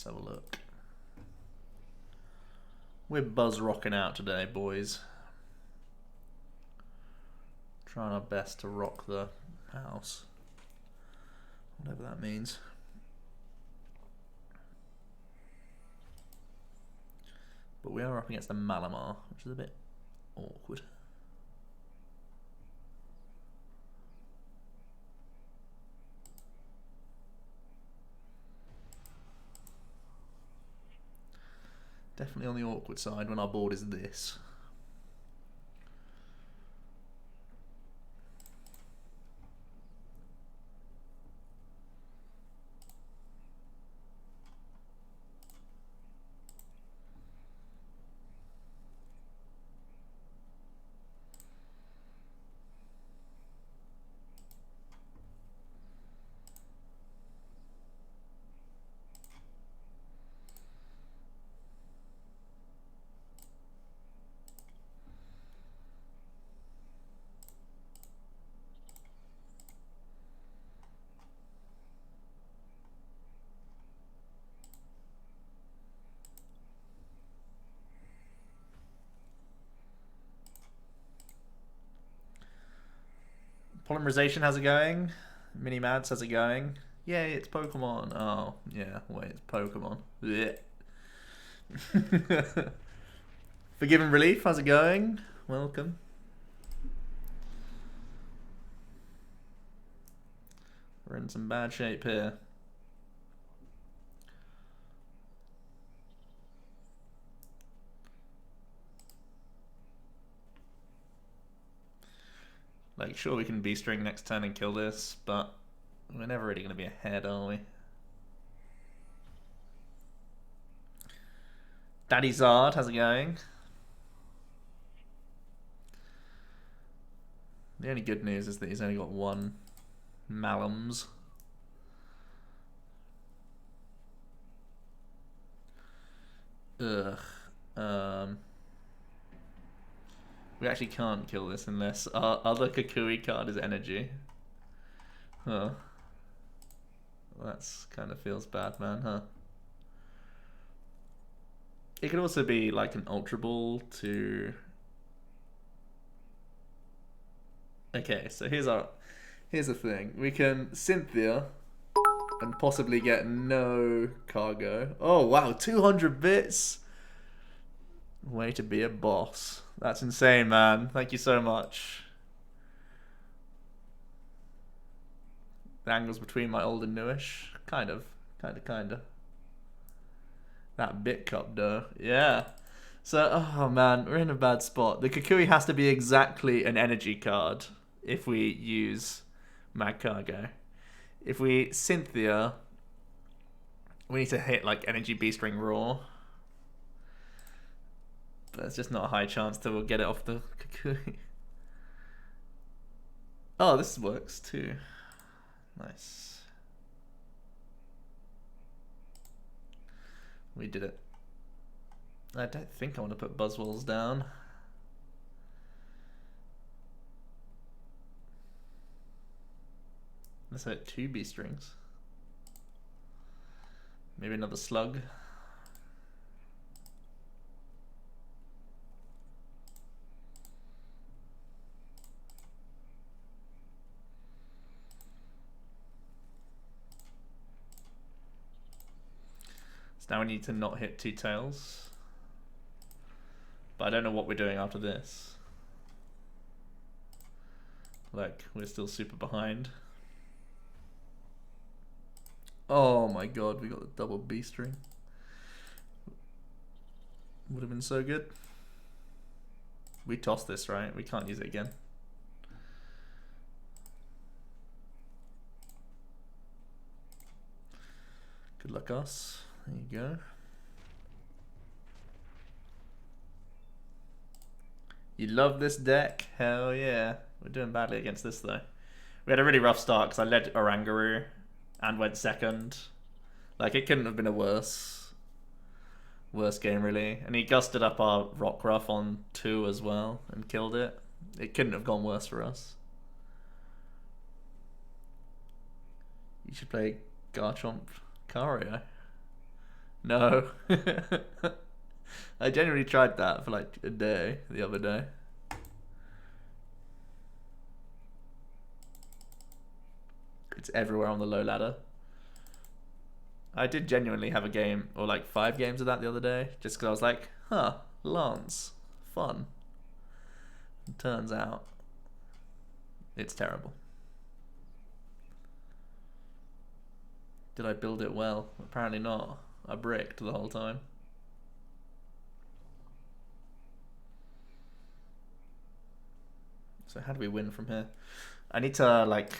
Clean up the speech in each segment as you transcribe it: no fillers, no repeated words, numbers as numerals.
Let's have a look. We're Buzzrockin out today, boys. Trying our best to rock the house. Whatever that means. But we are up against the Malamar, which is a bit awkward. Definitely on the awkward side when our board is this. Polymerization, how's it going? Mini Mads, how's it going? Yay, it's Pokemon. Oh, yeah, wait, it's Pokemon. Forgiven Relief, how's it going? Welcome. We're in some bad shape here. Like, sure, we can B-string next turn and kill this, but we're never really going to be ahead, are we? Daddy Zard, how's it going? The only good news is that he's only got one Malams. Ugh. We actually can't kill this unless our other Kukui card is energy. Huh. Well, that's kind of feels bad, man, huh? It could also be like an Ultra Ball to... Okay, so here's the thing. We can Cynthia and possibly get no cargo. Oh wow, 200 bits! Way to be a boss. That's insane, man. Thank you so much. The angles between my old and newish. Kind of. That bit cup though. Yeah. So, oh man, we're in a bad spot. The Kukui has to be exactly an energy card if we use Mag Cargo. If we Cynthia, we need to hit like Energy B-String Raw. But it's just not a high chance that we'll get it off the Kukui. Oh, this works too. Nice. We did it. I don't think I want to put Buzzwolves down. Let's hit 2 B-strings. Maybe another slug. So now we need to not hit 2 tails. But I don't know what we're doing after this. Like, we're still super behind. Oh my god, we got the double B string. Would have been so good. We tossed this, right? We can't use it again. Good luck, us. There you go. You love this deck? Hell yeah. We're doing badly against this though. We had a really rough start because I led Orangaroo and went second. Like, it couldn't have been a worse game really. And he gusted up our Rockruff on 2 as well and killed it. It couldn't have gone worse for us. You should play Garchomp Cario. No. I genuinely tried that for like a day the other day. It's everywhere on the low ladder. I did genuinely have a game, or like 5 games of that the other day, just because I was like, huh, Lance, fun. And turns out, it's terrible. Did I build it well? Apparently not. I bricked the whole time. So how do we win from here? I need to like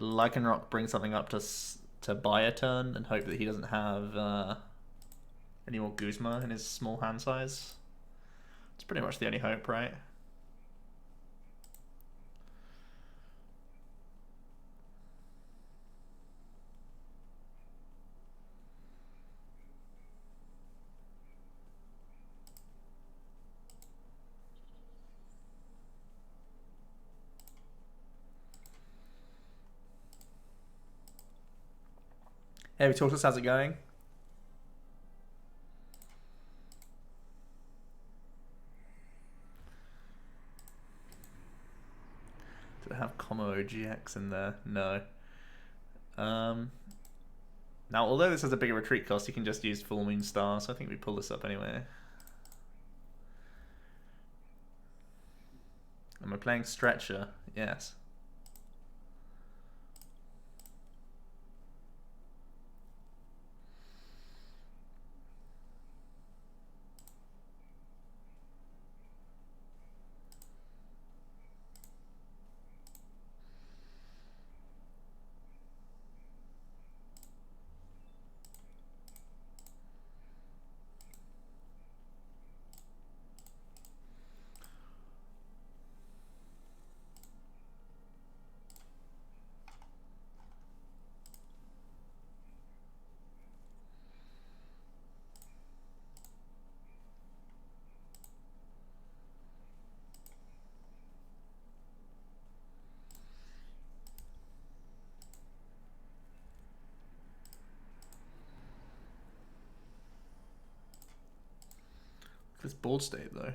Lycanroc bring something up to buy a turn and hope that he doesn't have any more Guzma in his small hand size. It's pretty much the only hope, right? Hey, Tortoise, how's it going? Do I have Como OGX in there? No. Now, although this has a bigger retreat cost, you can just use Full Moon Star, so I think we pull this up anyway. Am I playing Stretcher? Yes. This board state though. I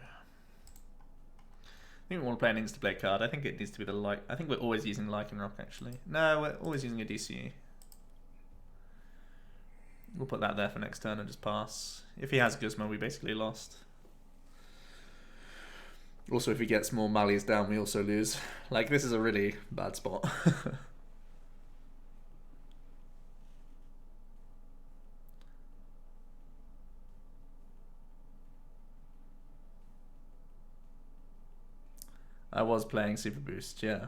think we want to play an insta-play card. I think it needs to be the like. I think we're always using Lycanroc actually. No, we're always using a DCE. We'll put that there for next turn and just pass. If he has Guzma, we basically lost. Also, if he gets more Mallies down, we also lose. Like, this is a really bad spot. I was playing Super Boost, yeah.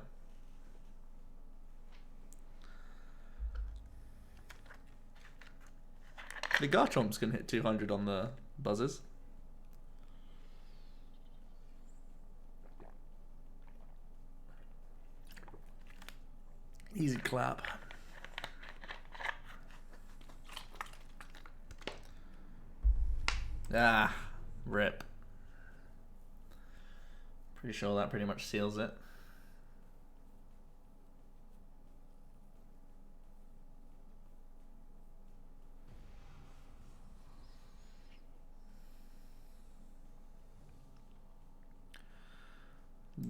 The Garchomp's can hit 200 on the buzzers. Easy clap. Ah, rip. Pretty sure that pretty much seals it.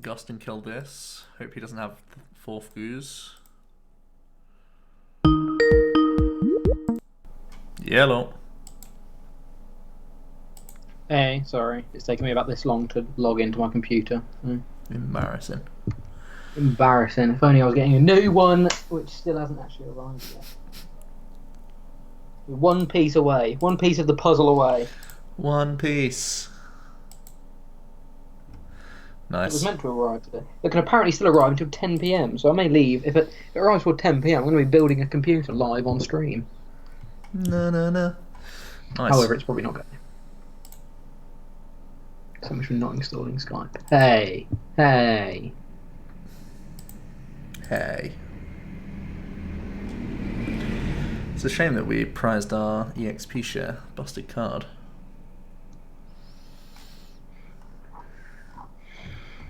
Gustin killed this. Hope he doesn't have 4th Goose. Yellow. Hey, sorry. It's taken me about this long to log into my computer. Embarrassing. Embarrassing. If only I was getting a new one, which still hasn't actually arrived yet. We're one piece away. One piece of the puzzle away. One piece. Nice. It was meant to arrive today. It can apparently still arrive until 10 PM, so I may leave. If it arrives before 10 PM, I'm going to be building a computer live on stream. No. Nice. However, it's probably not going to. So much for not installing Skype. Hey. It's a shame that we prized our EXP share. Busted card.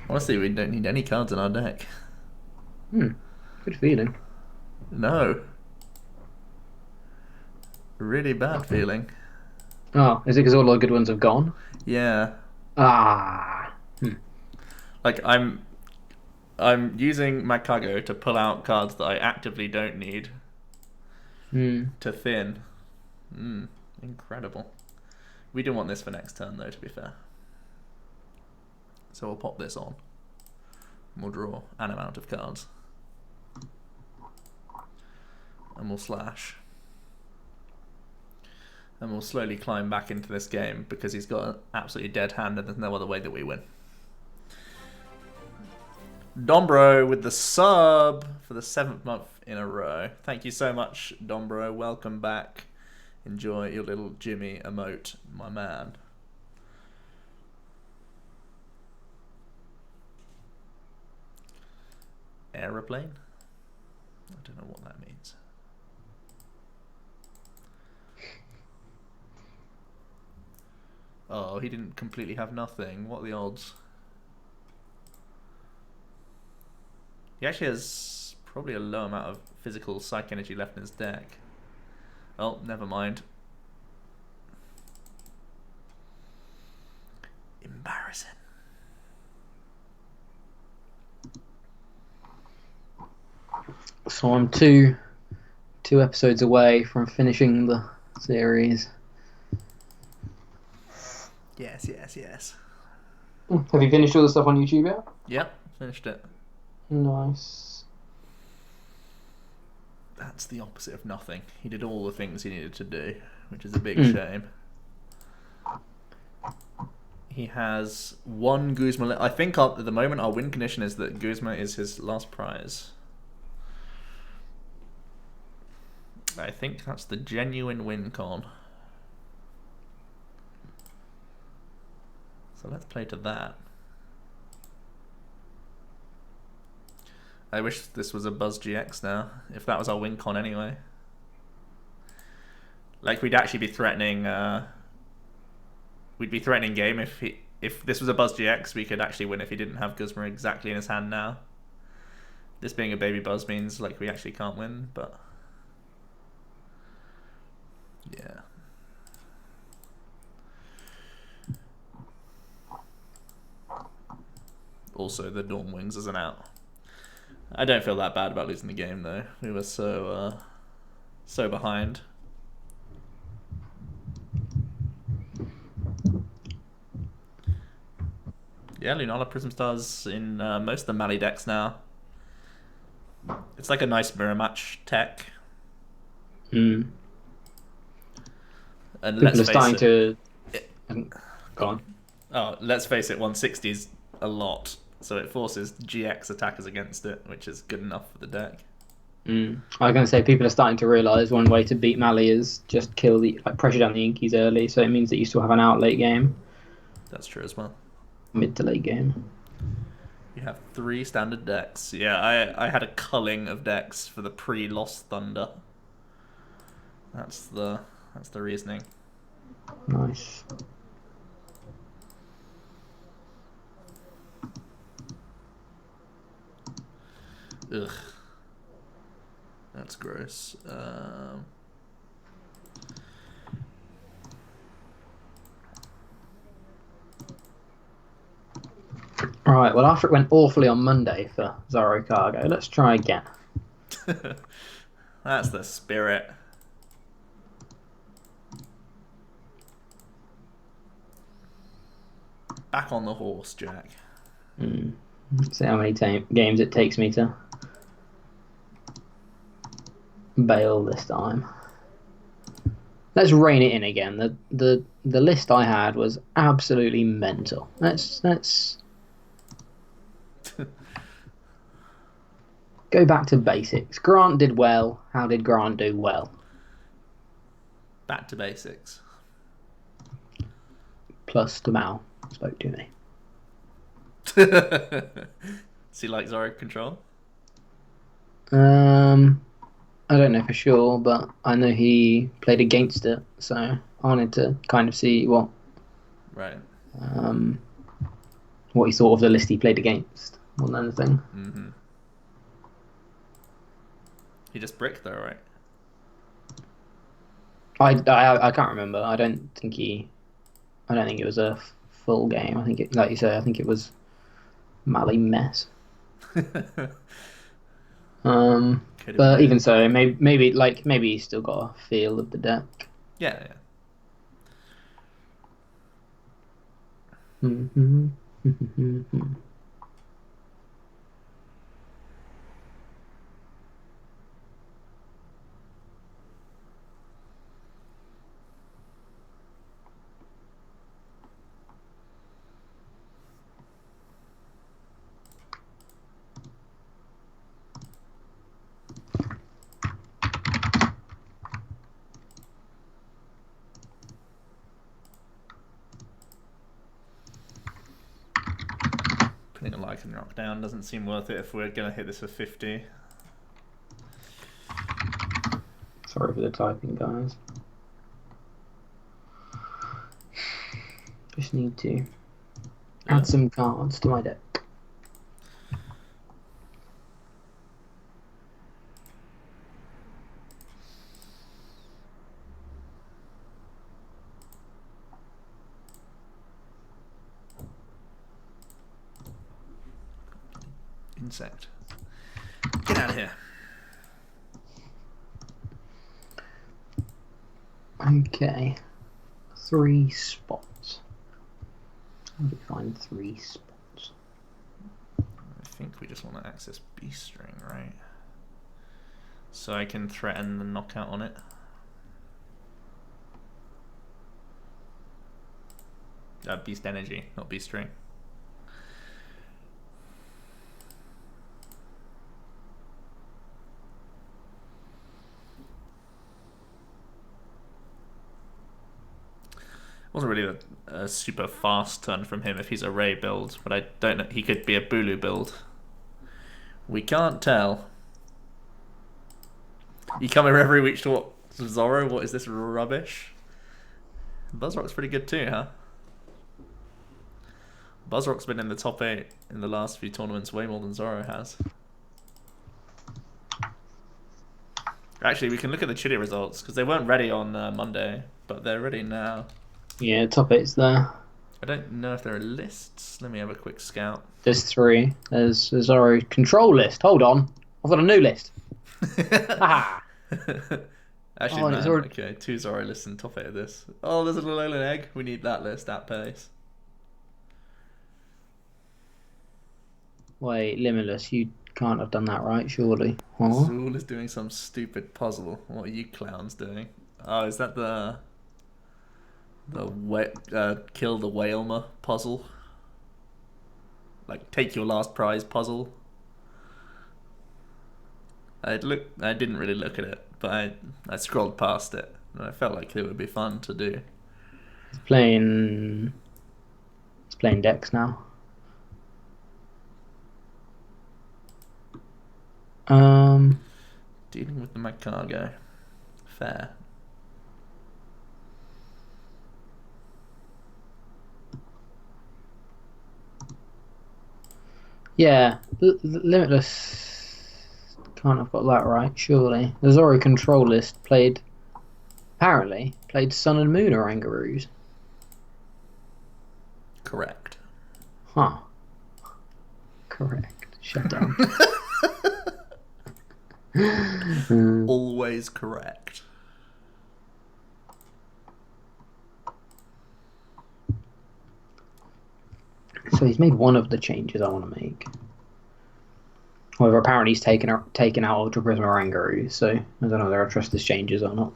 Honestly, we don't need any cards in our deck. Good feeling. No. Really bad feeling. Oh, is it because all the good ones have gone? Yeah. Ah. Hmm. Like I'm using my cargo to pull out cards that I actively don't need Hmm. to thin. Incredible. We do want this for next turn though, to be fair. So we'll pop this on. We'll draw an amount of cards. And we'll slash. And we'll slowly climb back into this game because he's got an absolutely dead hand and there's no other way that we win. Dombro with the sub for the 7th month in a row. Thank you so much, Dombro. Welcome back. Enjoy your little Jimmy emote, my man. Aeroplane? I don't know what that means. Oh, he didn't completely have nothing. What are the odds? He actually has probably a low amount of physical psych energy left in his deck. Oh, never mind. Embarrassing. So I'm two episodes away from finishing the series. Yes, yes, yes. Have you finished all the stuff on YouTube yet? Yep, finished it. Nice. That's the opposite of nothing. He did all the things he needed to do, which is a big shame. He has one Guzma. I think at the moment our win condition is that Guzma is his last prize. I think that's the genuine win con. So let's play to that. I wish this was a Buzz GX now, if that was our win con anyway. Like we'd actually be threatening we'd be threatening game if this was a Buzz GX, we could actually win if he didn't have Guzma exactly in his hand now. This being a baby Buzz means like we actually can't win, but yeah. Also, the Dawn Wings isn't out. I don't feel that bad about losing the game though. We were so behind. Yeah, Lunala Prism Stars in most of the Mali decks now. It's like a nice mirror match tech. Mm. And People are let's starting face it. Go on. Oh, let's face it, 160 is a lot. So it forces GX attackers against it, which is good enough for the deck. I was going to say people are starting to realise one way to beat Mali is just kill pressure down the Inkies early, so it means that you still have an out late game. That's true as well. Mid to late game. You have 3 standard decks. Yeah, I had a culling of decks for the pre-Lost Thunder. That's the reasoning. Nice. Ugh. That's gross. Alright, well after it went awfully on Monday for Zorro Cargo, let's try again. That's the spirit. Back on the horse, Jack. See how many games it takes me to bail this time. Let's rein it in again. The list I had was absolutely mental. Let's go back to basics. Grant did well. How did Grant do well? Back to basics. Plus Damal spoke to me. Does he like Zorro Control? I don't know for sure, but I know he played against it, so I wanted to kind of see what he thought of the list he played against more than anything. Mm-hmm. He just bricked though, right? I can't remember. I don't think it was a full game. I think it, like you say, I think it was Mally mess. Could have been But even anything. so, maybe he's still got a feel of the deck. Yeah, yeah. Putting a like and rock down doesn't seem worth it if we're gonna hit this for 50. Sorry for the typing, guys. Just need to add some cards to my deck. Insect. Get out of here. Okay. 3 spots. How do you find 3 spots? I think we just want to access Beast String, right? So I can threaten the knockout on it. Beast Energy, not Beast String. Wasn't really a super fast turn from him if he's a Ray build, but I don't know. He could be a Bulu build. We can't tell. You come here every week to what? Zorro? What is this rubbish? Buzzroc's pretty good too, huh? Buzzroc's been in the top 8 in the last few tournaments way more than Zorro has. Actually, we can look at the Chile results, because they weren't ready on Monday, but they're ready now. Yeah, top 8's there. I don't know if there are lists. Let me have a quick scout. There's 3. There's our control list. Hold on. I've got a new list. Haha. Actually, man, okay, 2 Zorro lists in top 8 of this. Oh, there's a Alolan egg. We need that list at pace. Wait, Limitless, you can't have done that right, surely. Huh? Zool is doing some stupid puzzle. What are you clowns doing? Oh, is that the kill the Whalmer puzzle? Like, take your last prize puzzle? I didn't really look at it, but I scrolled past it, and I felt like it would be fun to do. It's playing Dex now. Dealing with the Magcargo. Fair. Yeah, Limitless can't have got that right, surely. The Zoro control list apparently played Sun and Moon Orangaroos. Correct. Huh. Correct. Shut down. Always correct. So he's made one of the changes I want to make. However, apparently he's taken out Ultra Prism Orangaroo, so I don't know whether I trust his changes or not.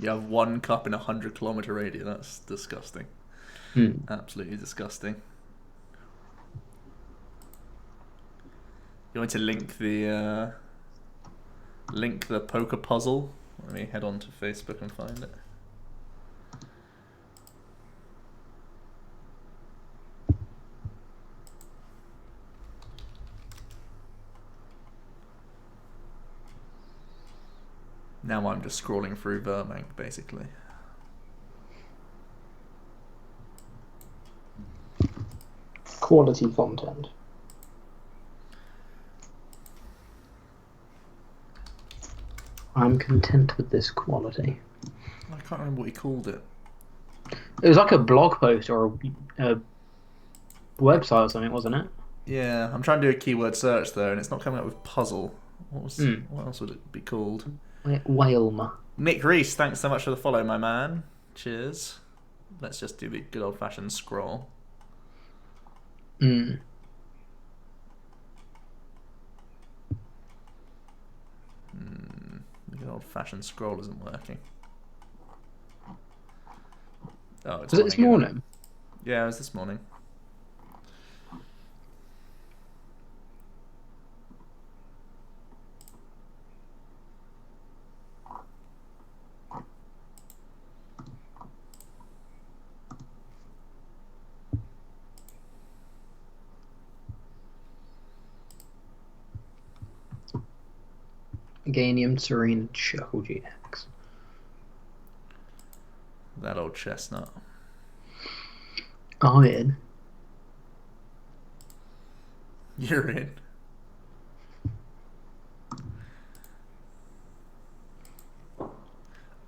You have 1 cup in a 100-kilometer radius. That's disgusting. Absolutely disgusting. You want to link the poker puzzle? Let me head on to Facebook and find it. Now I'm just scrolling through Vermank, basically. Quality content. I'm content with this quality. I can't remember what he called it. It was like a blog post or a website or something, wasn't it? Yeah, I'm trying to do a keyword search though, and it's not coming up with puzzle. Hmm. What else would it be called? Whalema. Nick Reese, thanks so much for the follow, my man. Cheers. Let's just do the good old fashioned scroll. Hmm. The good old fashioned scroll isn't working. Oh, it's Was it this again. morning? Yeah, it was this morning. Ganium, Serene, Chuckle GX. That old chestnut. Iron. You're in.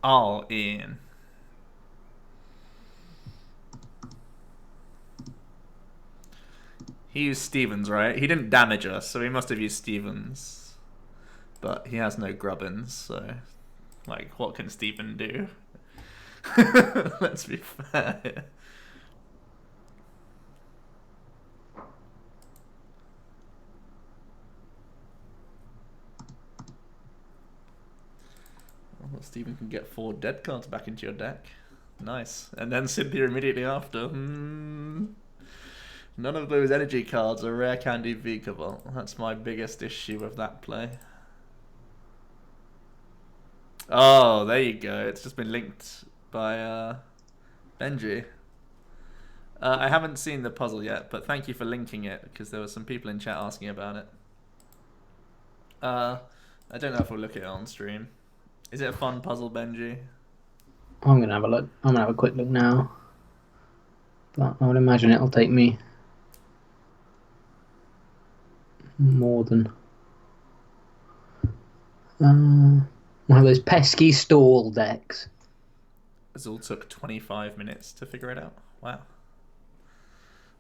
All in. He used Stevens, right? He didn't damage us, so he must have used Stevens. But he has no grubbins, so... Like, what can Steven do? Let's be fair. Well, Steven can get 4 dead cards back into your deck. Nice. And then Cynthia immediately after. None of those energy cards are rare candy V-Cobalt. That's my biggest issue with that play. Oh, there you go. It's just been linked by Benji. I haven't seen the puzzle yet, but thank you for linking it, because there were some people in chat asking about it. I don't know if we'll look at it on stream. Is it a fun puzzle, Benji? I'm gonna have a look. I'm gonna have a quick look now. But I would imagine it'll take me more than one of those pesky stall decks. This all took 25 minutes to figure it out. Wow.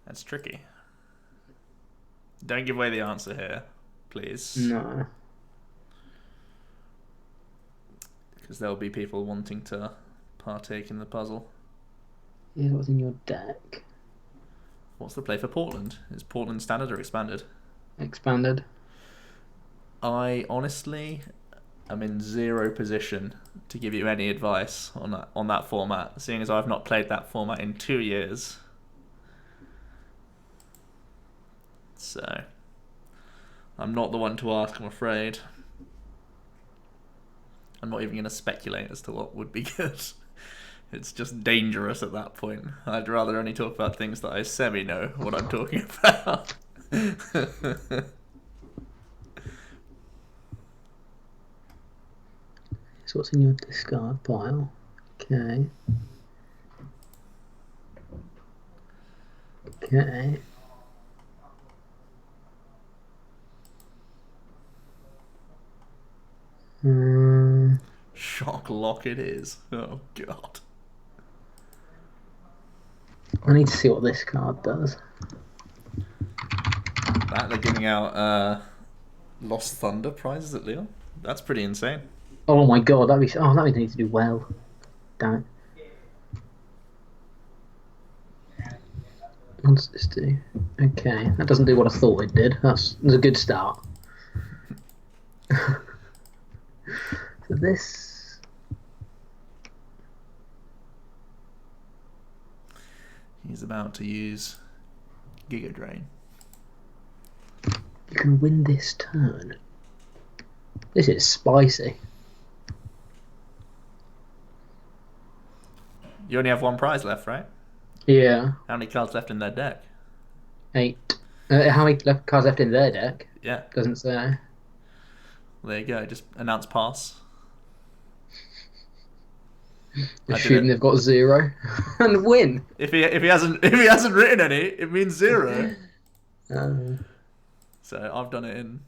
That's tricky. Don't give away the answer here, please. No. Because there'll be people wanting to partake in the puzzle. Here's what's in your deck. What's the play for Portland? Is Portland standard or expanded? Expanded. I honestly am in zero position to give you any advice on that format, seeing as I've not played that format in 2 years. So, I'm not the one to ask, I'm afraid. I'm not even going to speculate as to what would be good. It's just dangerous at that point. I'd rather only talk about things that I semi-know what I'm talking about. So what's in your discard pile? Okay. Okay. Shock lock it is. Oh god. I need to see what this card does. That they're giving out Lost Thunder prizes at Leon. That's pretty insane. Oh my god, that means I need to do well. Damn it. What does this do? Okay, that doesn't do what I thought it did. That's a good start. So this... He's about to use Giga Drain. You can win this turn. This is spicy. You only have 1 prize left, right? Yeah. How many cards left in their deck? 8. How many cards left in their deck? Yeah. Doesn't say. There you go. Just announce pass. Assuming they've got 0 and win. If he hasn't written any, it means 0. So I've done it in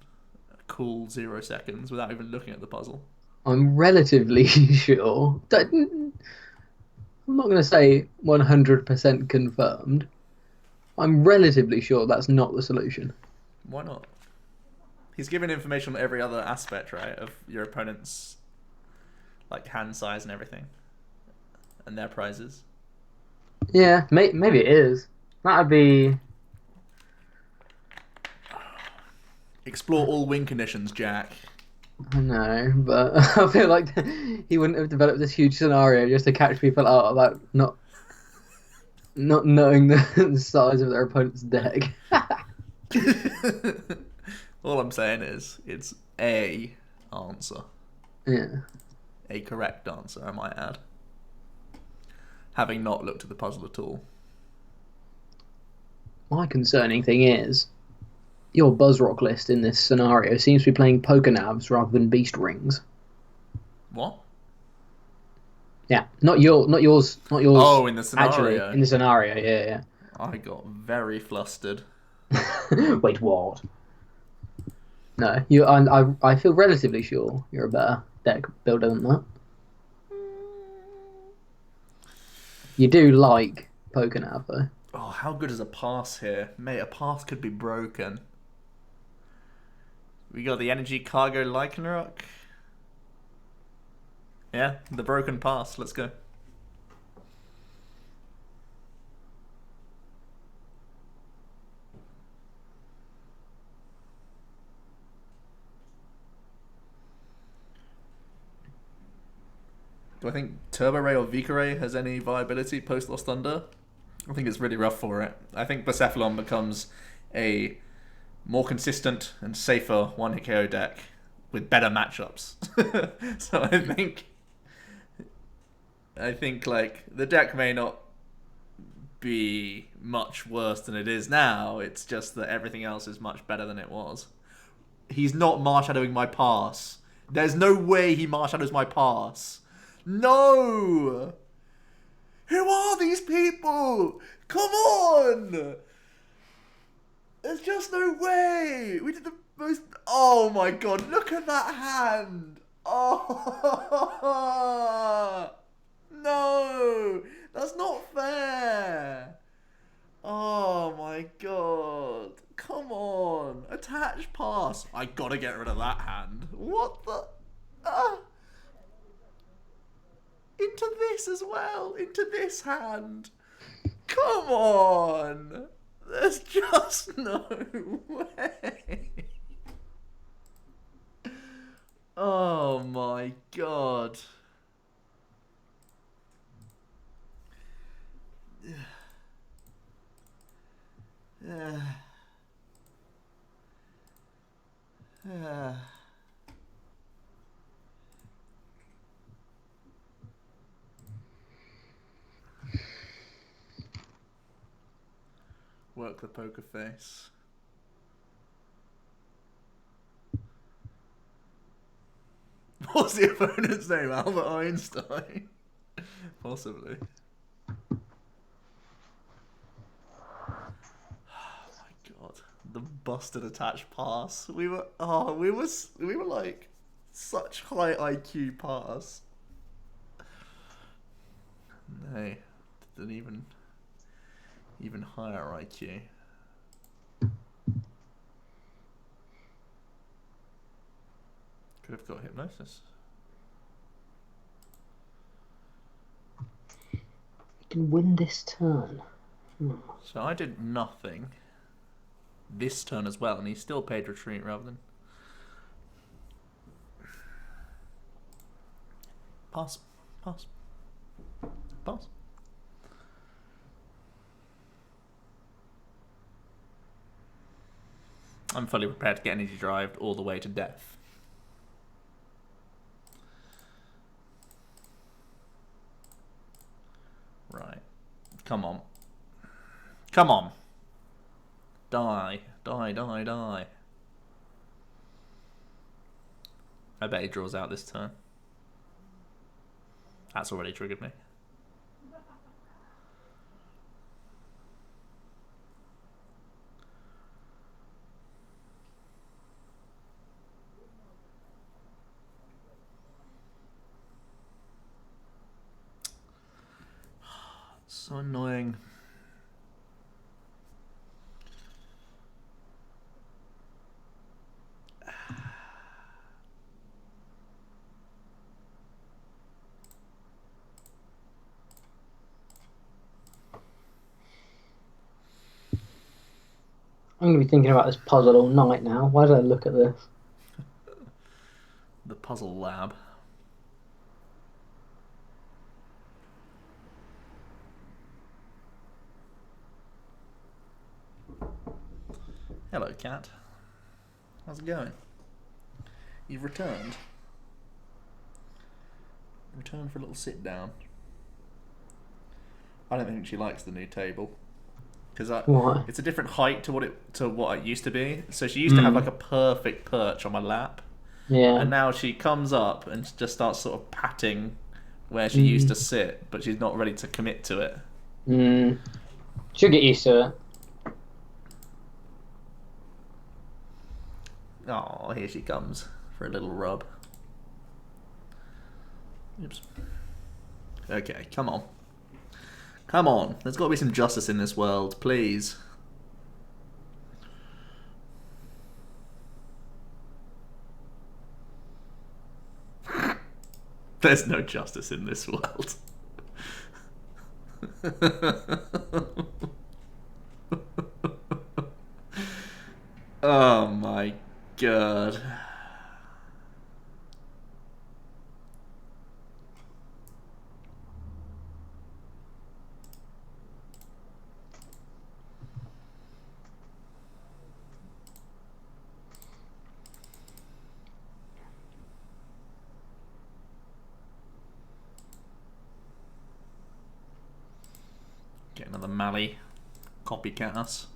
a cool 0 seconds without even looking at the puzzle. I'm relatively sure. I'm not going to say 100% confirmed. I'm relatively sure that's not the solution. Why not? He's given information on every other aspect, right, of your opponent's like hand size and everything, and their prizes. Yeah, maybe it is. That'd be. Explore all win conditions, Jack. I know, but I feel like he wouldn't have developed this huge scenario just to catch people out about not knowing the size of their opponent's deck. All I'm saying is it's a answer, Yeah. a correct answer, I might add. Having not looked at the puzzle at all. My concerning thing is your Buzzrock list in this scenario seems to be playing poker navs rather than beast rings. What? Yeah, not yours. Oh, in the Actually, scenario. in the scenario, yeah, I got very flustered. yeah. Wait, what? No, I feel relatively sure you're a better deck builder than that. You do like poker nav though. Oh, how good is a pass here? Mate, a pass could be broken. We got the energy cargo Lycanroc. Yeah, the broken pass. Let's go. Do I think Turbo Ray or Vika Ray has any viability post Lost Thunder? I think it's really rough for it. I think Blacephalon becomes a more consistent and safer one hit KO deck with better matchups. So I think like the deck may not be much worse than it is now. It's just that everything else is much better than it was. He's not marshallowing my pass. There's no way he marshallows my pass. No! Who are these people? Come on! There's just no way! We did the most... Oh my god, look at that hand! Oh! No! That's not fair! Oh my god. Come on. Attach pass. I gotta get rid of that hand. What the... Into this as well. Into this hand. Come on. There's just no way. Oh my god. Work the poker face. What's the opponent's name? Albert Einstein? Possibly. Oh my god. The busted attached pass. We were like such high IQ pass. No. Didn't even higher IQ. Could have got hypnosis. You can win this turn. So I did nothing this turn as well, and he still paid retreat rather than pass, pass, pass. I'm fully prepared to get energy drived all the way to death. Right. Come on. Come on. Die. Die, die, die. I bet he draws out this turn. That's already triggered me. I'm going to be thinking about this puzzle all night now. Why did I look at this? The puzzle lab. Hello, cat. How's it going? You've returned. Returned for a little sit down. I don't think she likes the new table because Why? it's a different height to what it used to be. So she used to have like a perfect perch on my lap, Yeah. and now she comes up and just starts sort of patting where she used to sit, but she's not ready to commit to it. She'll get used to it. Oh, here she comes for a little rub. Oops. Okay, come on. Come on. There's got to be some justice in this world, please. There's no justice in this world. Oh my god. Get another Mally. Copycat us.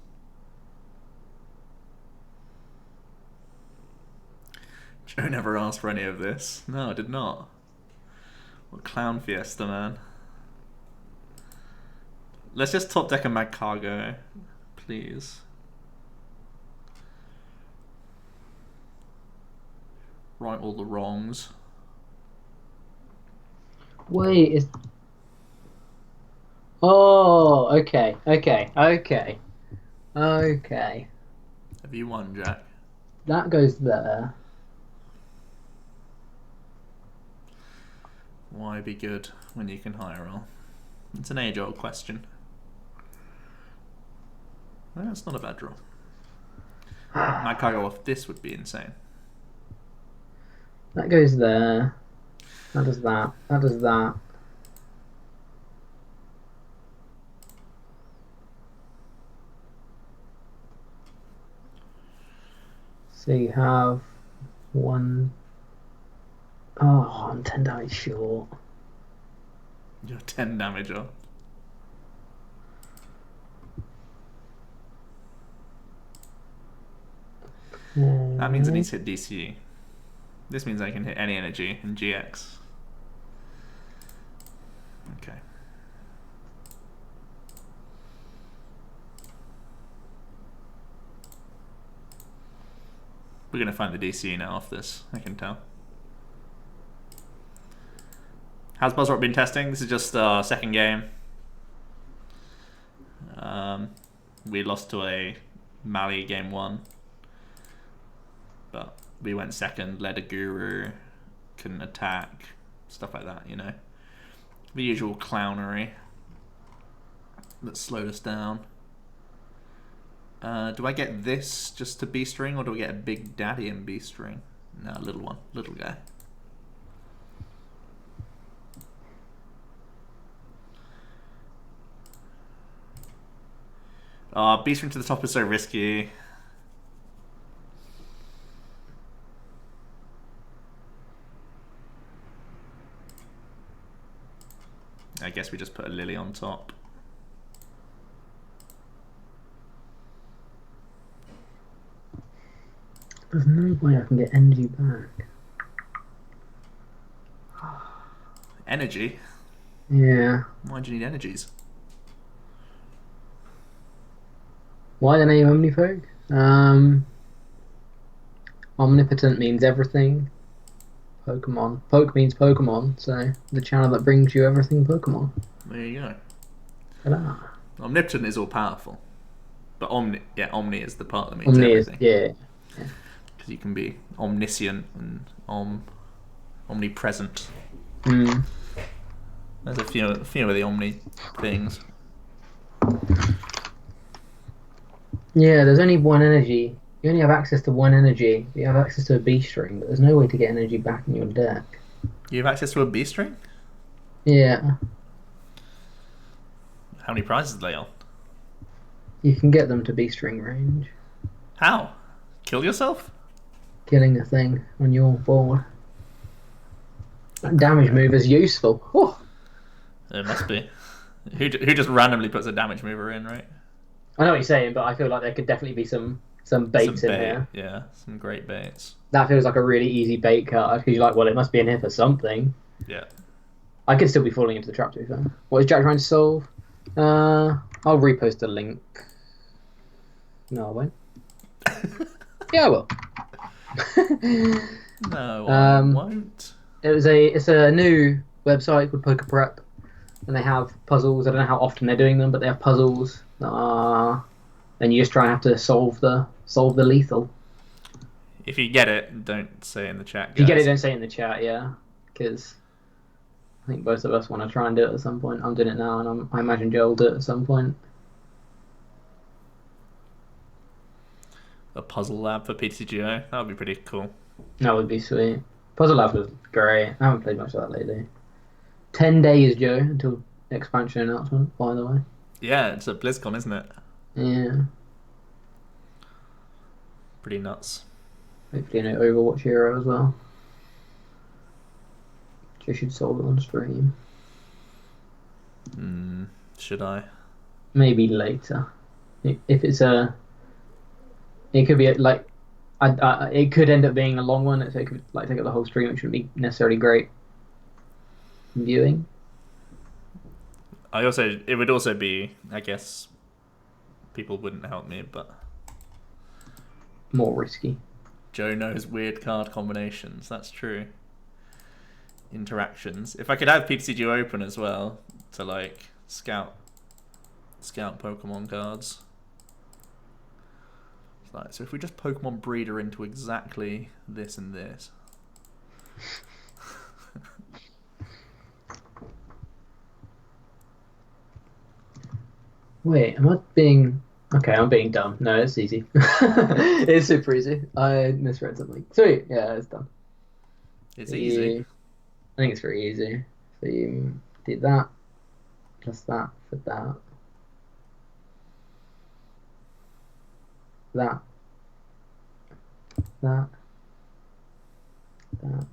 Joe never asked for any of this. No, I did not. What clown fiesta, man. Let's just top deck a Mag Cargo, please. Right all the wrongs. Wait, is... Oh, okay. Okay. Have you won, Jack? That goes there. Why be good when you can high roll? It's an age-old question. Well, that's not a bad draw. Mag Cargo off this would be insane. That goes there. That does that. That does that. So you have one. Oh, I'm 10 damage short. You're 10 damage off. That means it needs to hit DCE. This means I can hit any energy in GX. Okay. We're going to find the DCE now off this, I can tell. How's Buzzroc been testing? This is just our second game. We lost to a Mally game 1. But we went second, led a guru, couldn't attack, stuff like that, you know. The usual clownery that slowed us down. Do I get this just to B string, or do I get a big daddy in B string? No, little one, little guy. B string to the top is so risky. I guess we just put a Lily on top. There's no way I can get energy back. Energy? Yeah. Why do you need energies? Why the name OmniPoke? Omnipotent means everything. Pokemon. Poke means Pokemon, so the channel that brings you everything Pokemon. There you go. Ta-da. Omnipotent is all powerful, but Omni is the part that means Omni everything. is, yeah. Because you can be omniscient and omnipresent. There's a few of the Omni things. Yeah, there's only one energy. You only have access to one energy. You have access to a B string, but there's no way to get energy back in your deck. You have access to a B string? Yeah, How many prizes are they on? you can get them to B string range. How? Kill yourself? Killing a thing on your board. That damage Okay. move is useful. Oh, It must be. Who just randomly puts a damage mover in, right? I know what you're saying, but I feel like there could definitely be some Some baits in bait, here. yeah. Some great baits. That feels like a really easy bait card because you're like, well, it must be in here for something. Yeah. I could still be falling into the trap, to be fair. What is Jack trying to solve? I'll repost a link. No, I won't. Yeah, I will. No, I um, won't. it's a new website called Poker Prep, and they have puzzles. I don't know how often they're doing them, but they have puzzles that are, and you just try and have to solve the lethal. If you get it, don't say it in the chat, If you get it, guys. don't say it in the chat, yeah, because I think both of us want to try and do it at some point. I'm doing it now, and I imagine Joe will do it at some point. A puzzle lab for PTGO. That would be pretty cool. That would be sweet. Puzzle Lab was great. I haven't played much of that lately. 10 days, Joe, until expansion announcement, by the way. Yeah, it's a BlizzCon, isn't it? Yeah. Pretty nuts. Hopefully an Overwatch hero as well. Just should solve it on stream. Should I? Maybe later. If it's a... It could be like... it could end up being a long one, so it could like take up the whole stream, which wouldn't be necessarily great viewing. It would also be, I guess, people wouldn't help me, but More risky. Joe knows weird card combinations. That's true. Interactions. If I could have PTCG open as well to like scout Pokemon cards. It's like, so if we just Pokemon Breeder into exactly this and this. Wait, am I being... Okay, I'm being dumb. No, it's easy. It's super easy. I misread something. Sweet. Yeah, it's done. It's easy. I think it's very easy. So you did that, plus that for that. That. That. That.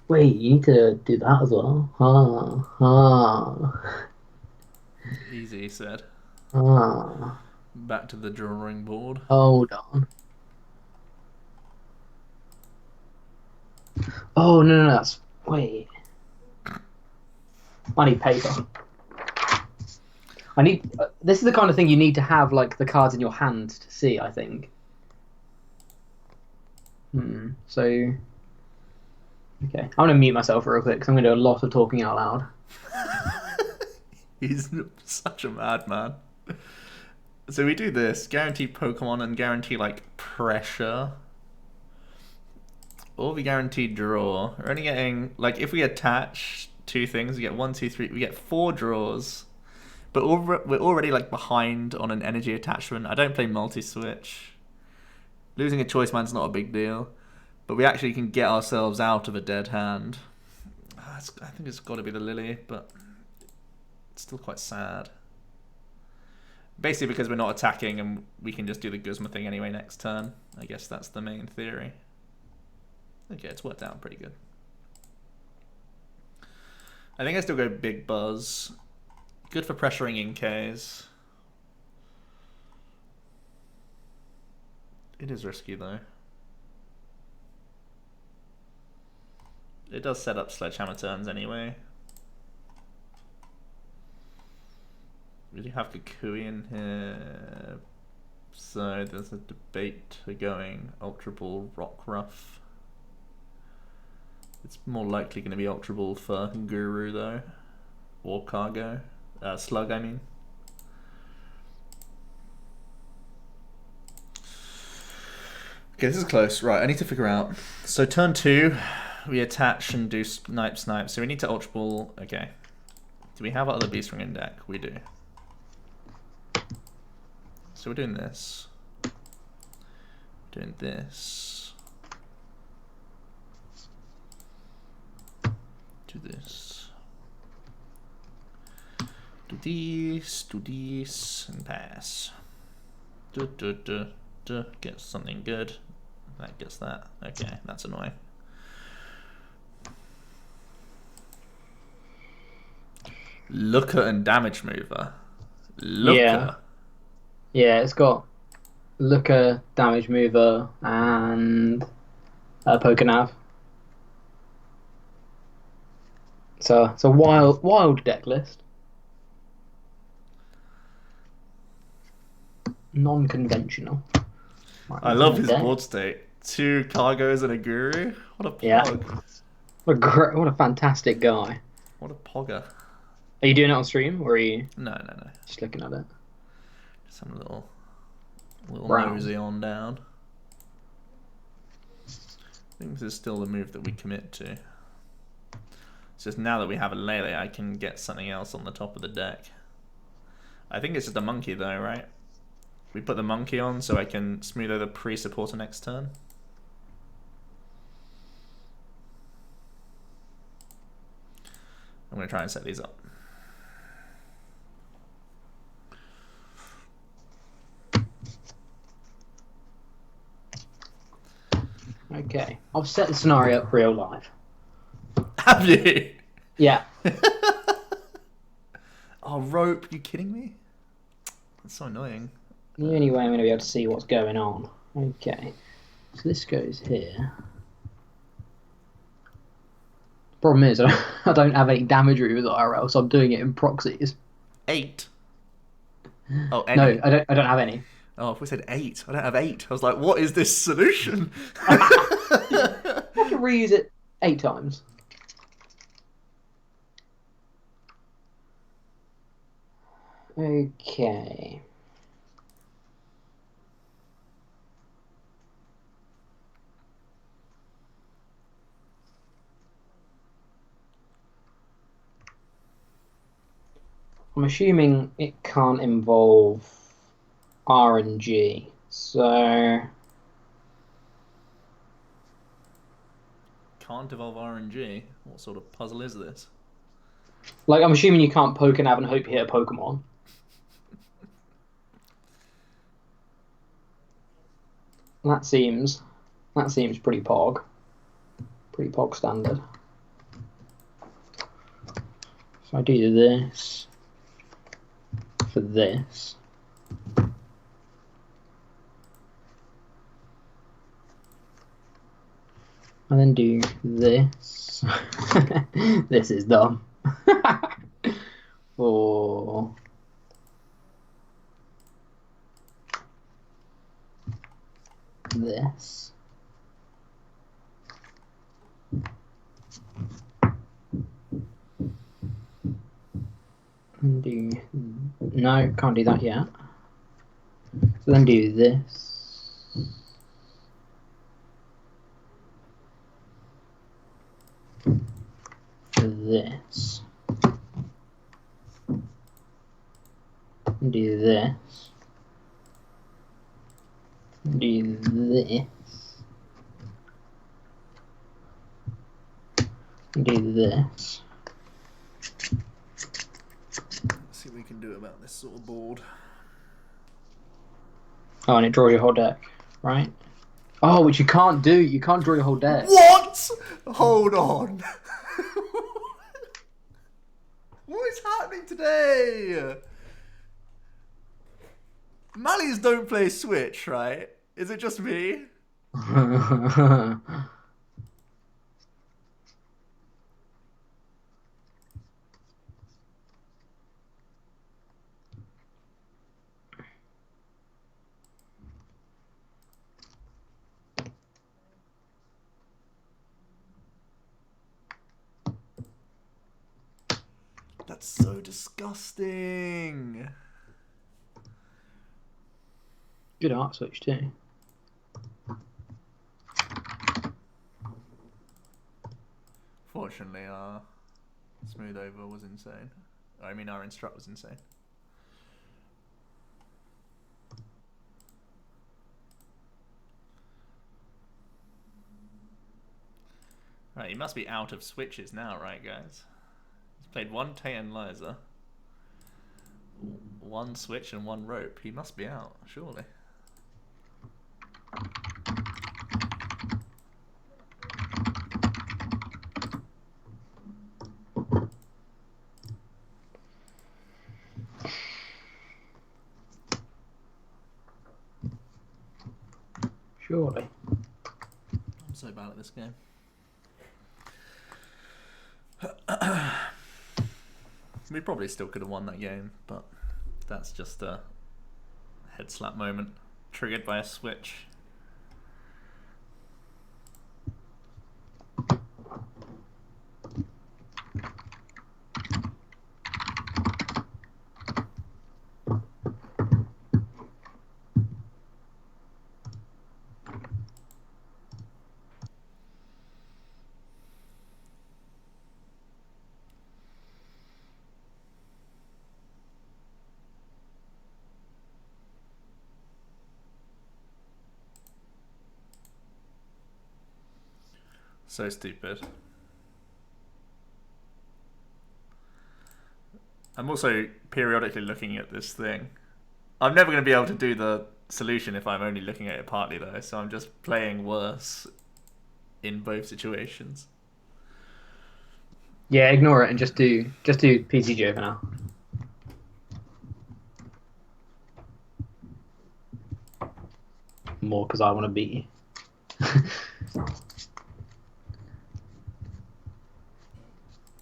Wait, you need to do that as well. Easy, he said. Ah. Back to the drawing board. Hold on. Oh, no, that's... Wait. I need paper. I need... this is the kind of thing you need to have, like, the cards in your hand to see, I think. So... Okay, I'm going to mute myself real quick, because I'm going to do a lot of talking out loud. He's such a madman. So we do this, guarantee Pokemon and guarantee, like, pressure. Or we guarantee draw. We're only getting, like, if we attach two things, we get 1, 2, 3, we get 4 draws. But we're already, like, behind on an energy attachment. I don't play multi-switch. Losing a choice man's not a big deal. But we actually can get ourselves out of a dead hand. I think it's got to be the Lily, but it's still quite sad. Basically because we're not attacking and we can just do the Guzma thing anyway next turn. I guess that's the main theory. Okay, it's worked out pretty good. I think I still go Big Buzz. Good for pressuring in Ks. It is risky though. It does set up Sledgehammer turns anyway. We do have Kukui in here. So there's a debate going Ultra Ball, Rockruff. It's more likely going to be Ultra Ball for Guru though. Or Cargo. Slug, I mean. Okay, this is close. Right, I need to figure out. So turn 2, We attach and do snipe. So we need to Ultra Ball. Okay. Do we have other Beast Ring in deck? We do. So we're doing this. Doing this. Do this. Do these, and pass. Get something good. That gets that. Okay, that's annoying. Looker and Damage Mover. Looker. Yeah, it's got Looker, Damage Mover, and Pokenav. So it's a wild deck list. Non-conventional. Right, I love his board state. 2 Cargos and a Guru. What a pog. Yeah. What a fantastic guy. What a pogger. Are you doing it on stream, or are you No. just looking at it? Just having a little Brown. nosy on down. I think this is still the move that we commit to. It's just now that we have a Lele, I can get something else on the top of the deck. I think it's just a monkey though, right? We put the monkey on so I can smooth over pre-supporter next turn. I'm going to try and set these up. Okay, I've set the scenario up real life. Have you? Yeah. Oh, rope, you kidding me? That's so annoying. The only way I'm going to be able to see what's going on. Okay, so this goes here. Problem is, I don't have any damage with IRL, so I'm doing it in proxies. 8? Oh, any? No, I don't have any. Oh, if we said 8, I don't have 8. I was like, what is this solution? I can reuse it 8 times. Okay. I'm assuming it can't involve RNG, so... Can't evolve RNG? What sort of puzzle is this? Like, I'm assuming you can't Pokenav and hope you hit a Pokemon. That seems pretty pog. Pretty pog standard. So I do this for this. And then do this. This is dumb. For this. And do... No, can't do that yet. So then do this. This. And do this. And do this. And do this. Let's see what we can do about this sort of board. Oh, and it draws your whole deck, right? Oh, which you can't do. You can't draw your whole deck. What? Hold on. What is happening today? Mallies don't play Switch, right? Is it just me? That's so disgusting. Good art switch too. Fortunately, our smooth over was insane. I mean, our instruct was insane. Right, he must be out of switches now, right, guys? He's played one Tate and Liza, one switch and one rope. He must be out, surely. Surely. I'm so bad at this game. We probably still could have won that game, but that's just a head slap moment triggered by a switch. So stupid. I'm also periodically looking at this thing. I'm never going to be able to do the solution if I'm only looking at it partly though, so I'm just playing worse in both situations. Yeah, ignore it and just do PCG for now. More because I want to beat you.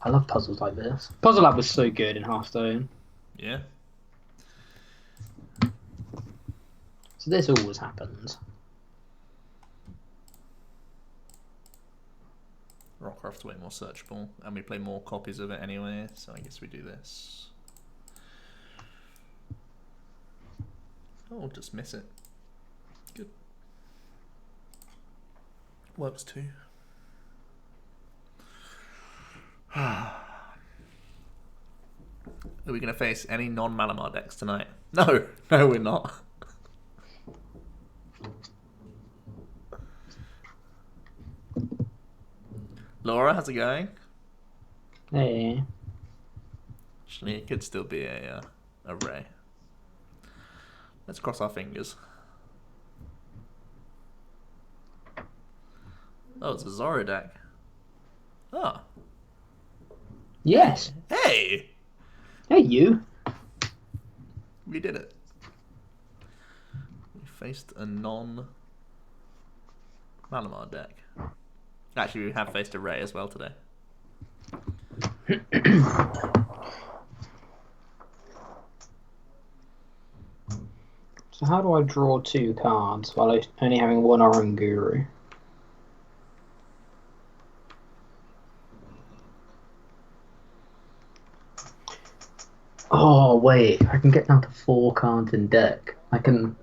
I love puzzles like this. Puzzle Lab was so good in Hearthstone. Yeah. So this always happens. Rockcraft's way more searchable, and we play more copies of it anyway, so I guess we do this. Oh, just miss it. Good. Works too. Are we going to face any non-Malamar decks tonight? No, no we're not. Laura, how's it going? Hey. Actually, it could still be a Ray. Let's cross our fingers. Oh, it's a Zoro deck. Ah. Yes. Hey! Hey, you. We did it. We faced a non-Malamar deck. Actually, we have faced a Ray as well today. So how do I draw 2 cards while only having 1 Oranguru? Oh, wait. I can get down to 4 cards in deck. I can...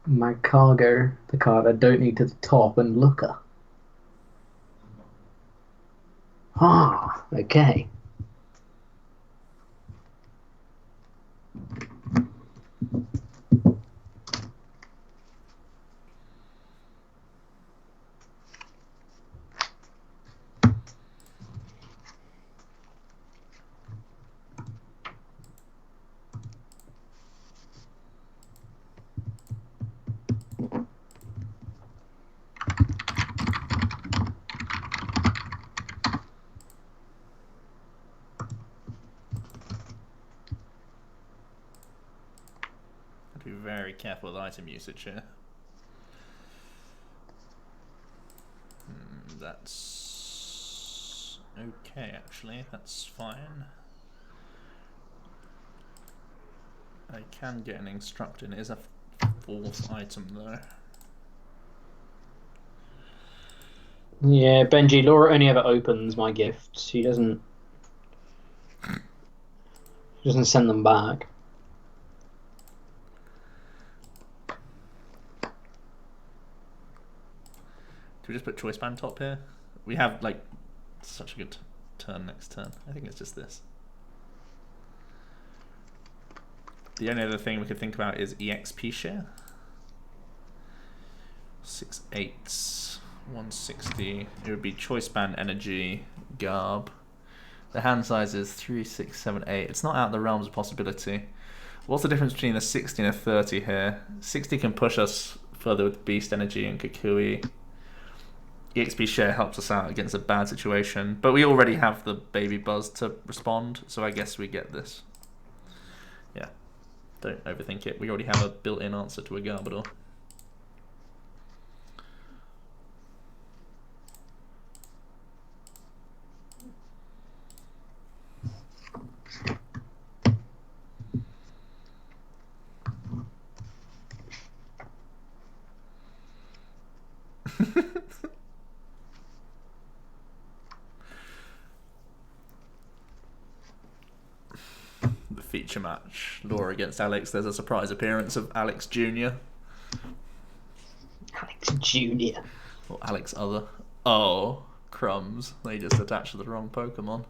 My cargo, the card I don't need to the top, and Looker. Ah, okay. Have to be very careful with item usage here. That's okay, actually. That's fine. I can get an instruct in. It is a 4th item, though. Yeah, Benji, Laura only ever opens my gifts. She doesn't send them back. Do we just put choice band top here? We have like Such a good turn next turn. I think it's just this. The only other thing we could think about is EXP share. 6 8s, 160. It would be choice band energy, garb. The hand size is 3, 6, 7, 8. It's not out of the realms of possibility. What's the difference between a 60 and a 30 here? 60 can push us further with beast energy and Kukui. EXP share helps us out against a bad situation, but we already have the baby buzz to respond, so I guess we get this. Yeah, don't overthink it. We already have a built-in answer to a Garbodor. The feature match, Laura against Alex. There's a surprise appearance of Alex Jr. Alex Jr. Or Alex Other. Oh, crumbs. They just attached to the wrong Pokemon.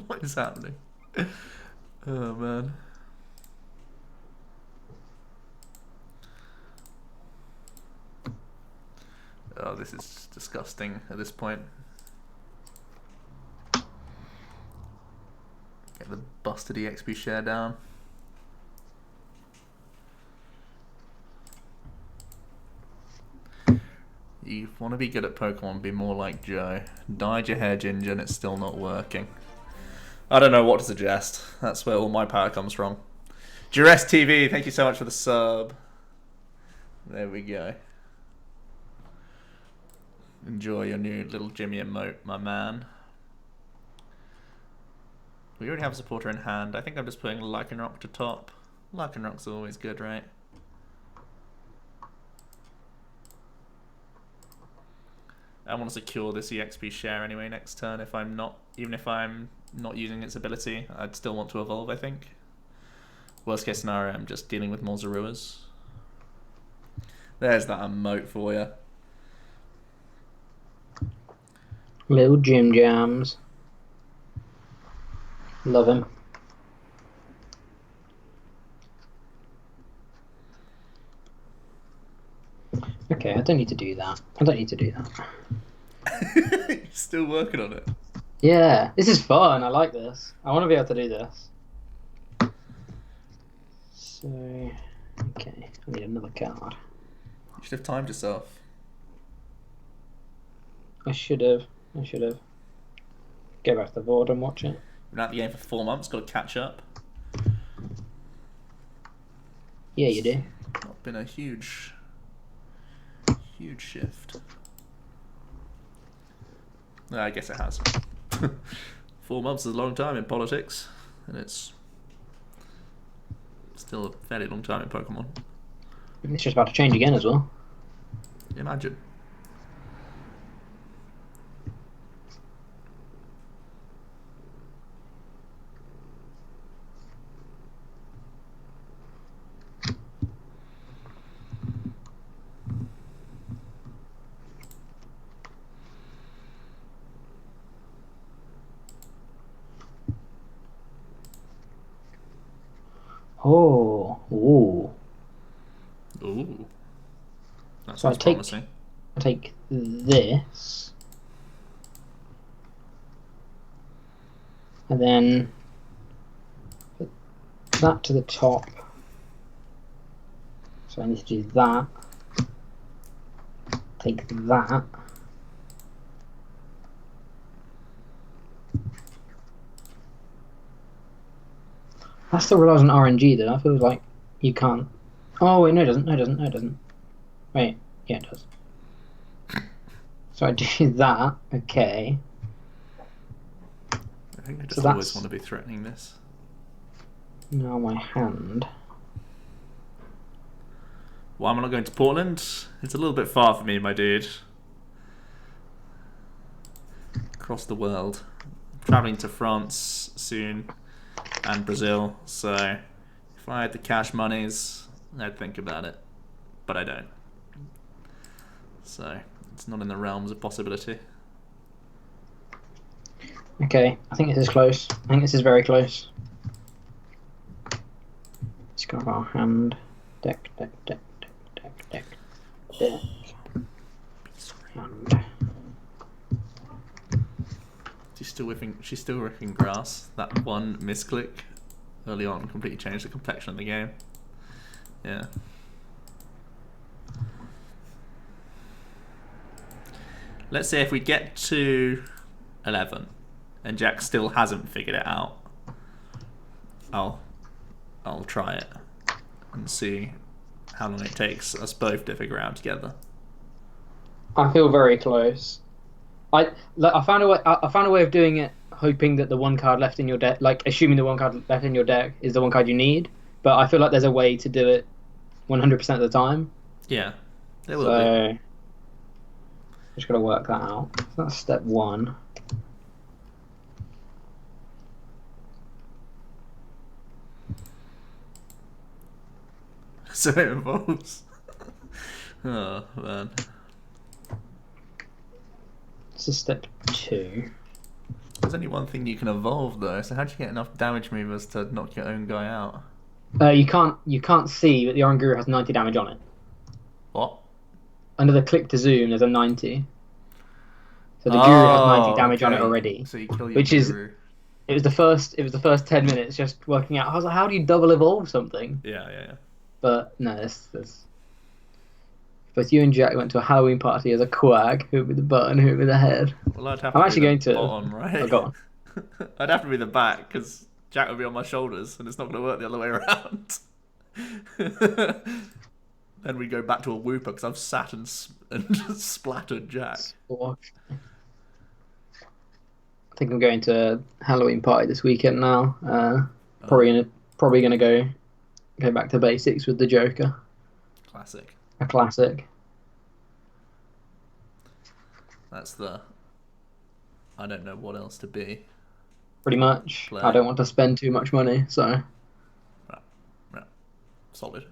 What is happening? Oh, man. Oh, this is disgusting at this point. Get the busted EXP share down. You want to be good at Pokemon, be more like Joe. Dyed your hair ginger and it's still not working. I don't know what to suggest. That's where all my power comes from. Duress TV, thank you so much for the sub. There we go. Enjoy your new little Jimmy emote, my man. We already have a supporter in hand. I think I'm just putting Lycanroc to top. Lycanroc's always good, right? I want to secure this EXP share anyway next turn. If I'm not, even if I'm not using its ability, I'd still want to evolve, I think. Worst case scenario, I'm just dealing with more Zeruas. There's that emote for you. Little Jim Jams. Love him. Okay, I don't need to do that. I don't need to do that. You're still working on it. Yeah, this is fun. I like this. I want to be able to do this. So, okay, I need another card. You should have timed yourself. I should have. I should have. Go back to the board and watch it. Been out the game for 4 months, got to catch up. Yeah, you do. Not been a huge shift. No, I guess it has. 4 months is a long time in politics, and it's still a fairly long time in Pokemon. It's just about to change again as well. Imagine. Oh, ooh. Ooh. That So sounds promising. I take this, and then put that to the top. So I need to do that. Take that. That still relies on RNG though. I feel like you can't. Oh wait, no it doesn't. No it doesn't. No it doesn't. Wait, yeah it does. So I do that. Okay. I think I just So always that's- want to be threatening this. Now my hand. Why am I not going to Portland? It's a little bit far for me, my dude. Across the world. I'm traveling to France soon. and Brazil. So if I had the cash monies, I'd think about it, but I don't. So it's not in the realms of possibility. Okay, I think this is close. I think this is very close. Let's go our hand. Deck. Hand. She's still whiffing grass. That one misclick early on completely changed the complexion of the game. Yeah. Let's say if we get to 11 and Jack still hasn't figured it out, I'll try it and see how long it takes us both to figure out together. I feel very close. I found a way. I found a way of doing it, hoping that the one card left in your deck, like assuming the one card left in your deck is the one card you need. But I feel like there's a way to do it 100% of the time. Yeah, there will So be. just gotta work that out. So that's step one. So it involves. Oh man. This is step two. There's only one thing you can evolve though, so how do you get enough damage movers to knock your own guy out? You can't see, but the Oranguru has 90 damage on it. What? Under the click to zoom, there's a 90. So the Guru has 90 damage on it okay. already. So you kill your Which is Guru. it was the first 10 minutes just working out. I was like, how do you double evolve something? Yeah. But no, this both you and Jack went to a Halloween party as a quag. Who would be the butt and who would be the head? Well, I'd have I'm to actually be going the to. bottom, right? Oh, go on. I'd have to be the back because Jack would be on my shoulders, and it's not going to work the other way around. Then we go back to a whooper because I've sat and splattered Jack. I think I'm going to a Halloween party this weekend now. Probably gonna go back to basics with the Joker. Classic. A classic. That's the. I don't know what else to be. Pretty much. Play. I don't want to spend too much money, so. Yeah. Solid.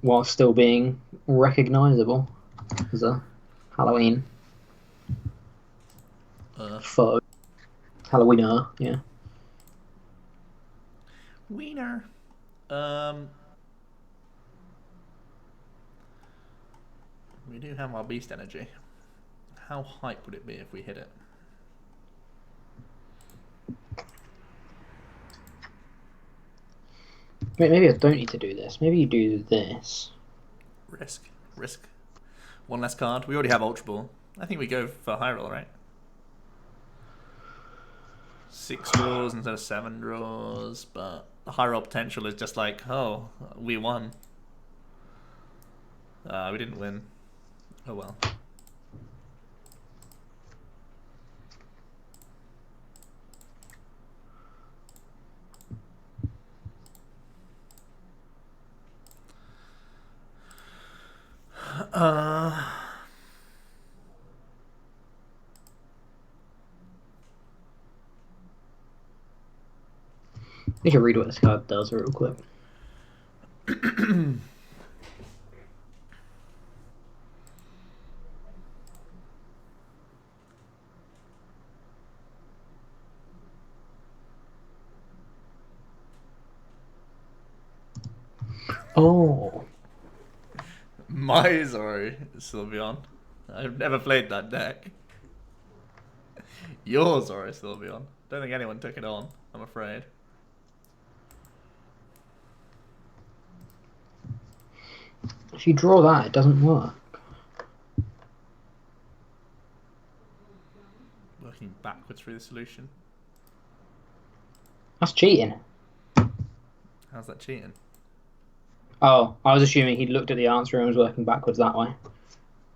While still being recognisable as a Halloween foe. Halloweener, yeah. Wiener. We do have our beast energy. How hype would it be if we hit it? Maybe I don't need to do this. Maybe you do this. Risk. One less card. We already have Ultra Ball. I think we go for high roll, right? 6 draws instead of 7 draws, but the high roll potential is just like, oh, we won. We didn't win. Oh well. I need to read what this card does real quick. Oh. My sorry, Sylveon. I've never played that deck. Your Zora Sylveon. Don't think anyone took it on, I'm afraid. If you draw that, it doesn't work. Working backwards through the solution. That's cheating. How's that cheating? Oh, I was assuming he'd looked at the answer and was working backwards that way.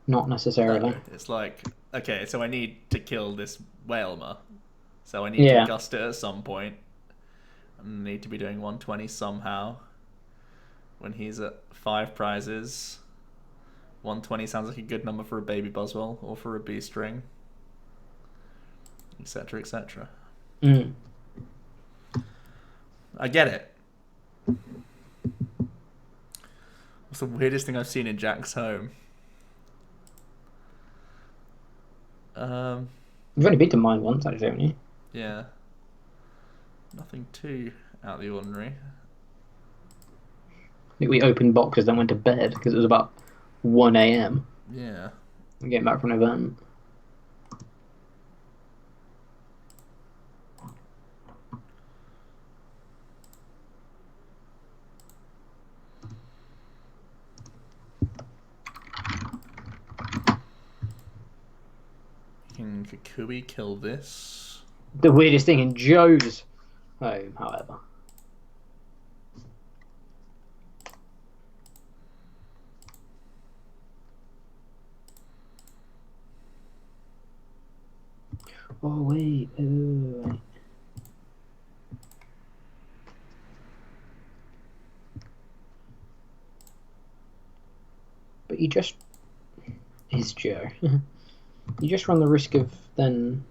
Not necessarily. No, it's like, okay, so I need to kill this Whalmer. So I need to gust it at some point. I need to be doing 120 somehow. When he's at 5 prizes. 120 sounds like a good number for a baby Buzzwell or for a B string. etc., etc. Mm. I get it. What's the weirdest thing I've seen in Jack's home? We've only been to mine once, actually, haven't you? Yeah. Nothing too out of the ordinary. I think we opened boxes, then went to bed because it was about 1 a.m. Yeah. We're getting back from an event. Can Kukui kill this? The weirdest thing in Joe's home, however. Oh, wait. Oh, wait. But you just... is Joe. You just run the risk of then...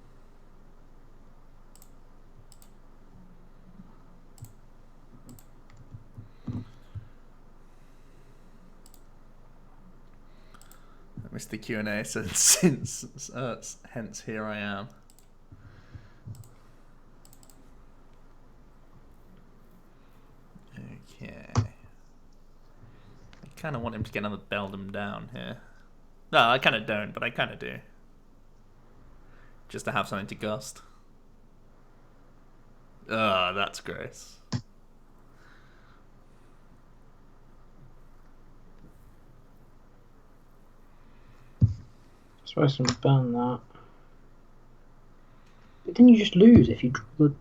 I missed the Q&A, so since hence here I am. Okay. I kind of want him to get another Beldam down here. No, I kind of don't, but I kind of do. Just to have something to gust. Ah, that's gross. Supposed to burn that. But then you just lose if you draw the...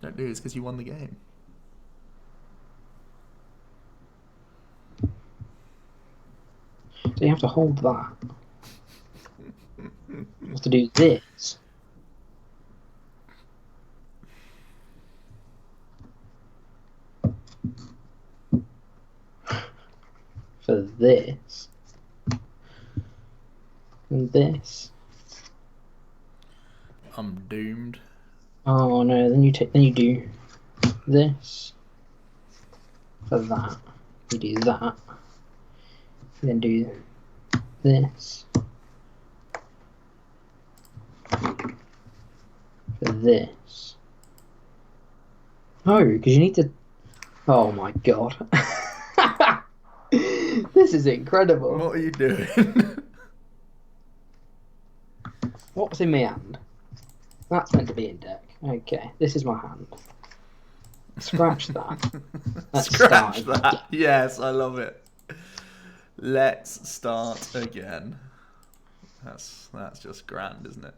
Don't lose because you won the game. So you have to hold that. You have to do this. For this. And this. I'm doomed. Oh no, then you do this. For that. You do that. You then do this. For this. No, because you need to... Oh my god. This is incredible. What are you doing? What's in my hand? That's meant to be in deck. Okay, this is my hand. Scratch that. Let's Scratch start that. again. Yes, I love it. Let's start again. That's just grand, isn't it?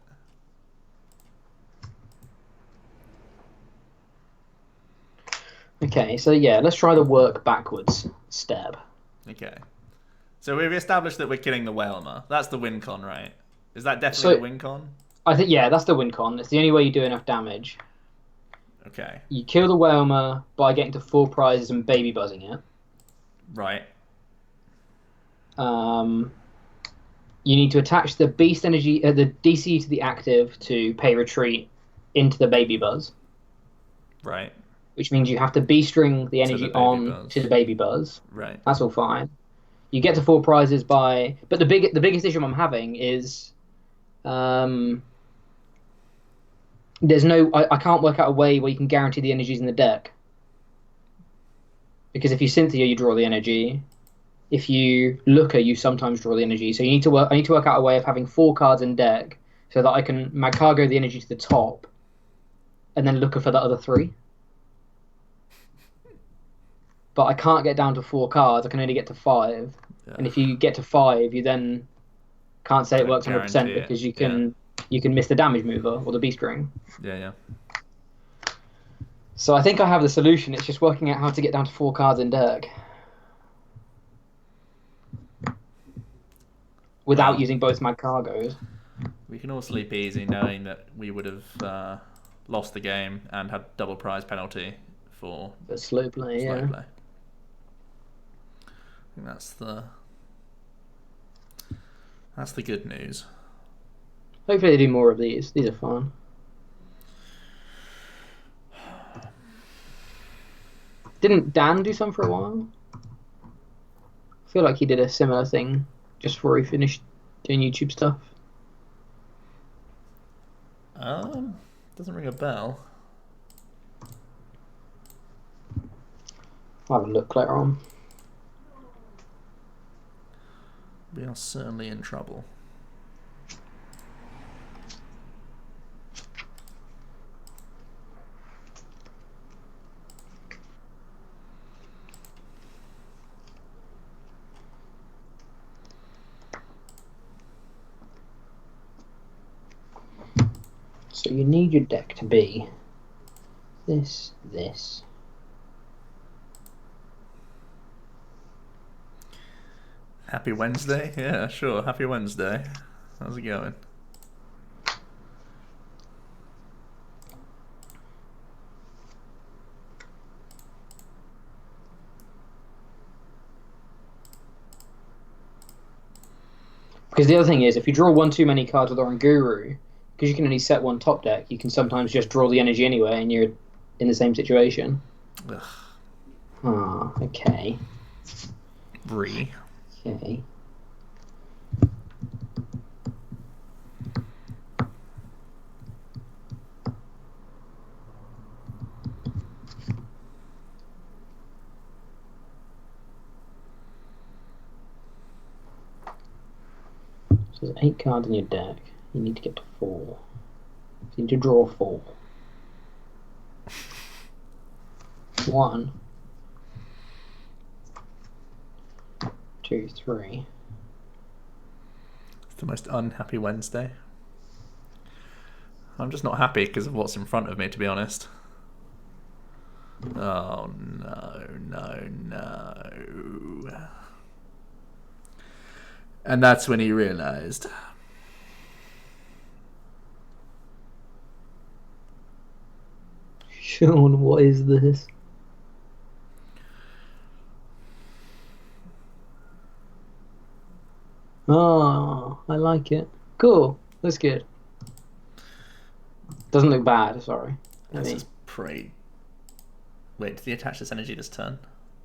Okay, so yeah, let's try the work backwards step. Okay. So we've established that we're killing the Whalmer. That's the win con, right? Is that definitely the win con? I think, yeah, that's the win con. It's the only way you do enough damage. Okay. You kill the Whalmer by getting to 4 prizes and baby buzzing it. Right. You need to attach the beast energy, the DC to the active to pay retreat into the baby buzz. Right. Which means you have to B-string the energy on buzz. to the baby buzz. Right. That's all fine. You get to 4 prizes by... But the biggest issue I'm having is... there's no... I can't work out a way where you can guarantee the energies in the deck. Because if you Cynthia, you draw the energy. If you Looker, you sometimes draw the energy. So you need to work. I need to work out a way of having 4 cards in deck so that I can Magcargo the energy to the top, and then Looker for the other 3. But I can't get down to 4 cards. I can only get to 5. Yeah. And if you get to 5, you then can't say it works 100% because you can miss the damage mover or the beast ring. Yeah. So I think I have the solution. It's just working out how to get down to 4 cards in deck without using both Magcargos. We can all sleep easy knowing that we would have lost the game and had double prize penalty for slow play. I think that's the good news. Hopefully they do more of these. These are fun. Didn't Dan do some for a while? I feel like he did a similar thing just before he finished doing YouTube stuff. Doesn't ring a bell. I'll have a look later on. We are certainly in trouble. So you need your deck to be this. Happy Wednesday? Yeah, sure. Happy Wednesday. How's it going? Because the other thing is, if you draw one too many cards with Oranguru, because you can only set one top deck, you can sometimes just draw the energy anyway, and you're in the same situation. Ugh. Ah, okay. Bree. Okay. So there's 8 cards in your deck. You need to get to 4. So you need to draw 4. 1, 2, 3. It's the most unhappy Wednesday. I'm just not happy because of what's in front of me, to be honest. Oh, no. And that's when he realised. Sean, what is this? Oh, I like it. Cool. That's good. Doesn't look bad, sorry. Let's just pray. Wait, did he attach this energy this turn?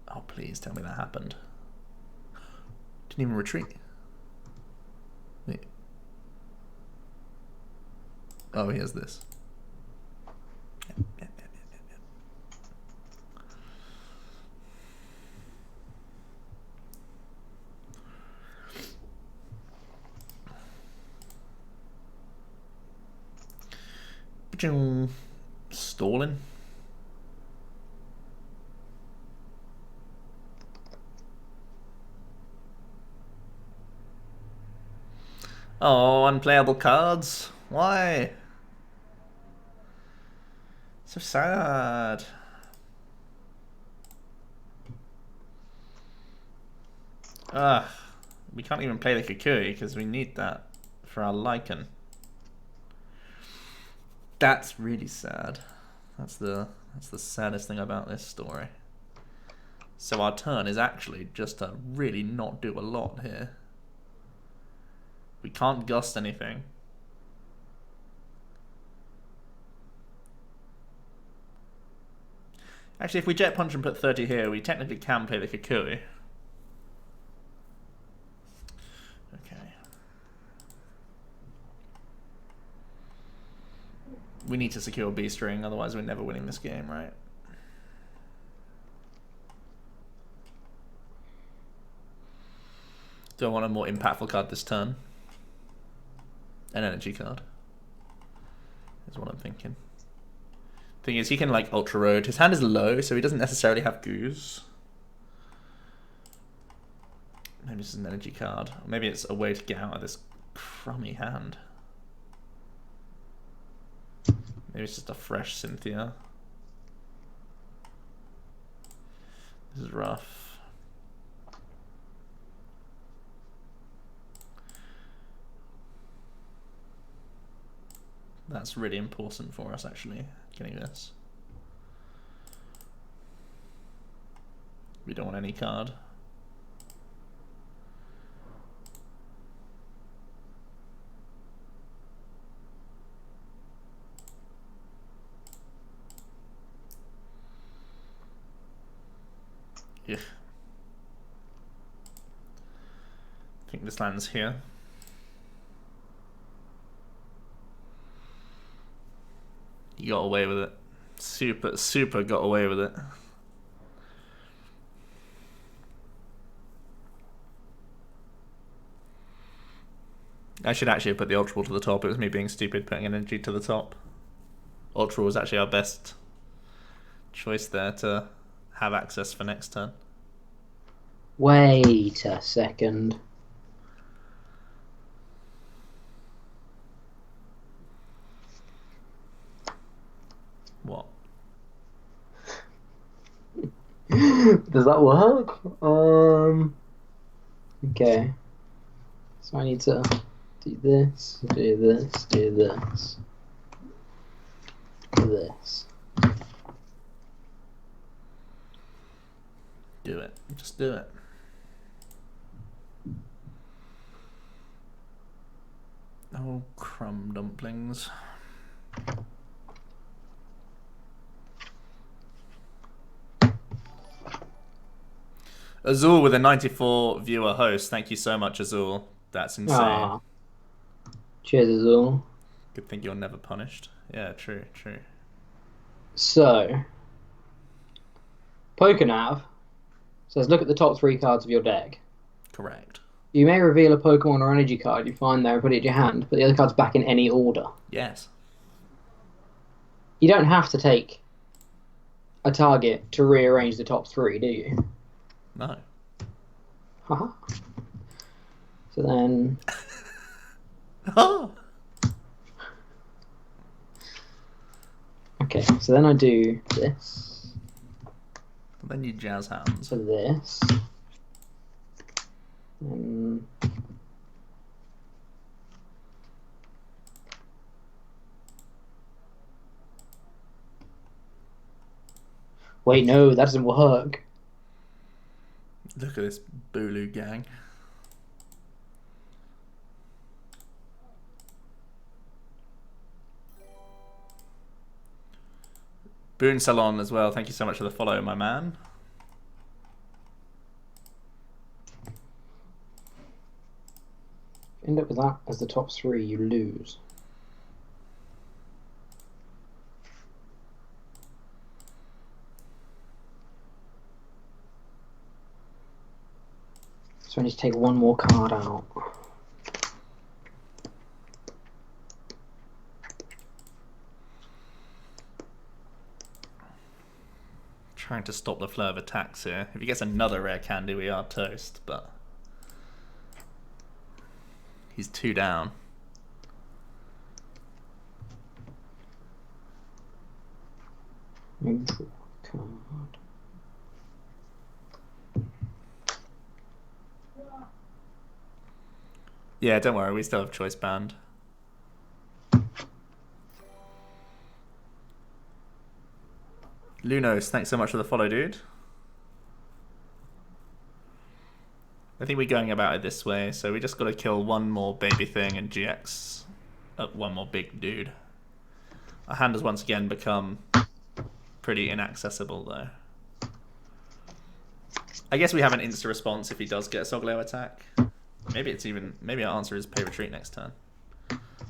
Oh, please tell me that happened. Didn't even retreat. Wait. Oh, he has this. Yep. Stalling. Oh, unplayable cards. Why? So sad. We can't even play the Kukui because we need that for our Lycan. That's really sad. That's the saddest thing about this story. So our turn is actually just to really not do a lot here. We can't gust anything. Actually, if we Jet Punch and put 30 here, we technically can play the Kukui. Okay. We need to secure B-String, otherwise we're never winning this game, right? Do I want a more impactful card this turn? An energy card is what I'm thinking. Thing is, he can like Ultra Road. His hand is low, so he doesn't necessarily have Goose. Maybe this is an energy card. Or maybe it's a way to get out of this crummy hand. Maybe it's just a fresh Cynthia. This is rough. That's really important for us, actually, getting this. We don't want any card. Yeah. I think this lands here. You got away with it. Super got away with it. I should actually have put the Ultra Ball to the top. It was me being stupid putting an energy to the top. Ultra was actually our best choice there to have access for next turn. Wait a second. What? Does that work? Okay. So I need to do this, do this, do this, do this. Do it. Just do it. Oh, crumb dumplings. Azul with a 94 viewer host. Thank you so much, Azul. That's insane. Aww. Cheers, Azul. Good thing you're never punished. Yeah, true. So, PokeNav says look at the top 3 cards of your deck. Correct. You may reveal a Pokemon or energy card you find there and put it in your hand, but the other card's back in any order. Yes. You don't have to take a target to rearrange the top 3, do you? No. Haha. So then... Okay, so then I do this. And then you jazz hands. So this. And... Wait, no, that doesn't work. Look at this Bulu gang. Boon Salon as well. Thank you so much for the follow, my man. End up with that as the top 3, you lose. So I need to take one more card out. Trying to stop the flow of attacks here. If he gets another rare candy, we are toast, but he's 2 down. Draw card. Yeah, don't worry, we still have choice band. Lunos, thanks so much for the follow, dude. I think we're going about it this way, so we just got to kill one more baby thing and GX one more big dude. Our hand has once again become pretty inaccessible, though. I guess we have an insta response if he does get a Sogleo attack. Maybe our answer is pay retreat next turn.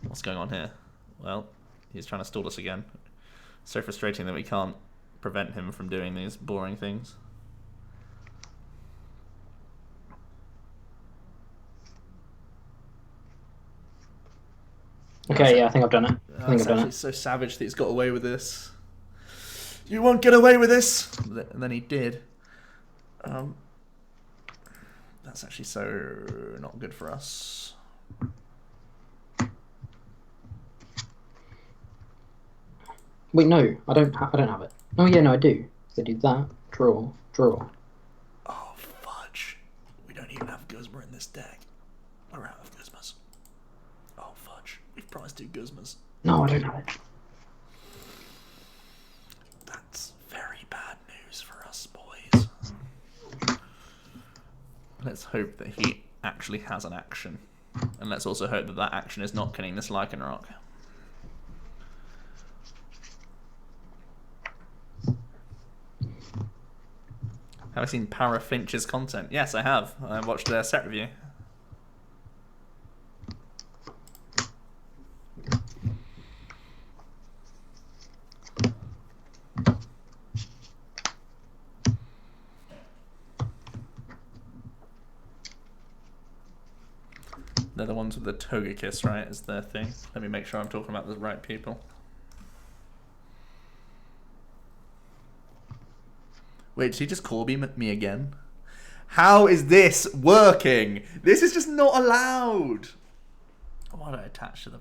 What's going on here? Well, he's trying to stall us again. So frustrating that we can't prevent him from doing these boring things. Okay, yeah, I think I've done it. I think It's I've done actually it. so savage that he's got away with this. You won't get away with this! And then he did. That's actually so not good for us. Wait, no, I don't have it. Oh yeah, no, I do. So I do that. Draw. Oh fudge! We don't even have Guzma in this deck. We're out of Guzmas. Oh fudge! We've prized 2 Guzmas. No, I don't have it. That's very bad news for us, boys. Let's hope that he actually has an action. And let's also hope that that action is not killing this Lycanroc. Have I seen Parafinch's content? Yes, I have. I watched their set review. They're the ones with the Togekiss, right? Is their thing. Let me make sure I'm talking about the right people. Wait, did he just Corby me again? How is this working? This is just not allowed. Why did I attach to the...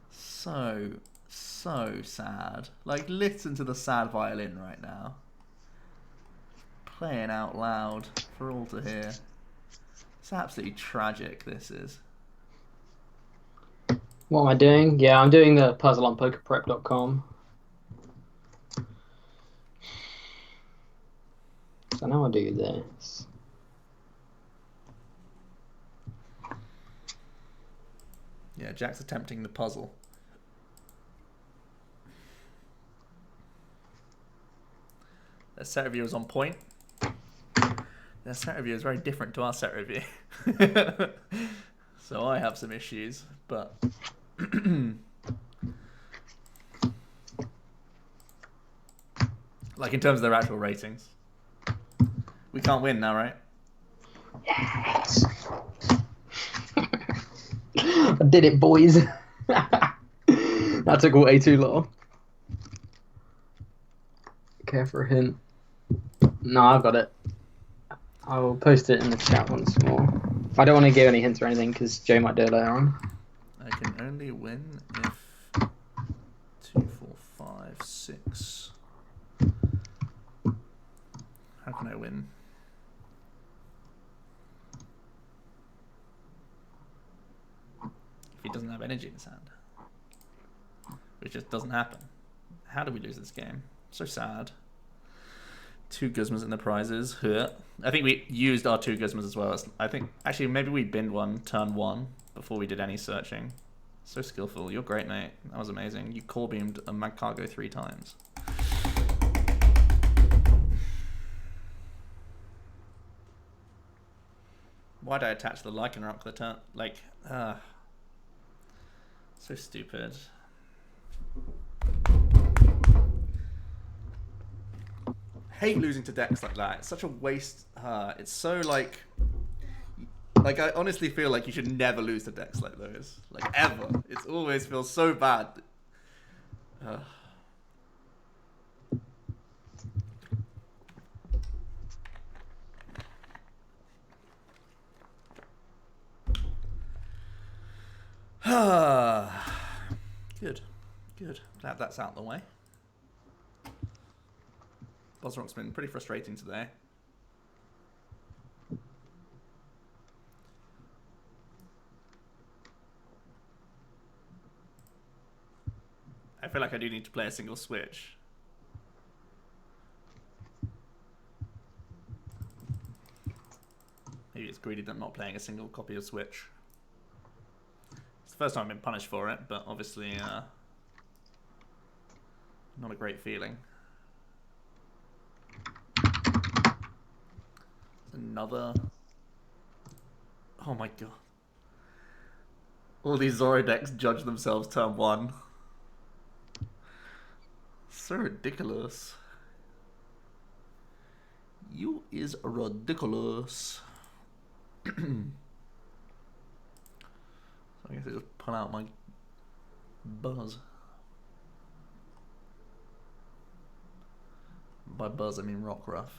So sad. Like, listen to the sad violin right now. Playing out loud for all to hear. It's absolutely tragic, this is. What am I doing? Yeah, I'm doing the puzzle on pokerprep.com. So now I do this. Yeah, Jack's attempting the puzzle. Their set review is on point. Their set review is very different to our set review. So I have some issues, but... like in terms of their actual ratings. We can't win now, right? Yes. I did it, boys. That took way too long. Care for a hint. No, I've got it. I will post it in the chat once more. I don't want to give any hints or anything because Joe might do it later on. I can only win if 2, 4, 5, 6. How can I win? If he doesn't have energy in his hand. Which just doesn't happen. How do we lose this game? So sad. 2 Guzmas in the prizes. I think we used our 2 Guzmas as well. I think, actually, maybe we binned one turn 1 before we did any searching. So skillful. You're great, mate. That was amazing. You core beamed a Magcargo 3 times. Why did I attach the Lycanroc the turn? Like, so stupid. Hate losing to decks like that. It's such a waste. It's so like I honestly feel like you should never lose to decks like those. Like ever. It always feels so bad. Good. Glad that's out of the way. Buzzroc's been pretty frustrating today. I feel like I do need to play a single switch. Maybe it's greedy that I'm not playing a single copy of Switch. It's the first time I've been punished for it, but obviously not a great feeling. Another... Oh my god. All these Zoro decks judge themselves turn 1. So ridiculous. You is ridiculous. So I guess I just pull out my Buzz. By Buzz I mean Rockruff.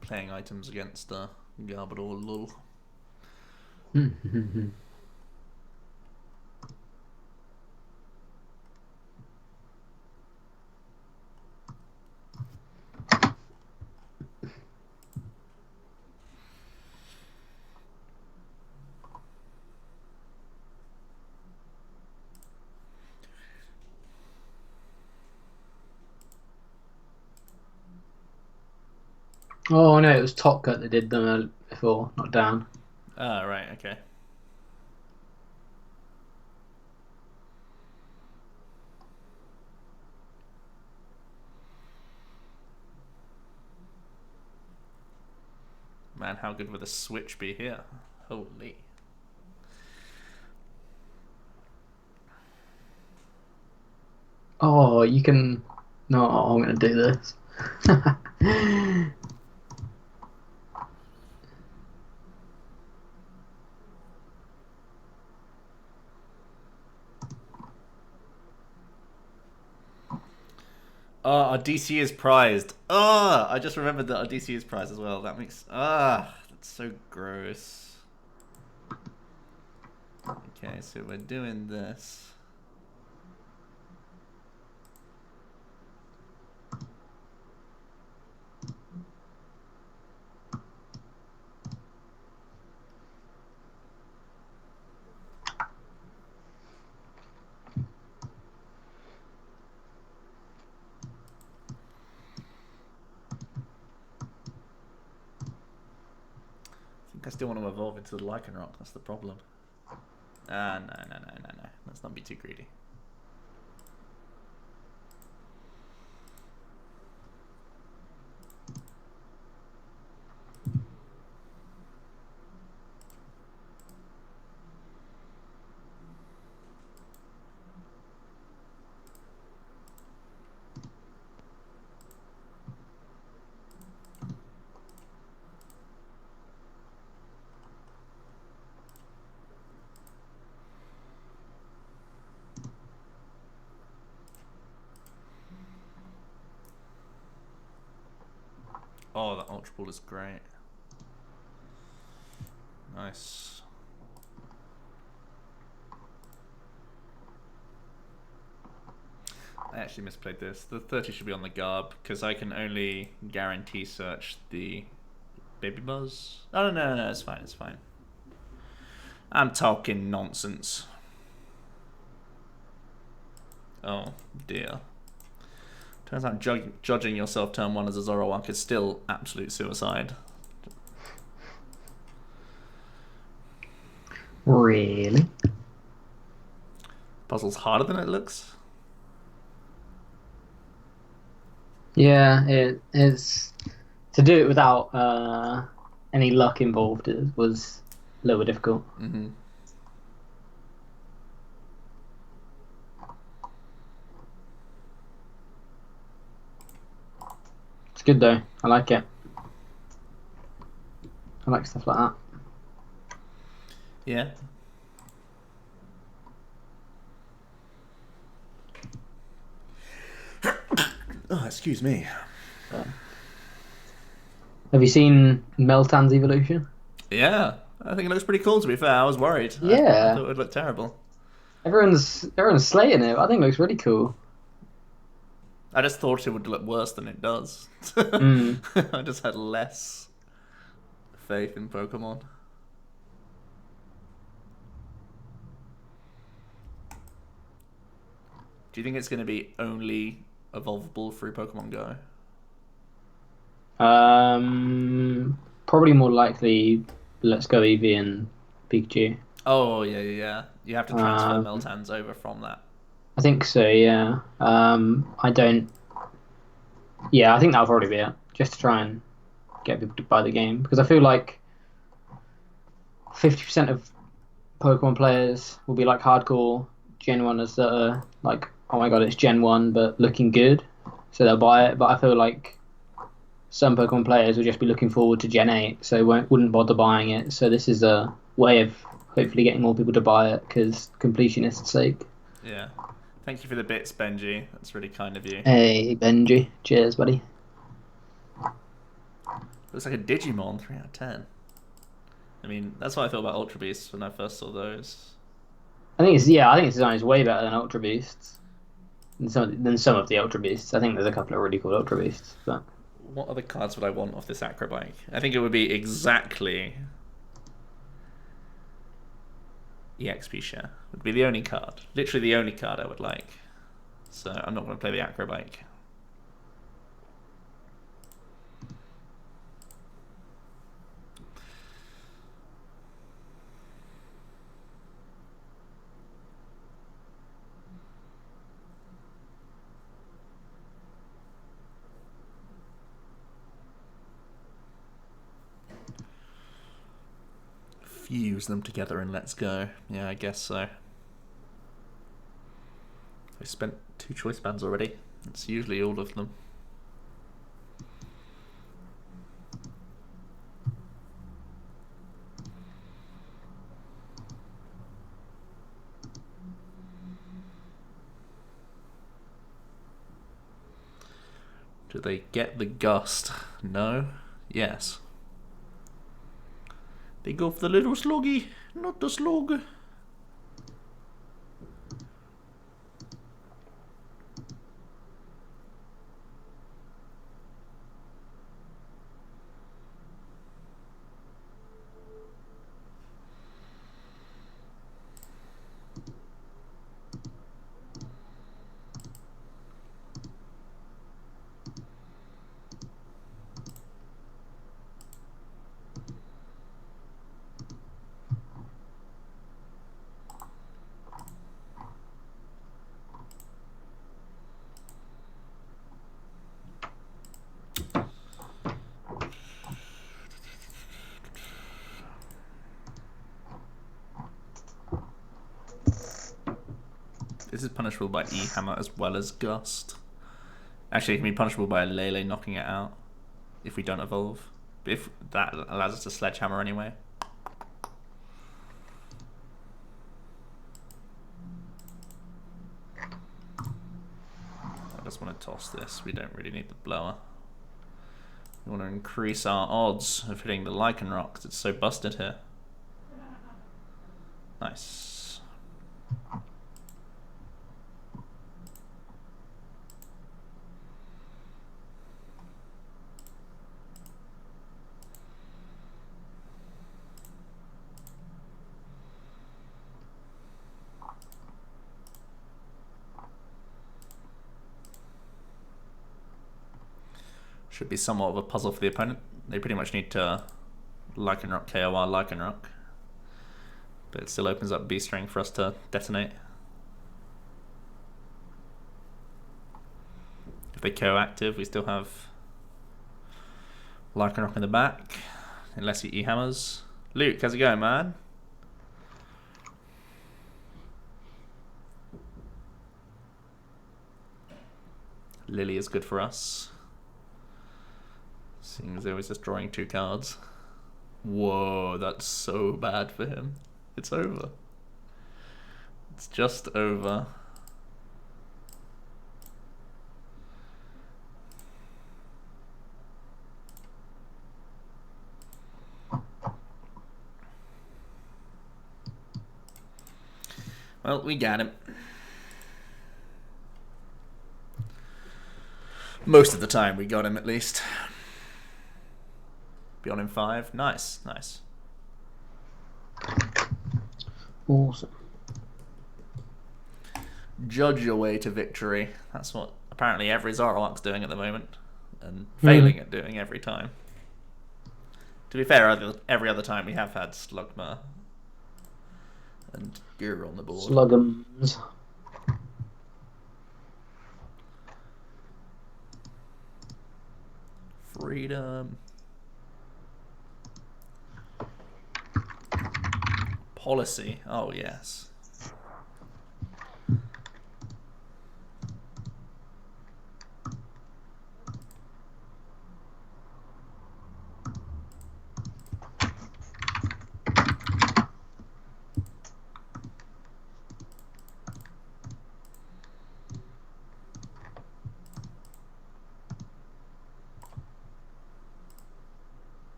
Playing items against Garbodor lol. Oh no, it was Top Cut that did them before, not down. Ah, right, okay. Man, how good would the Switch be here? Holy. Oh, you can. No, I'm gonna do this. Oh, our DC is prized. Oh, I just remembered that our DC is prized as well. That makes... that's so gross. Okay, so we're doing this. I think I still want to evolve into the Lycanroc. That's the problem. Ah, no, no, no, no, no. Let's not be too greedy. Oh, that Ultra Ball is great. Nice. I actually misplayed this. The 30 should be on the Garb, because I can only guarantee search the Baby Buzz. Oh, no, no, no, it's fine, it's fine. I'm talking nonsense. Oh, dear. Turns out judging yourself turn 1 as a Zoroark is still absolute suicide. Really? Puzzle's harder than it looks. Yeah, it's to do it without any luck involved. It was a little bit difficult. Mm-hmm. It's good though. I like it. I like stuff like that. Yeah. Oh, excuse me. Have you seen Meltan's evolution? Yeah, I think it looks pretty cool, to be fair. I was worried. I thought Yeah, it would look terrible. everyone's slaying it. I think it looks really cool. I just thought it would look worse than it does. Mm. I just had less faith in Pokemon. Do you think it's going to be only evolvable through Pokemon Go? Probably more likely. Let's go Eevee and Pikachu. Oh, yeah, yeah, yeah. You have to transfer Um, Meltans over from that. I think so. Yeah. I don't. Yeah, I think that'll probably be it. Just to try and get people to buy the game because I feel like 50% of Pokemon players will be like hardcore Gen 1ers that are like, oh my god, it's Gen 1 but looking good. So they'll buy it. But I feel like some Pokemon players will just be looking forward to Gen 8, so wouldn't bother buying it. So this is a way of hopefully getting more people to buy it because completionist's sake. Yeah. Thank you for the bits, Benji. That's really kind of you. Hey, Benji. Cheers, buddy. Looks like a Digimon, 3 out of 10. I mean, that's what I thought about Ultra Beasts when I first saw those. I think its design is way better than Ultra Beasts. Than some of the Ultra Beasts. I think there's a couple of really cool Ultra Beasts, but What other cards would I want off this Acrobike? I think it would be exactly EXP Share. Would be the only card. Literally the only card I would like. So I'm not going to play the Acrobike. Fuse them together and let's go. Yeah, I guess so. I spent 2 choice bands already. It's usually all of them. Do they get the gust? No? Yes. They go for the little sluggy, not the slug. This is punishable by E-Hammer as well as Gust. Actually, it can be punishable by a Lele knocking it out if we don't evolve. But if that allows us to Sledgehammer anyway. I just want to toss this. We don't really need the blower. We want to increase our odds of hitting the Lycanroc because it's so busted here. Nice. Should be somewhat of a puzzle for the opponent. They pretty much need to Lycanroc KOR Lycanroc. But it still opens up B-String for us to detonate. If they KO active, we still have Lycanroc in the back. Unless he E-Hammers. Luke, how's it going, man? Lily is good for us. Seeing as though he's just drawing 2 cards. Whoa, that's so bad for him. It's over. It's just over. Well, we got him. Most of the time we got him at least. Beyond in 5. Nice, nice. Awesome. Judge your way to victory. That's what apparently every Zoroark's doing at the moment. And failing at doing every time. To be fair, every other time we have had Slugma and Guru on the board. Slugums. Freedom. Policy. Oh, yes.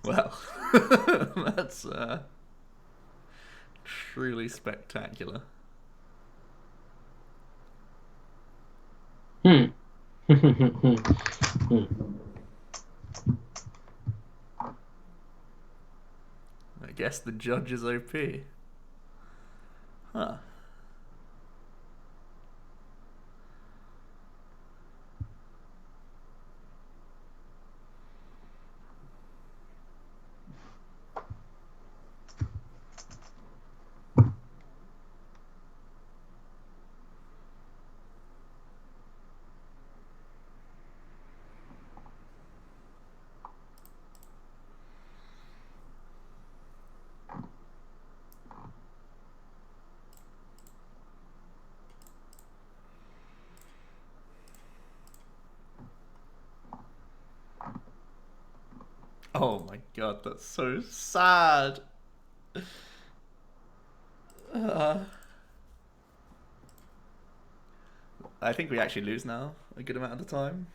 Well, that's truly spectacular. I guess the judge is OP. Huh. Oh my god, that's so sad. I think we actually lose now a good amount of the time.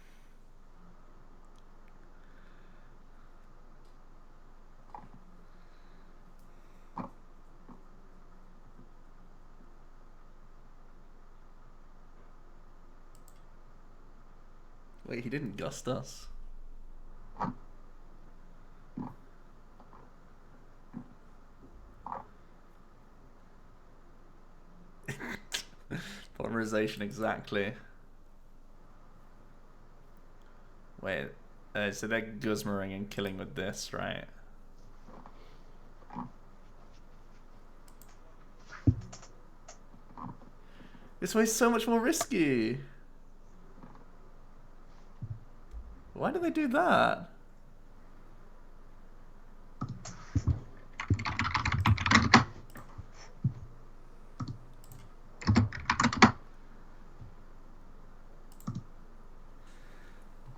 Wait, he didn't gust us. Polymerization, exactly. Wait, so they're Guzmaring and killing with this, right? This way's so much more risky. Why do they do that?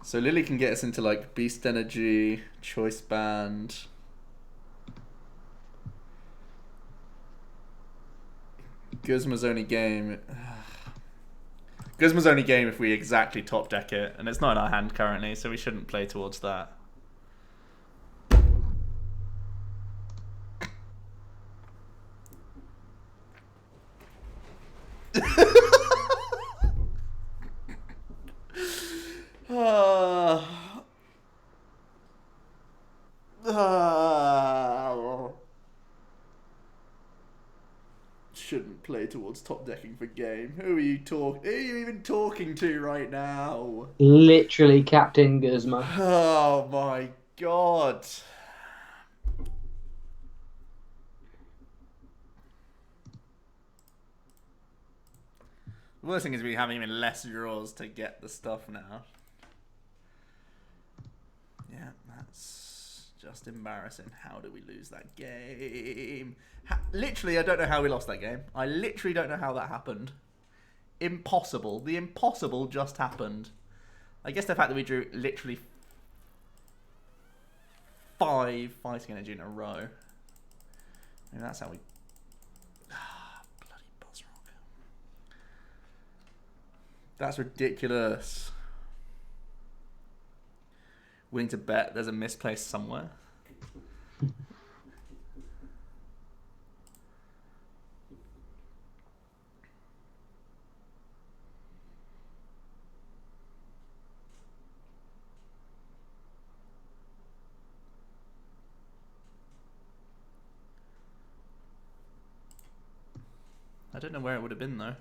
So Lily can get us into like Beast Energy, Choice Band. Guzma's only game. Guzma's only game if we exactly top deck it, and it's not in our hand currently, so we shouldn't play towards that. Shouldn't play towards top decking for game. Who are you even talking to right now? Literally Captain Guzma. Oh my god. The worst thing is we have even less draws to get the stuff now. Yeah, that's just embarrassing. How do we lose that game? Literally, I don't know how we lost that game. I literally don't know how that happened. Impossible. The impossible just happened. I guess the fact that we drew literally 5 fighting energy in a row. I mean, that's how we... bloody Buzzroc. That's ridiculous. Willing to bet there's a misplace somewhere. I don't know where it would have been though.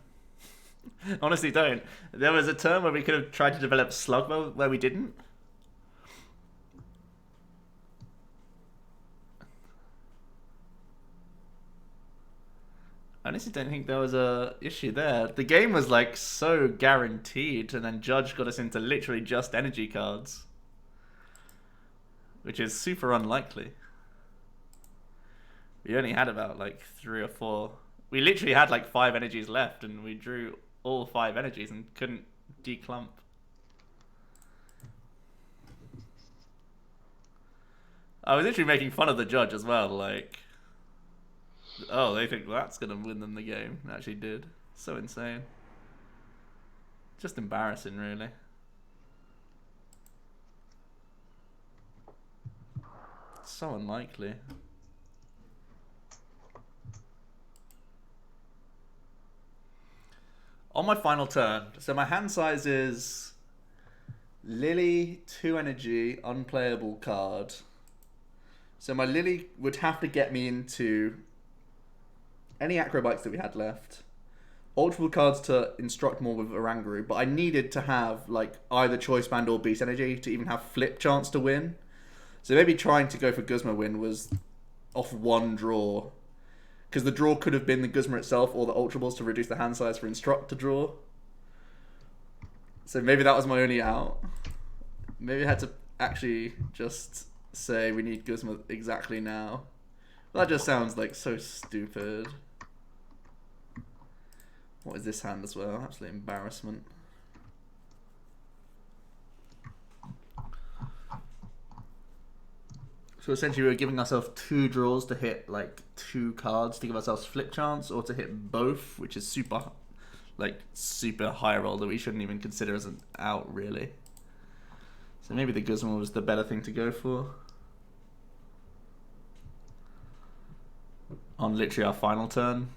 Honestly, don't. There was a turn where we could have tried to develop slug mode where we didn't. I honestly don't think there was a issue there. The game was like so guaranteed, and then Judge got us into literally just energy cards, which is super unlikely. We only had about like 3 or 4. We literally had like 5 energies left, and we drew all 5 energies and couldn't declump. I was literally making fun of the Judge as well, like, oh, they think that's gonna win them the game. It actually did. So insane. Just embarrassing, really. So unlikely. On my final turn, so my hand size is Lily, 2 energy, unplayable card. So my Lily would have to get me into any acrobikes that we had left. Ultra cards to instruct more with Oranguru, but I needed to have like either Choice Band or Beast Energy to even have flip chance to win. So maybe trying to go for Guzma win was off 1 draw. Because the draw could have been the Guzma itself or the Ultra Balls to reduce the hand size for Instruct to draw. So maybe that was my only out. Maybe I had to actually just say we need Guzma exactly now. That just sounds like so stupid. What is this hand as well? Absolute embarrassment. So essentially, we were giving ourselves 2 draws to hit like 2 cards to give ourselves flip chance, or to hit both, which is super high roll that we shouldn't even consider as an out, really. So maybe the Guzman was the better thing to go for. On literally our final turn.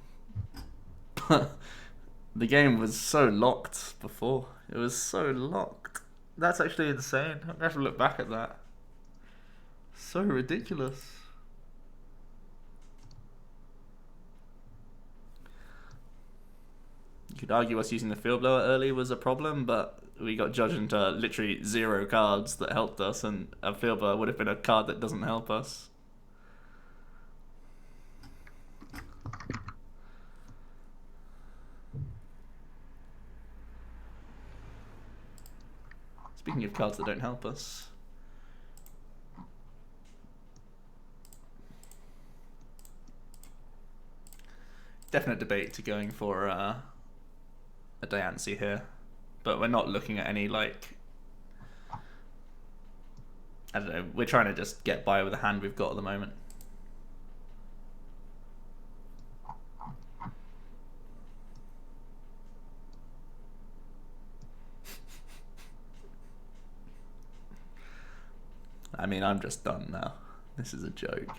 The game was so locked before. It was so locked. That's actually insane. I'm gonna have to look back at that. So ridiculous. You could argue us using the field blower early was a problem, but we got judged into literally 0 cards that helped us, and a field blower would have been a card that doesn't help us. Speaking of cards that don't help us, definite debate to going for a Diancie here, but we're not looking at any like, I don't know, we're trying to just get by with the hand we've got at the moment. I mean, I'm just done now. This is a joke.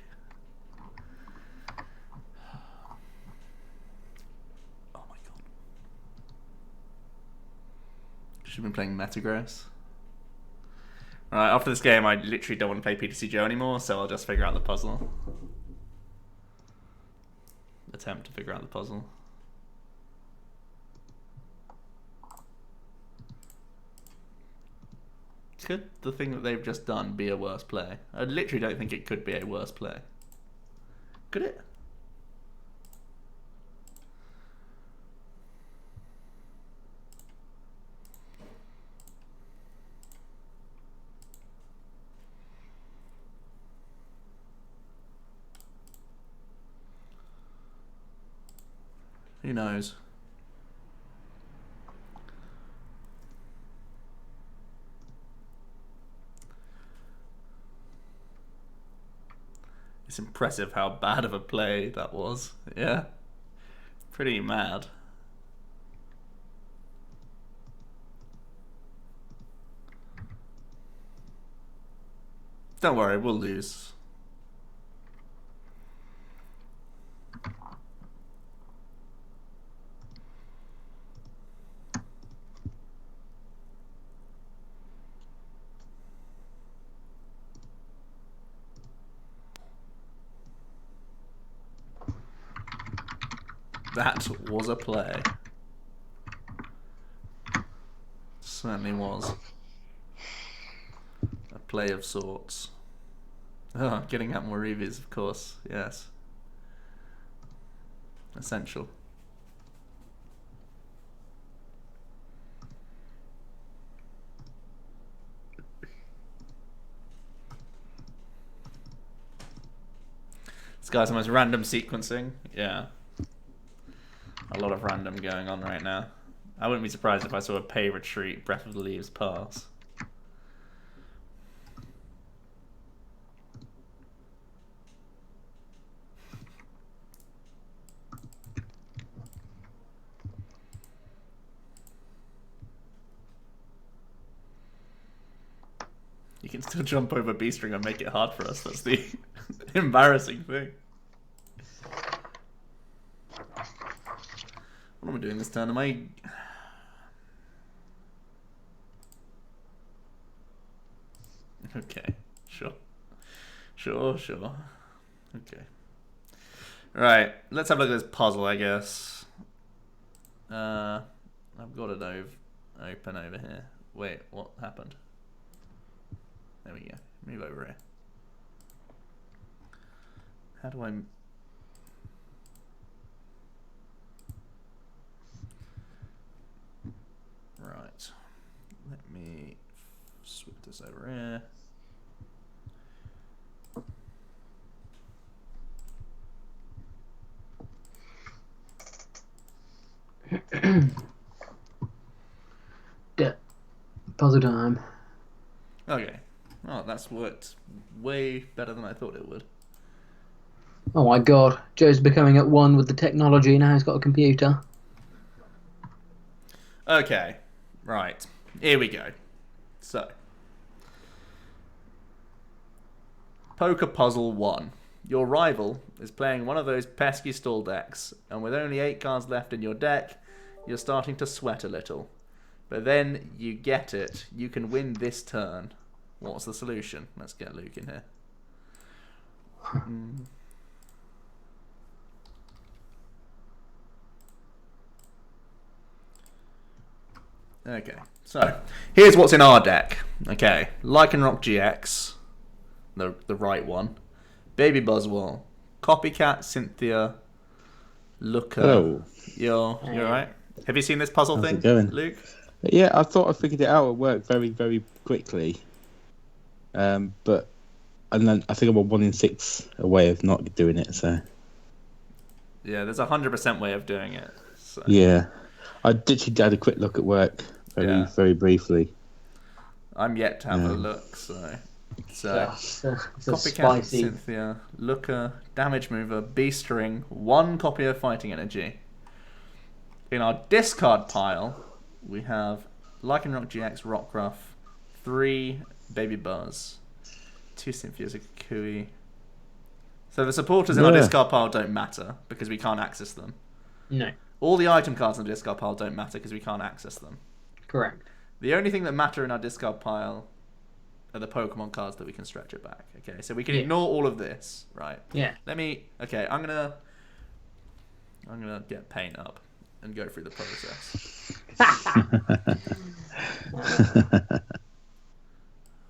Oh my god. Should have been playing Metagross. Alright, after this game, I literally don't want to play PTC Joe anymore, so I'll just figure out the puzzle. Attempt to figure out the puzzle. Could the thing that they've just done be a worse play? I literally don't think it could be a worse play. Could it? Who knows? It's impressive how bad of a play that was. Yeah. Pretty mad. Don't worry, we'll lose. That was a play. Certainly was. A play of sorts. Oh, getting out more Eevees, of course, yes. Essential. This guy's the most random sequencing, yeah. A lot of random going on right now. I wouldn't be surprised if I saw a pay retreat Breath of the Leaves pass. You can still jump over B-string and make it hard for us. That's the embarrassing thing. What am I doing this turn? Am I... Okay, sure. Sure. Okay. Right, let's have a look at this puzzle, I guess. I've got it open over here. Wait, what happened? There we go. Move over here. How do I... Right. Let me switch this over here. Puzzle time. Okay. Oh, Oh, that's worked way better than I thought it would. Oh my god, Joe's becoming at one with the technology now. He's got a computer. Okay, right. Here we go. So, Poker Puzzle 1. Your rival is playing one of those pesky stall decks, and with only 8 cards left in your deck, you're starting to sweat a little. But then you get it. You can win this turn. What's the solution? Let's get Luke in here. Okay, so here's what's in our deck. Okay, Lycanroc GX, the right one. Baby Buzzwell, Copycat, Cynthia, Looker. Hello. You're right. Have you seen this puzzle How's thing, it going? Luke? Yeah, I thought I figured it out at work very, very quickly. And then I think I'm 1 in 6 away of not doing it. So Yeah, there's 100% way of doing it. So. yeah, I literally had a quick look at work, very briefly. I'm yet to have a look. So It's a Copycat, spicy. Cynthia, Looker, Damage Mover, B-String, 1 copy of Fighting Energy. In our discard pile, we have Lycanroc GX, Rockruff, 3 Baby Buzz, 2 Cynthias, a Kukui. So the supporters in our discard pile don't matter because we can't access them. No. All the item cards in the discard pile don't matter because we can't access them. Correct. The only thing that matter in our discard pile are the Pokemon cards that we can stretch it back. Okay, so we can ignore all of this, right? Yeah. Okay, I'm gonna get paint up and go through the process.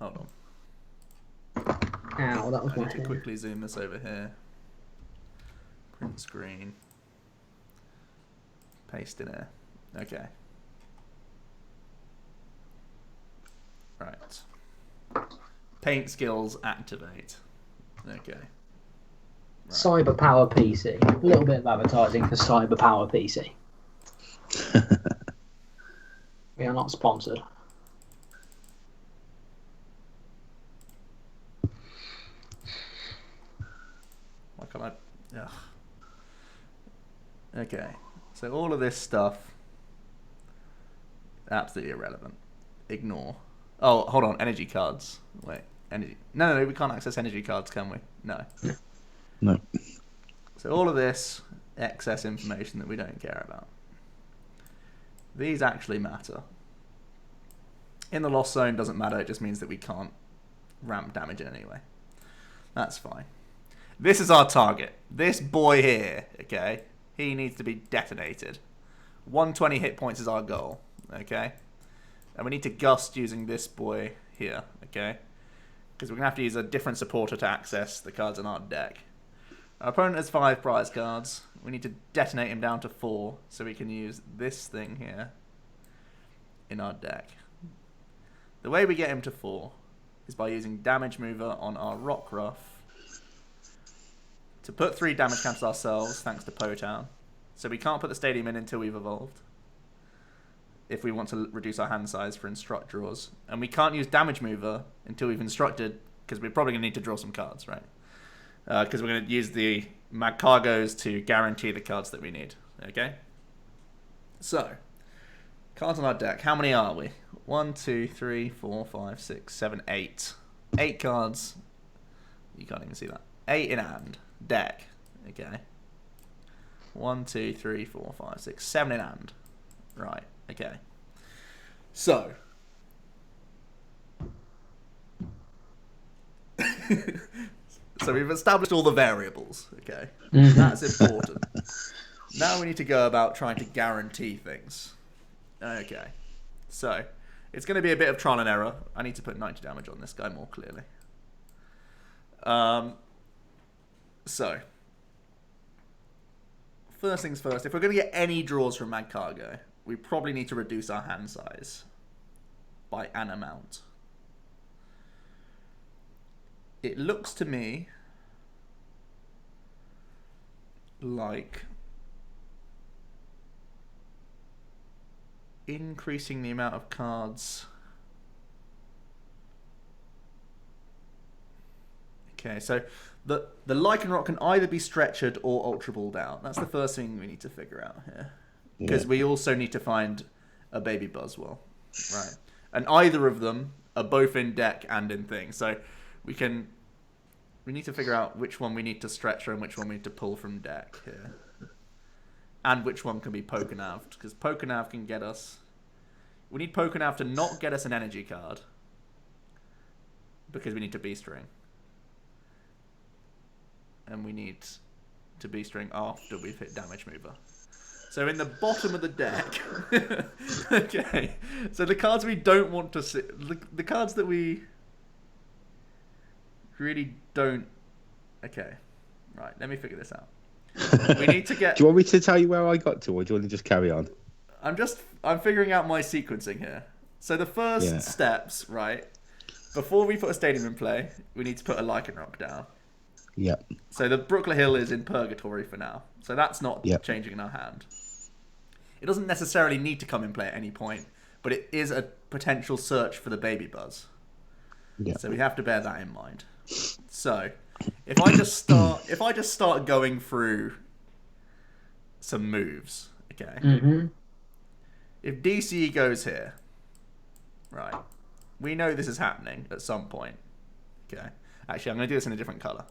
Hold on. Ow, that was I my need to hair. quickly zoom this over here. Print screen. Paste in here. Okay. Right. Paint skills activate. Okay. Right. Cyber Power PC. A little bit of advertising for Cyber Power PC. We are not sponsored. Why can't I? Ugh. Okay. So all of this stuff, absolutely irrelevant. Ignore. Oh, hold on. Energy cards. Wait. Energy. No, we can't access energy cards, can we? No. No. So all of this excess information that we don't care about. These actually matter. In the lost zone doesn't matter. It just means that we can't ramp damage in anyway. That's fine. This is our target. This boy here, okay? He needs to be detonated. 120 hit points is our goal, okay? And we need to gust using this boy here, okay? Because we're going to have to use a different supporter to access the cards in our deck. Our opponent has 5 prize cards. We need to detonate him down to 4 so we can use this thing here in our deck. The way we get him to 4 is by using Damage Mover on our Rockruff to put 3 damage counters ourselves, thanks to Potown. So we can't put the stadium in until we've evolved, if we want to reduce our hand size for instruct draws. And we can't use Damage Mover until we've instructed, because we're probably going to need to draw some cards, right? Because we're going to use the Mag Cargos to guarantee the cards that we need, okay? So, cards on our deck. How many are we? 1, 2, 3, 4, 5, 6, 7, 8. 8 cards. You can't even see that. 8 in hand. Deck. Okay. 1, 2, 3, 4, 5, 6, 7 in hand. Right. Okay. So. So we've established all the variables. Okay. That's important. Now we need to go about trying to guarantee things. Okay. So. It's going to be a bit of trial and error. I need to put 90 damage on this guy more clearly. So, first things first, if we're going to get any draws from Mag Cargo, we probably need to reduce our hand size by an amount. It looks to me like increasing the amount of cards Okay, so the Lycanroc can either be stretchered or Ultra Balled out. That's the first thing we need to figure out here. Because we also need to find a baby Buzzwell. Right. And either of them are both in deck and in thing. So we need to figure out which one we need to stretcher and which one we need to pull from deck here. And which one can be Pokénaved. Because Pokénav can get us... We need Pokénav to not get us an energy card. Because we need to B-string. And we need to B-string after we've hit Damage Mover. So in the bottom of the deck... okay. So the cards we don't want to see... The cards that we really don't... Okay. Right, let me figure this out. We need to get... Do you want me to tell you where I got to, or do you want to just carry on? I'm figuring out my sequencing here. So the first steps, right? Before we put a stadium in play, we need to put a Lycanroc down. Yep. So the Brooklet Hill is in purgatory for now. So that's not changing in our hand. It doesn't necessarily need to come in play at any point, but it is a potential search for the baby Buzz. Yep. So we have to bear that in mind. So if I just start going through some moves, okay. Mm-hmm. If DCE goes here, right, we know this is happening at some point. Okay. Actually, I'm going to do this in a different color.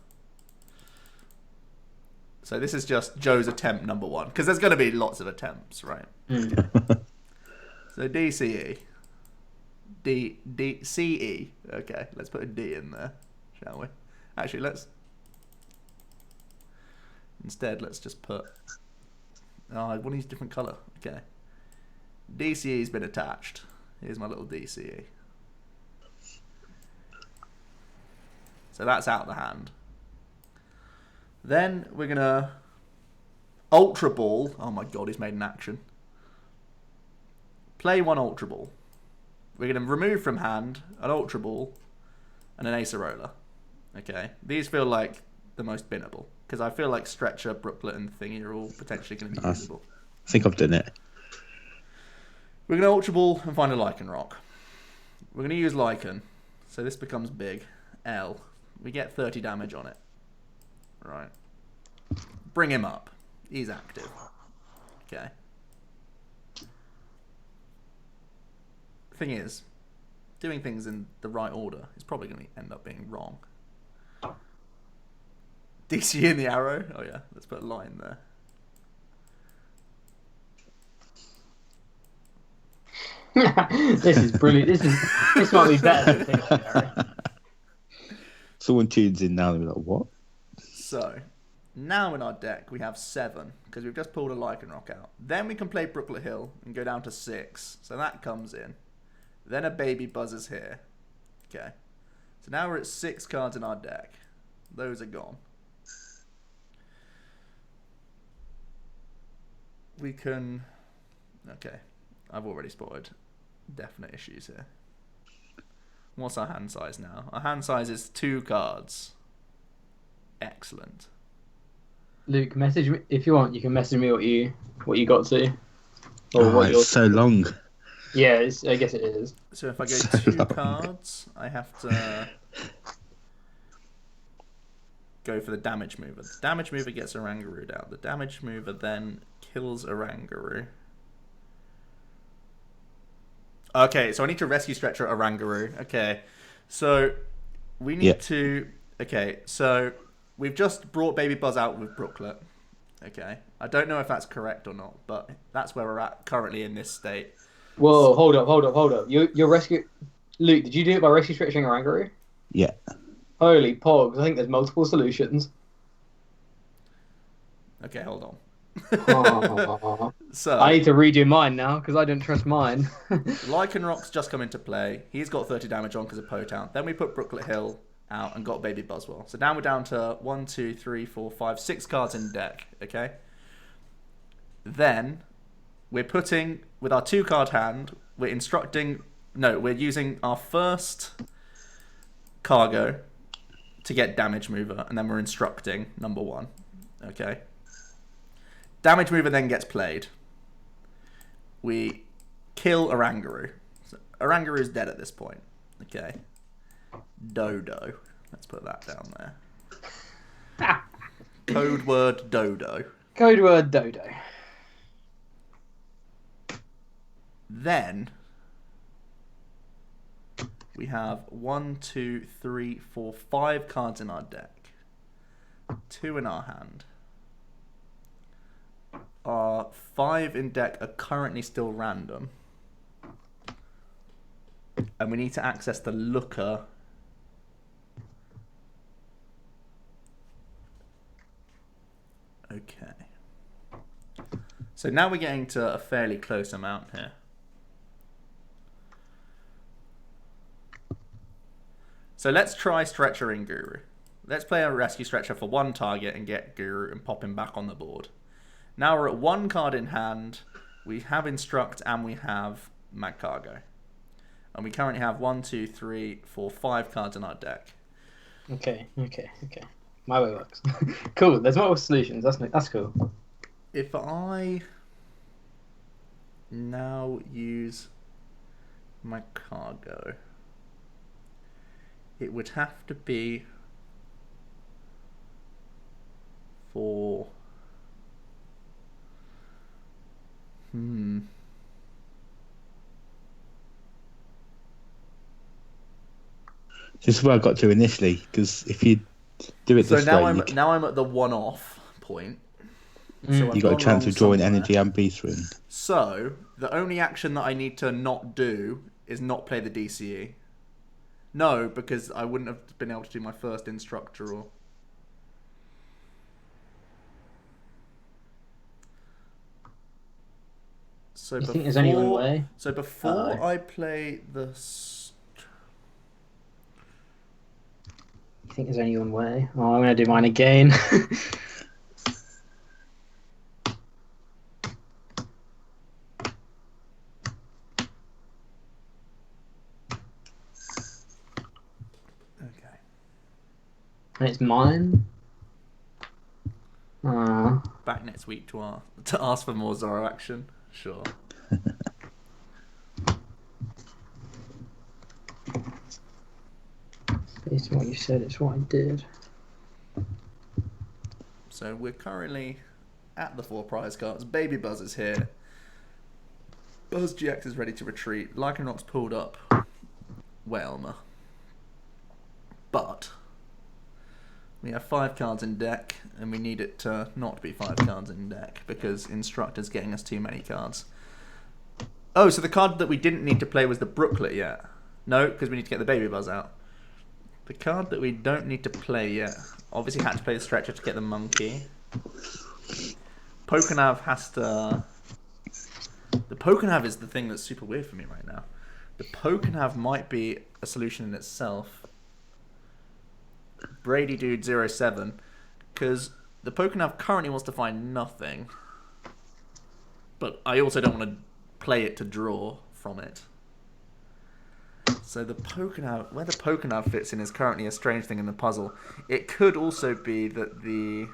So this is just Joe's attempt number 1. Because there's going to be lots of attempts, right? So DCE. DCE. Okay, let's put a D in there, shall we? Actually, let's just put... Oh, I want to use a different color. Okay. DCE's been attached. Here's my little DCE. So that's out of the hand. Then we're going to Ultra Ball. Oh my god, he's made an action. Play 1 Ultra Ball. We're going to remove from hand an Ultra Ball and an Acerola. Okay. These feel like the most binnable. Because I feel like Stretcher, Brooklet, and Thingy are all potentially going to be usable. I think I've done it. We're going to Ultra Ball and find a Lycanroc. We're going to use Lycan. So this becomes big. L. We get 30 damage on it. Right. Bring him up. He's active. Okay. Thing is, doing things in the right order is probably going to end up being wrong. DC in the arrow? Oh yeah, let's put a line there. This is brilliant. This might be better than thinking, Harry. Someone tunes in now and they're like, what? So, now in our deck we have 7, because we've just pulled a Lycanroc out. Then we can play Brooklet Hill and go down to 6. So that comes in. Then a baby Buzz is here. Okay. So now we're at 6 cards in our deck. Those are gone. We can... Okay. I've already spotted definite issues here. What's our hand size now? Our hand size is 2 cards. Excellent. Luke, message me if you want. You can message me what you got to. Or what it's so long. Yeah, I guess it is. So if I go 2 cards, I have to go for the damage mover. The damage mover gets Oranguru out. The damage mover then kills Oranguru. Okay, so I need to rescue Stretcher Oranguru. Okay, so we need to... Okay, so we've just brought Baby Buzz out with Brooklet. Okay, I don't know if that's correct or not, but that's where we're at currently in this state. Whoa, hold up. Your rescue... Luke, did you do it by rescue stretching Oranguru? Yeah. Holy pogs, I think there's multiple solutions. Okay, hold on. Oh. So I need to redo mine now, because I don't trust mine. Lycanroc's just come into play. He's got 30 damage on because of Potown. Then we put Brooklet Hill out and got Baby Buzzwell. So now we're down to 1, 2, 3, 4, 5, 6 cards in deck. Okay. Then we're putting, with our 2-card hand, we're using our first cargo to get Damage Mover, and then we're instructing number 1. Okay. Damage Mover then gets played. We kill Oranguru. So Oranguru is dead at this point. Okay. Dodo. Let's put that down there. Code word dodo. Code word dodo. Then we have 1, 2, 3, 4, 5 cards in our deck. 2 in our hand. Our 5 in deck are currently still random. And we need to access the looker. Okay. So now we're getting to a fairly close amount here. So let's try Stretcher in Guru. Let's play a Rescue Stretcher for 1 target and get Guru and pop him back on the board. Now we're at 1 card in hand. We have Instruct and we have Mag Cargo. And we currently have 1, 2, 3, 4, 5 cards in our deck. Okay. My way works. Cool. There's multiple solutions. That's cool. If I now use my cargo, it would have to be for This is where I got to initially, because if you do it this now way, now I'm at the one-off point. So you got a chance of drawing energy and beast ring. So the only action that I need to not do is not play the DCE. No, because I wouldn't have been able to do my first Instruct draw. So You think there's only one way? So before I play the... You think there's only one way? Oh, I'm going to do mine again. Okay. And it's mine? Back next week to ask for more Zoro action. Sure. Based on what you said, it's what I did. So we're currently at the 4 prize cards. Baby Buzz is here. Buzz GX is ready to retreat. Lycanroc's pulled up Whelmer. But we have 5 cards in deck, and we need it to not be 5 cards in deck, because Instructor's getting us too many cards. Oh, so the card that we didn't need to play was the Brooklet yet. No, because we need to get the Baby Buzz out. The card that we don't need to play yet. Obviously had to play the Stretcher to get the Monkey. Pokenav has to... The Pokenav is the thing that's super weird for me right now. The Pokenav might be a solution in itself. Brady Dude 07, because the Pokenav currently wants to find nothing, but I also don't want to play it to draw from it. So the Pokenav, where the Pokenav fits in is currently a strange thing in the puzzle. It could also be that the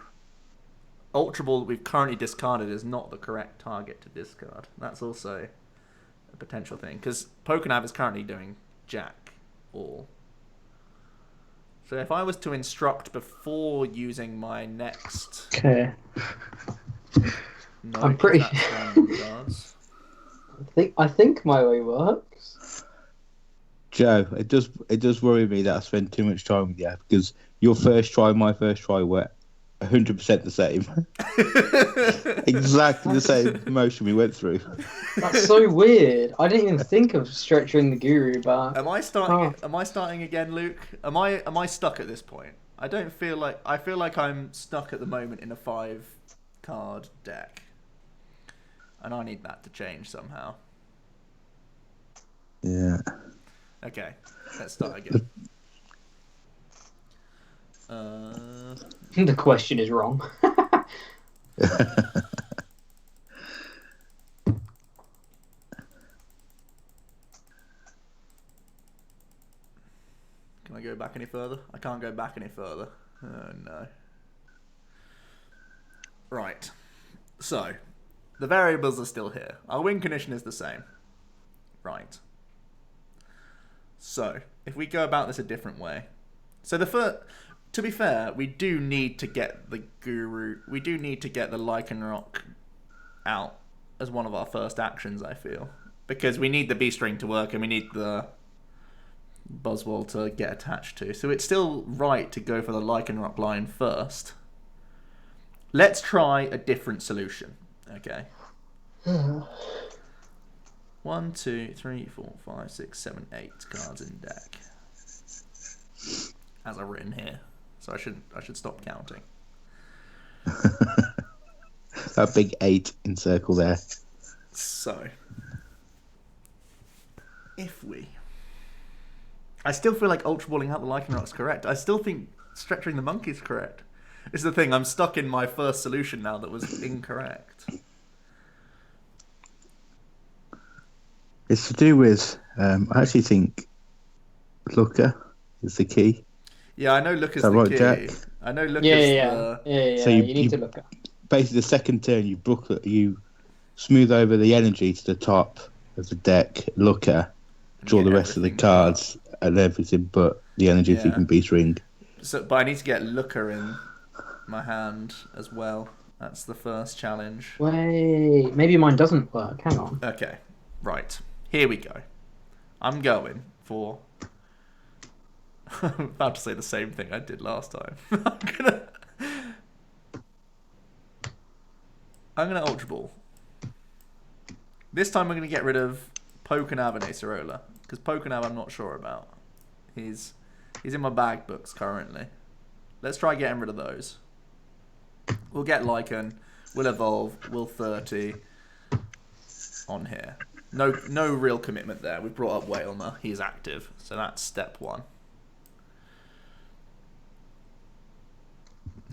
Ultra Ball that we've currently discarded is not the correct target to discard. That's also a potential thing, because Pokenav is currently doing Jack all. So if I was to Instruct before using my next... Okay. No, I'm pretty... I think my way works. Joe, it does worry me that I spend too much time with you, because your first try and my first try were 100% the same. Exactly the same motion we went through. That's so weird. I didn't even think of stretching the Guru back. Am I starting? Am I starting again, Luke? Am I stuck at this point? I don't feel like... I feel like I'm stuck at the moment in a 5-card deck, and I need that to change somehow. Yeah. Okay, let's start again. The question is wrong. Can I go back any further? I can't go back any further. Oh no. Right. So, the variables are still here. Our win condition is the same. Right. So, if we go about this a different way. So the first, to be fair, we do need to get the Guru. We do need to get the Lycanroc out as one of our first actions. I feel because we need the B string to work and we need the Buzzwole to get attached to. So it's still right to go for the Lycanroc line first. Let's try a different solution. Okay. 1, 2, 3, 4, 5, 6, 7, 8 cards in deck. As I've written here. So I should stop counting. That big 8 in circle there. So if we, I still feel like Ultra Balling out the Lycanroc's correct. I still think Stretching the Monkey's correct. This is the thing, I'm stuck in my first solution now that was incorrect. It's to do with, I actually think Looker is the key. Yeah, I know Looker's that the right, key. Jack? I know Looker's the... Yeah, So you you- need to you- look at. Basically, the second turn, you smooth over the energy to the top of the deck, Looker, draw get the rest of the everything cards and everything but the energy if you Yeah. can beat ring. So, but I need to get Looker in my hand as well. That's the first challenge. Wait, maybe mine doesn't work. Hang on. Okay, right. Here we go. I'm going for... I'm about to say the same thing I did last time. I'm gonna Ultra Ball. This time I'm gonna get rid of Pokenav and Acerola. Because Pokenav I'm not sure about. He's in my bag books currently. Let's try getting rid of those. We'll get Lycan. We'll evolve. We'll 30 on here. No real commitment there. We've brought up Whalmer. He's active. So that's step 1.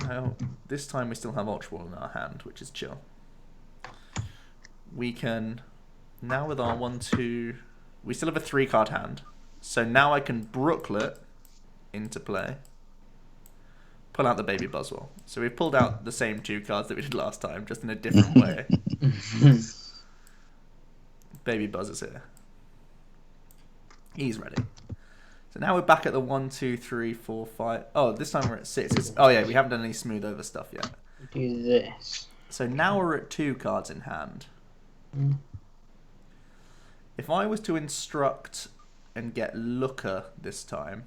Now, this time we still have Ultra Ball in our hand, which is chill. We can, now with our 1, 2, we still have a 3-card hand. So now I can Brooklet into play. Pull out the baby Buzzwole. So we've pulled out the same 2 cards that we did last time, just in a different way. Baby Buzz is here. He's ready. So now we're back at the 1, 2, 3, 4, 5. Oh, this time we're at 6. Oh yeah, we haven't done any smooth over stuff yet. Do this. So now we're at 2 cards in hand. If I was to instruct and get Looker this time,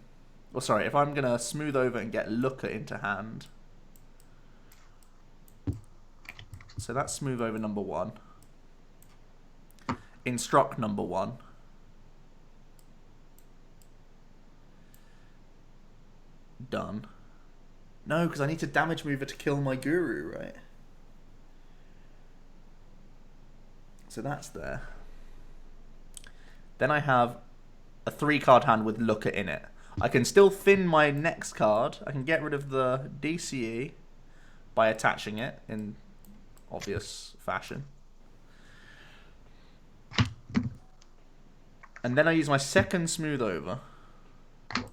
or sorry, if I'm gonna smooth over and get Looker into hand, so that's smooth over number 1. Instruct number 1. Done. No, because I need to damage mover to kill my Guru, right? So that's there. Then I have a 3-card hand with Looker in it. I can still thin my next card. I can get rid of the DCE by attaching it in obvious fashion. And then I use my second smooth over to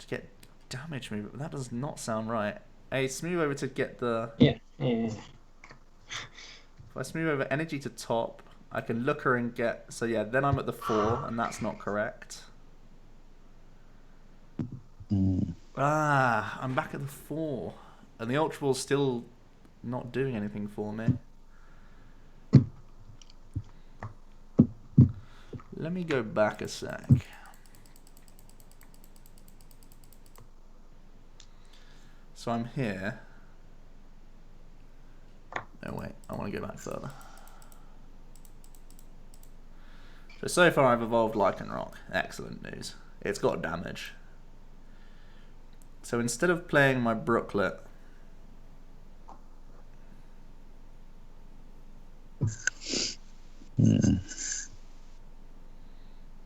get damage move. That does not sound right. A smooth over to get the... Yeah. If I smooth over energy to top, I can look her and get... So yeah, then I'm at the 4, and that's not correct. Ah, I'm back at the 4. And the Ultra Ball's still not doing anything for me. Let me go back a sec. So I'm here. No, wait. I want to go back further. So far I've evolved Lycanroc. Excellent news. It's got damage. So instead of playing my Brooklet...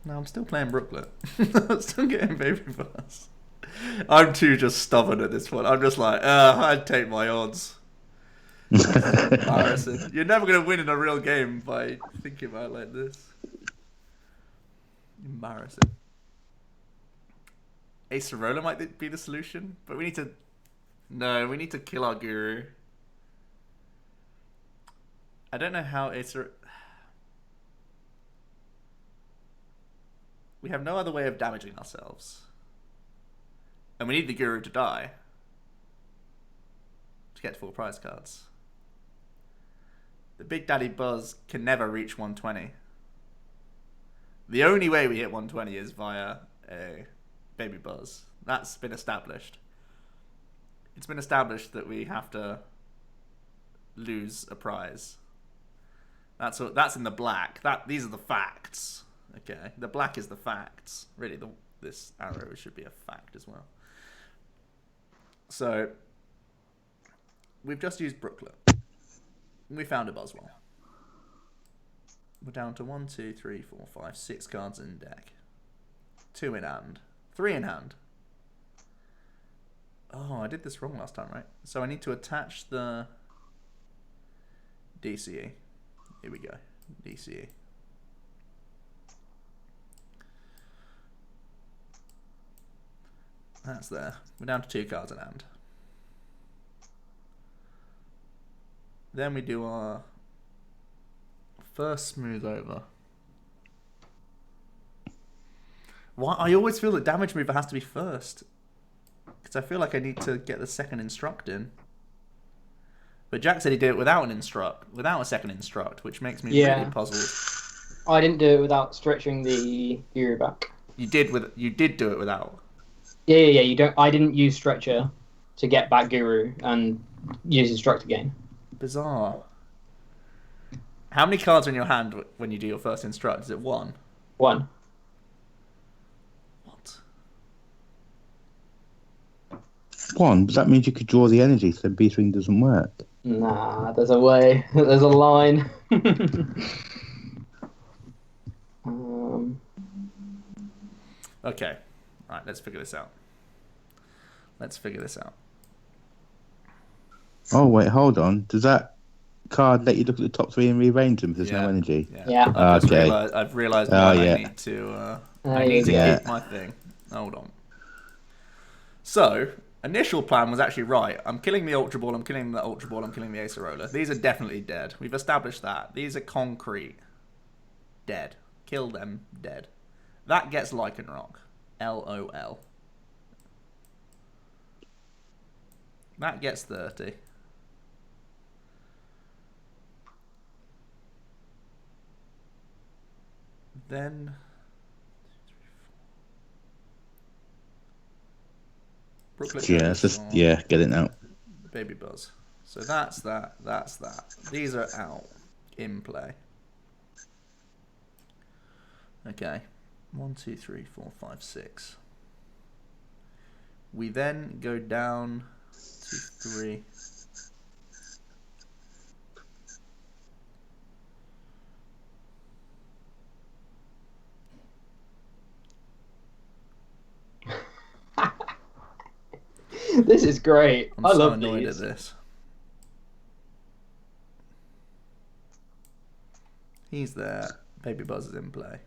No, I'm still playing Brooklet. I'm still getting Baby Buzz. I'm too just stubborn at this point. I'm just like, I'd take my odds. Embarrassing. You're never going to win in a real game by thinking about it like this. Embarrassing. Acerola might be the solution, but we need to... No, we need to kill our Guru. I don't know how Acerola... We have no other way of damaging ourselves. And we need the Guru to die to get 4 prize cards. The Big Daddy Buzz can never reach 120. The only way we hit 120 is via a Baby Buzz. That's been established. It's been established that we have to lose a prize. That's in the black. These are the facts. Okay, the black is the facts. Really, this arrow should be a fact as well. So we've just used Brooklet. We found a Buzzroc. We're down to 1, 2, 3, 4, 5, 6 cards in deck. 2 in hand. 3 in hand. Oh, I did this wrong last time, right? So I need to attach the DCE. Here we go. DCE. That's there. We're down to 2 cards in hand. Then we do our first smooth over. Why? I always feel that damage mover has to be first. Because I feel like I need to get the second instruct in. But Jack said he did it without a second instruct, which makes me really puzzled. I didn't do it without stretching the Guru back. You did do it without. Yeah. I didn't use stretcher to get back Guru and use instruct again. Bizarre. How many cards are in your hand when you do your first instruct? Is it 1? 1. What? 1, but that means you could draw the energy, so B3 doesn't work. Nah, there's a way. There's a line. Okay. Alright, let's figure this out. Oh, wait, hold on. Does that card let you look at the top 3 and rearrange them if there's no energy? Yeah. I've realised now I need to keep my thing. Hold on. So, initial plan was actually right. I'm killing the Ultra Ball, I'm killing the Ultra Ball, I'm killing the Acerola. These are definitely dead. We've established that. These are concrete. Dead. Kill them, dead. That gets Lycanroc. LOL. That gets 30. Then Brooklyn. Yeah, get it now. Baby Buzz. So that's that. These are out in play. Okay. 1, 2, 3, 4, 5, 6. We then go down to 3. This is great. I'm I so love annoyed these. at this. He's there. Baby Buzz is in play.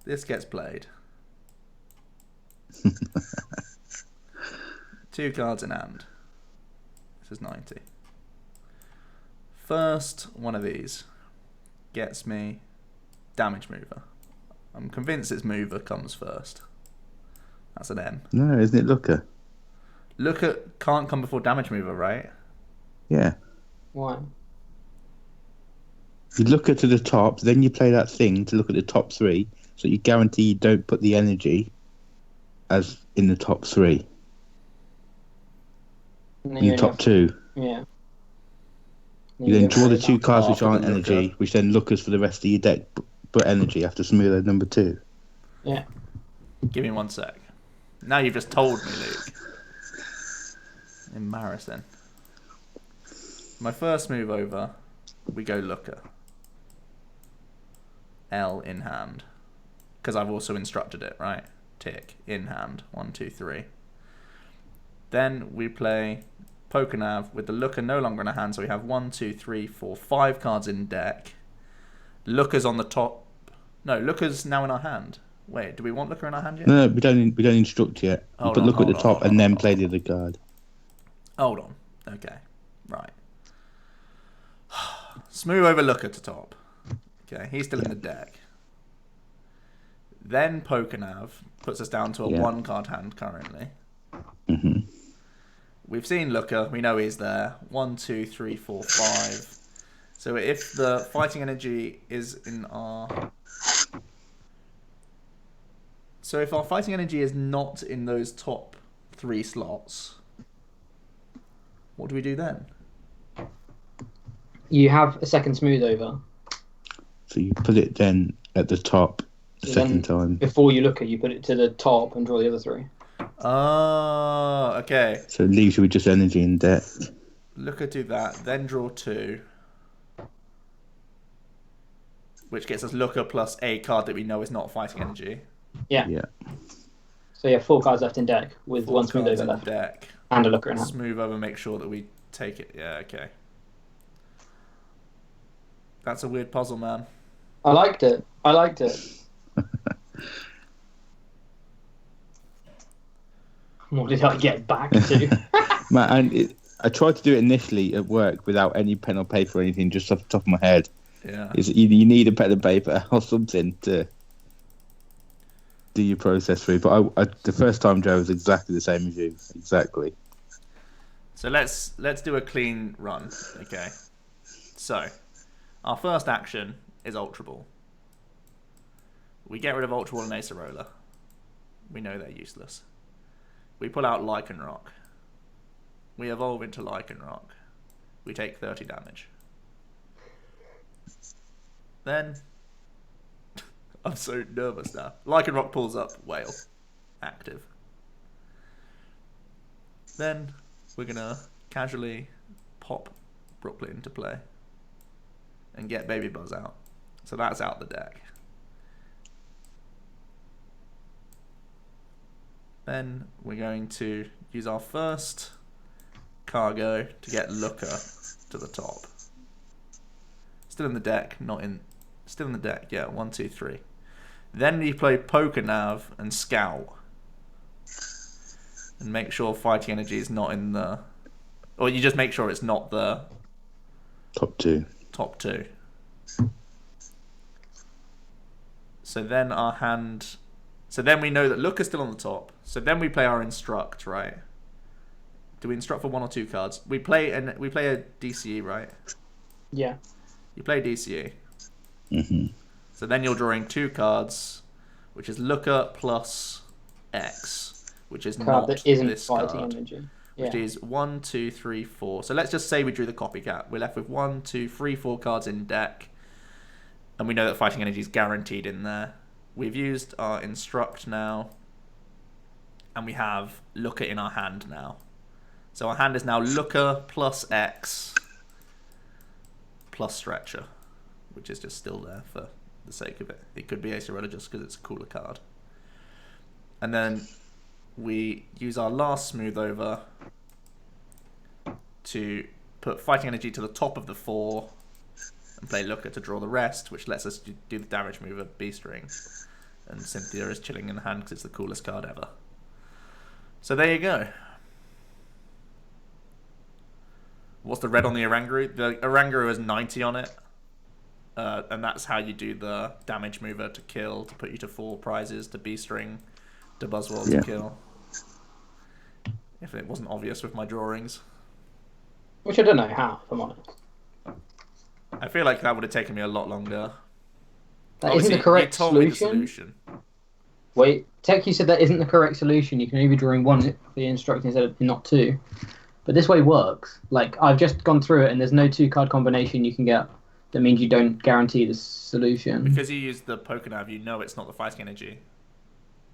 This gets played. 2 cards in hand. This is 90. First one of these gets me damage mover. I'm convinced its mover comes first. That's an M. No, isn't it Looker? Looker can't come before damage mover, right? Yeah. Why? You look at to the top, then you play that thing to look at the top 3, so you guarantee you don't put the energy as in the top 3. In the top 2. Yeah. You then draw the 2 cards which aren't energy, which then lookers for the rest of your deck, but energy after smoother number 2. Yeah. Give me 1 sec. Now you've just told me, Luke. Embarrassing. My first move over, we go looker. L in hand. Because I've also instructed it, right? Tick, in hand. 1, 2, 3. Then we play Pokenav with the looker no longer in our hand, so we have 1, 2, 3, 4, 5 cards in deck. Looker's on the top. No, looker's now in our hand. Wait, do we want looker in our hand yet? No, we don't instruct yet. You put look at the top and then play the other card. Hold on. Okay. Right. Smooth over looker to top. Okay, he's still in the deck. Then Pokenav puts us down to a 1-card hand currently. Mm-hmm. We've seen Looker. We know he's there. 1, 2, 3, 4, 5. So if the fighting energy is in our... So if our fighting energy is not in those top 3 slots, what do we do then? You have a second smooth over. So you put it then at the top the second time. Before you look at, you put it to the top and draw the other 3. Oh, okay. So it leaves you with just energy in deck. Look at do that, then draw 2. Which gets us Looker plus a card that we know is not fighting energy. Yeah. Yeah. So you have 4 cards left in deck with 4 one smooth cards over in left. deck. And a Looker in hand. Smooth over, make sure that we take it. Yeah, okay. That's a weird puzzle, man. I liked it. What did I get back to? Man, I tried to do it initially at work without any pen or paper or anything, just off the top of my head. Yeah. You need a pen and paper or something to do your process through. But I the first time, Joe, was exactly the same as you. Exactly. So let's do a clean run. Okay. So our first action is Ultra Ball. We get rid of Ultra Ball and Acerola. We know they're useless. We pull out Lycanroc. We evolve into Lycanroc. We take 30 damage. Then, I'm so nervous now. Lycanroc pulls up Whale. Active. Then, we're gonna casually pop Brooklyn into play. And get Baby Buzz out. So that's out the deck. Then we're going to use our first cargo to get Looker to the top. Still in the deck, still in the deck, yeah, 1, 2, 3. Then you play Pokenav and Scout. And make sure fighting energy is not in the... Or you just make sure it's not the... Top 2. Top 2. So then our hand... So then we know that Looker's still on the top. So then we play our Instruct, right? Do we Instruct for 1 or 2 cards? We play a DCE, right? Yeah. You play DCE. Mm-hmm. So then you're drawing 2 cards, which is Looker plus X, which is Card not that isn't this fighting card. energy. Which is 1, 2, 3, 4. So let's just say we drew the copycat. We're left with 1, 2, 3, 4 cards in deck. And we know that fighting energy is guaranteed in there. We've used our Instruct now. And we have Looker in our hand now. So our hand is now Looker plus X plus Stretcher. Which is just still there for the sake of it. It could be Acerola just because it's a cooler card. And then we use our last Smooth Over to put fighting energy to the top of the 4 and play Looker to draw the rest, which lets us do the damage move of B-String. And Cynthia is chilling in the hand because it's the coolest card ever. So there you go. What's the red on the Oranguru? The Oranguru has 90 on it. And that's how you do the damage mover to kill, to put you to 4 prizes, to B-String, to Buzzroc to kill. If it wasn't obvious with my drawings. Which I don't know how, if I'm honest. I feel like that would have taken me a lot longer. That isn't the correct you told me the solution. Wait, Tech, you said that isn't the correct solution. You can only be drawing 1 for the Instruct instead of not 2. But this way works. Like, I've just gone through it and there's no 2-card combination you can get. That means you don't guarantee the solution. Because you use the Pokenav, you know it's not the fighting energy.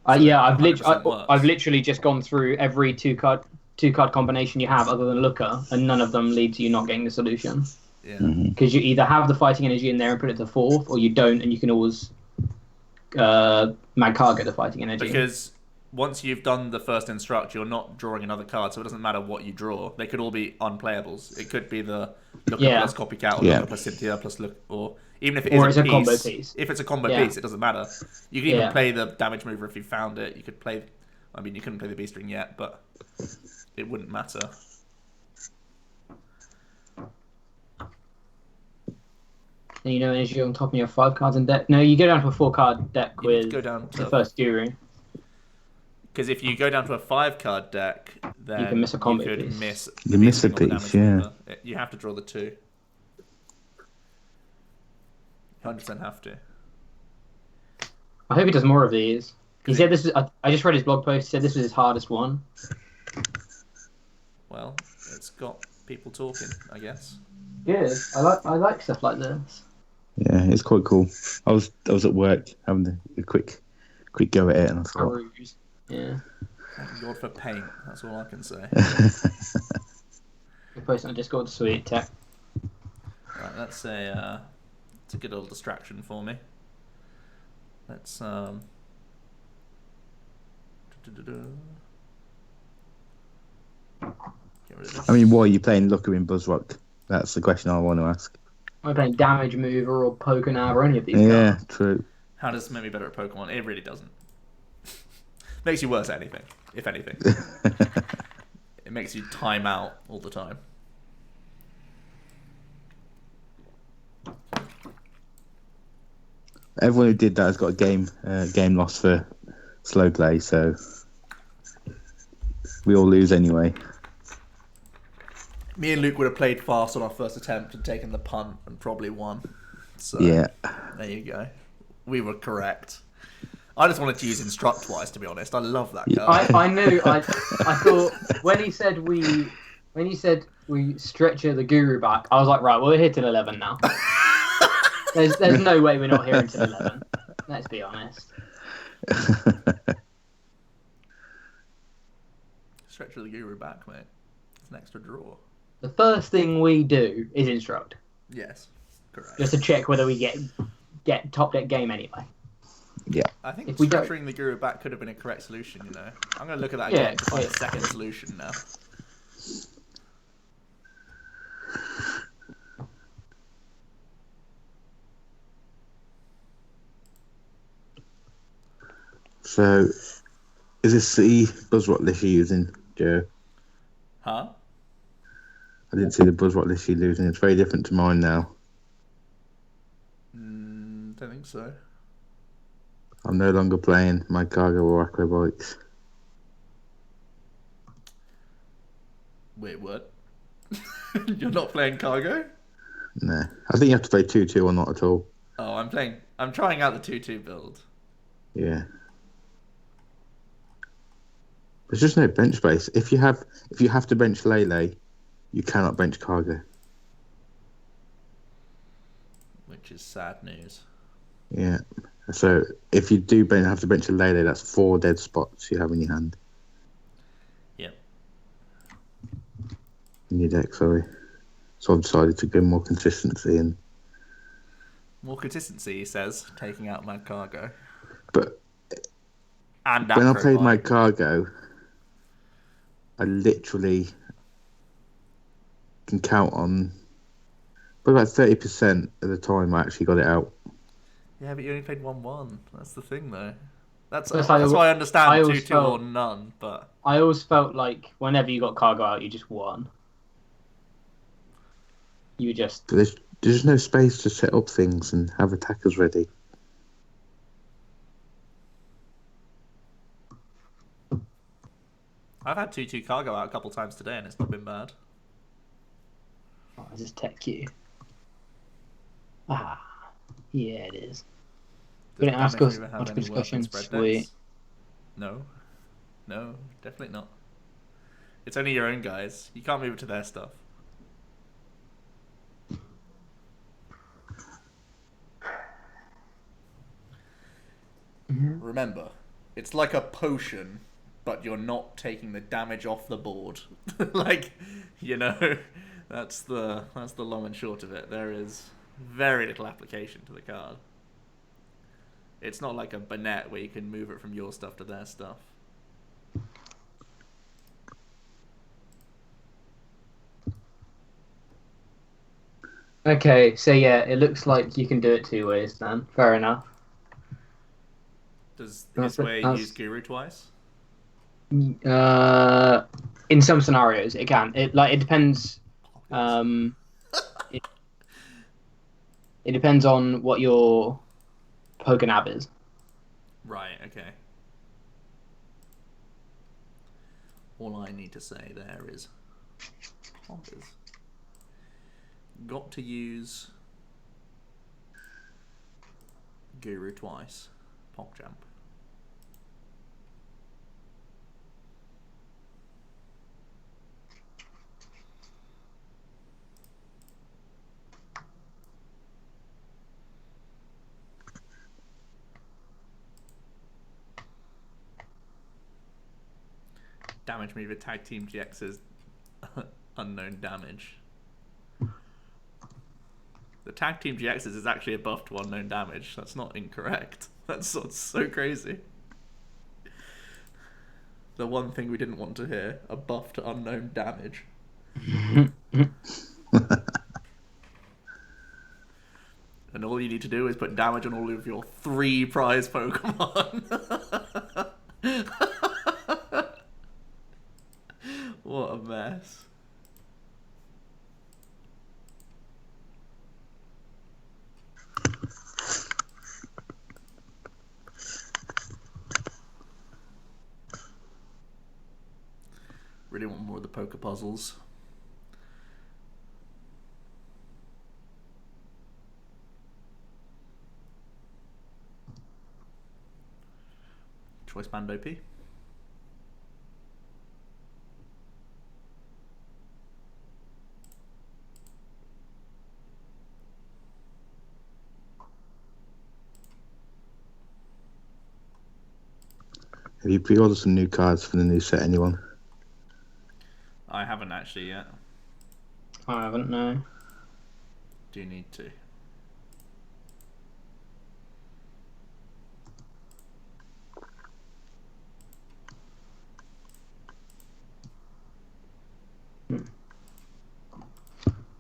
So yeah, I've 100% I've literally just gone through every 2-card combination you have other than Looker, and none of them lead to you not getting the solution. Yeah. Because you either have the fighting energy in there and put it to 4th, or you don't, and you can always Mag Cargo the fighting energy. Because once you've done the first Instruct, you're not drawing another card, so it doesn't matter what you draw. They could all be unplayables. It could be the Looker plus Copycat, or Looker plus Cynthia plus Look, or even if it is a combo piece. If it's a combo piece, it doesn't matter. You can even play the damage mover if you found it. You could play. I mean, you couldn't play the B-String yet, but it wouldn't matter. Then you know as you're on top of your 5 cards in deck. No, you go down to a 4 card deck You need to with go down the to first Guru. because if you go down to a 5 card deck, then You can miss a combo could piece. miss You the miss a beasting or the piece, damage mover. You have to draw the 2. 100% have to. I hope he does more of these. He said this is. I just read his blog post. He said this was his hardest one. Well, it's got people talking, I guess. Good. I like stuff like this. Yeah, it's quite cool. I was at work having a quick go at it, and I thought, Yeah. Thank God for paint. That's all I can say. Good post on Discord. Sweet tech. Right, that's it's a good old distraction for me. Let's get rid of this. I mean, why are you playing Looker in Buzzroc? That's the question I want to ask. Am I playing Damage Mover or Pokénav or any of these Yeah, cards? true. How does this make me better at Pokemon? It really doesn't. Makes you worse at anything, if anything. It makes you time out all the time. Everyone who did that has got a game loss for slow play, so we all lose anyway. Me and Luke would have played fast on our first attempt and taken the punt and probably won. So Yeah. there you go. We were correct. I just wanted to use Instruct twice, to be honest. I love that card. I knew. I thought when he said we stretcher the Guru back, I was like, right, we're here till 11 now. There's no way we're not here until 11. Let's be honest. Stretch of the Guru back, mate. It's an extra draw. The first thing we do is instruct, Yes, correct. just to check whether we get top deck game anyway. Yeah. I think If we don't- stretching the Guru back could have been a correct solution, you know. I'm going to look at that Yeah, again to find yeah. a second solution now. So, is this the Buzzroc list you're using, Joe? Huh? I didn't see the Buzzroc list you're using. It's very different to mine now. Don't think so. I'm no longer playing my cargo or aqua bikes. Wait, what? You're not playing Cargo? No. I think you have to play 2-2 or not at all. Oh, I'm trying out the 2-2 build. Yeah. There's just no bench space. If you have to bench Lele, you cannot bench cargo. Which is sad news. Yeah. So if you do have to bench a Lele, that's 4 dead spots you have in your hand. Yep. In your deck, sorry. So I've decided to go more consistency and More consistency, he says, taking out Mad Cargo. but And when I played my Acrobike. cargo, I literally can count on about 30% of the time I actually got it out. Yeah, but you only played 1-1. That's the thing, though. That's Yes, why I understand I always 2-2 or felt- none, but... I always felt like whenever you got cargo out, you just won. You were just But there's just no space to set up things and have attackers ready. I've had 2-2 Cargo out a couple times today, and it's not been bad. oh, is this tech Q? Ah, yeah, it is. Does Didn't ask damage us mover have much any work in discussion, spread sweet. decks? No, definitely not. It's only your own guys. You can't move it to their stuff. Mhm. Remember, it's like a potion, but you're not taking the damage off the board. Like, you know, that's the long and short of it. There is very little application to the card. It's not like a Bonnet where you can move it from your stuff to their stuff. Okay, so yeah, it looks like you can do it 2 ways then. Fair enough. Does That's this it, way that's- use Guru twice? In some scenarios, it can. It depends. It, It depends on what your Pokénab is. Right, okay. All I need to say there is Poggers. Got to use Guru twice. PogChamp. Damage me with Tag Team GX's unknown damage. The Tag Team GX's is actually a buff to unknown damage. That's not incorrect. That's so crazy. The one thing we didn't want to hear, a buff to unknown damage. And all you need to do is put damage on all of your 3 prize Pokemon. What a mess. Really want more of the poker puzzles. Choice band OP. Have you pre-ordered some new cards for the new set, anyone? I haven't actually yet. I haven't, no. Do you need to?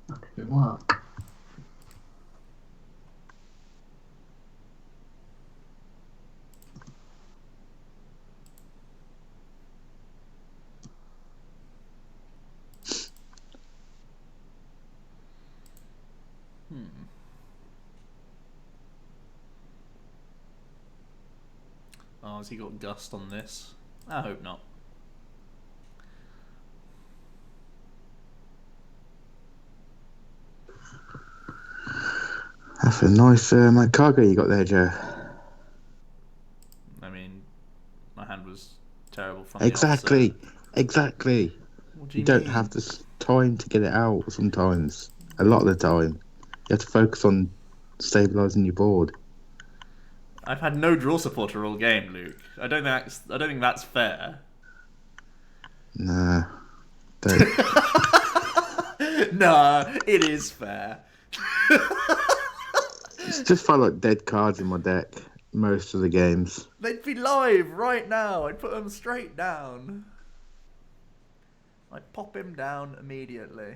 That didn't work. Oh, has he got Gust on this? I hope not. That's a nice cargo you got there, Joe. I mean, my hand was terrible from Exactly. the offset. Exactly. What do You you don't mean? have the time to get it out sometimes. A lot of the time. You have to focus on stabilising your board. I've had no draw supporter all game, Luke. I don't think that's fair. Nah. Don't. Nah, it is fair. It's just felt like dead cards in my deck most of the games. They'd be live right now. I'd put them straight down. I'd pop him down immediately.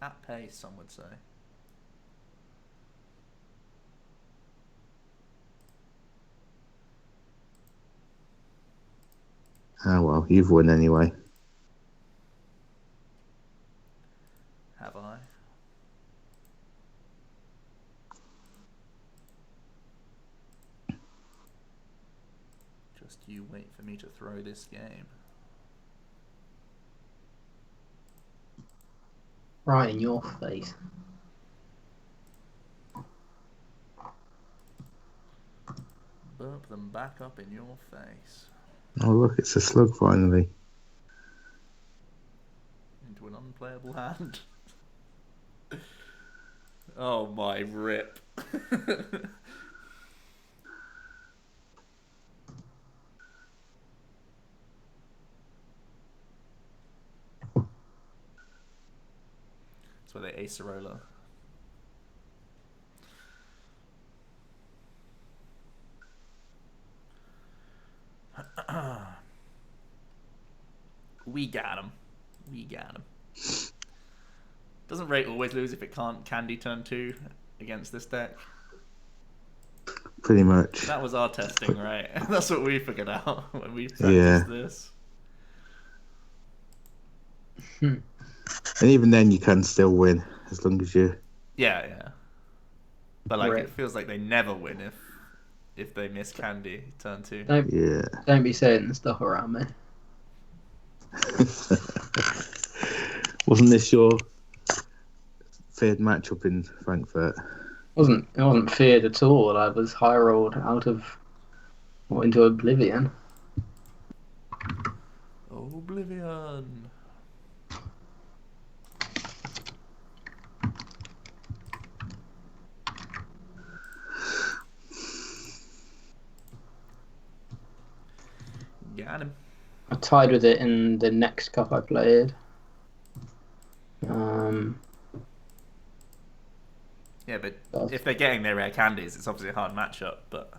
At pace, some would say. Oh well, you've won anyway. Have I? Just you wait for me to throw this game. Right in your face. Burp them back up in your face. Oh look, it's a slug finally. Into an unplayable hand. Oh my rip. That's where they Acerola. We got him. We got him. Doesn't Ray always lose if it can't Candy turn 2 against this deck? Pretty much. That was our testing, right? That's what we figured out when we practiced this. And even then, you can still win as long as you. Yeah. But like, Right. it feels like they never win if they miss candy turn 2. Yeah. Don't be saying stuff around me. Wasn't this your third matchup in Frankfurt? It wasn't feared at all. I was high rolled out of into oblivion. Oblivion. Got him. I tied with it in the next cup I played. Yeah, but if they're getting their rare candies, it's obviously a hard matchup. But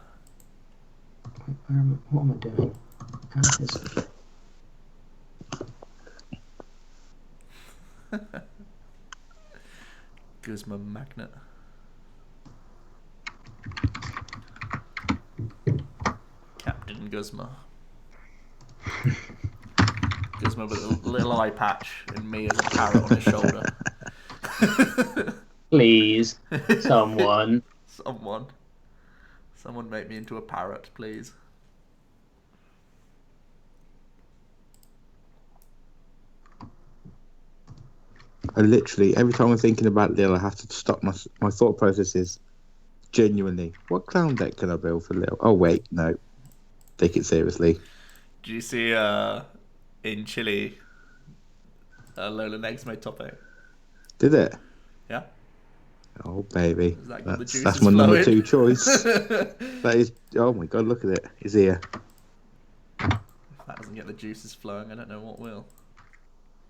what am I doing? Guzma Magnet. Captain Guzma. Guzma with a little eye patch and me as a parrot on his shoulder. Please, someone. Someone make me into a parrot, please. I literally, every time I'm thinking about Lil, I have to stop my thought process is genuinely, what clown deck can I build for Lil? Oh, wait, no. Take it seriously. Did you see in Chile, Lola Negs made top 8? Did it? Yeah. Oh, baby. That's my number flowing? 2 choice. That is, oh my god, look at it. He's here. If that doesn't get the juices flowing, I don't know what will.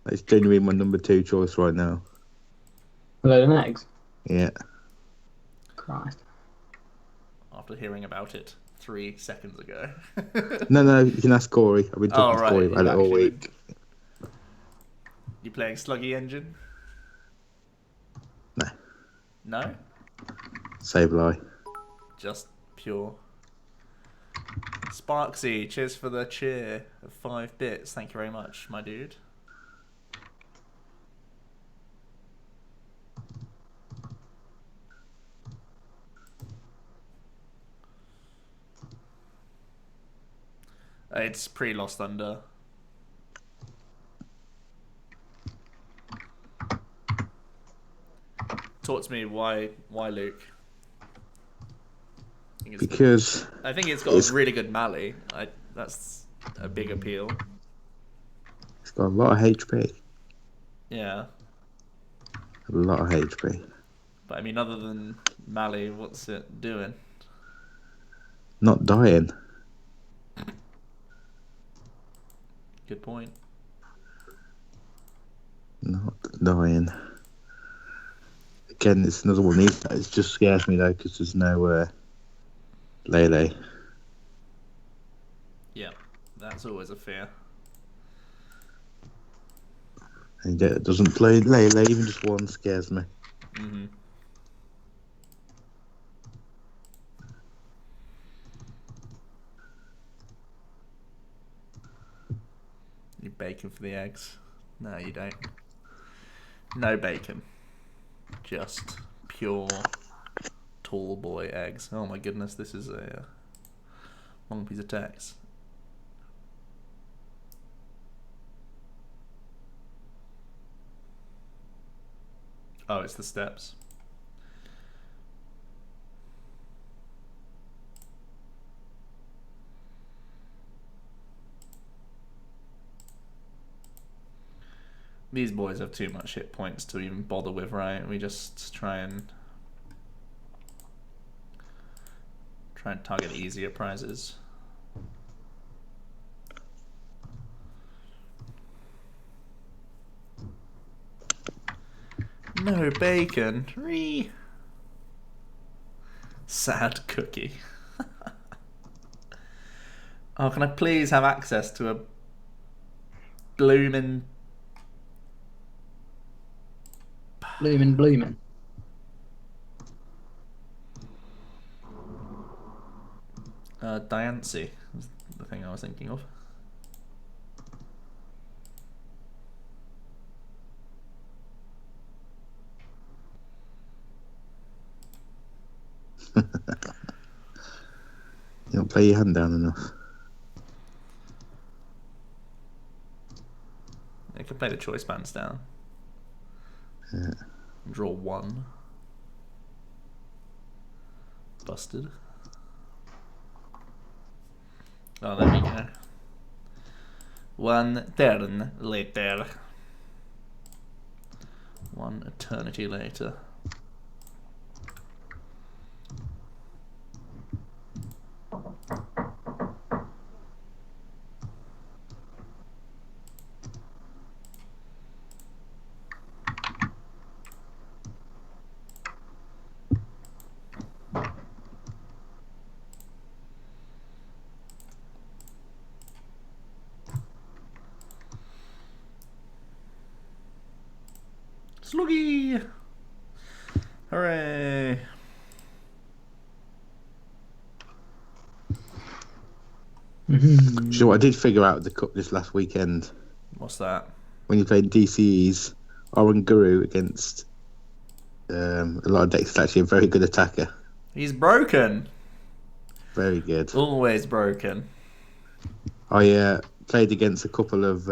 That's genuinely my number 2 choice right now. A load of eggs? Yeah. Christ. After hearing about it 3 seconds ago. No, you can ask Corey. I've been talking to Corey about it all week. You playing Sluggy Engine? No. No? Save lie. Just pure. Sparksy, cheers for the cheer of 5 bits. Thank you very much, my dude. It's pre-Lost Thunder. Talk to me, why Luke? Because I think it's got a really good melee. That's a big appeal. It's got a lot of HP. Yeah. A lot of HP. But I mean, other than melee, what's it doing? Not dying. Good point. Not dying. Again, it's another one. It just scares me though because there's no Lele. Yeah, that's always a fear. And yet it doesn't play Lele. Even just one scares me. Mm-hmm. You bacon for the eggs? No, you don't. No bacon. Just pure tall boy eggs. Oh my goodness, this is a long piece of text. Oh, it's the steps. These boys have too much hit points to even bother with, right? We just try and target easier prizes. No bacon. Ree. Sad cookie. Oh, can I please have access to a bloomin' Bloomin'. Diancie was the thing I was thinking of. play your hand down enough. You can play the choice bands down. Yeah. Draw 1. Busted. Oh, there we go. 1 turn later. 1 eternity later. Sluggy! Hooray! So I did figure out the cup this last weekend. What's that? When you played DCE's Oranguru against a lot of decks, it's actually a very good attacker. He's broken! Very good. Always broken. I played against a couple of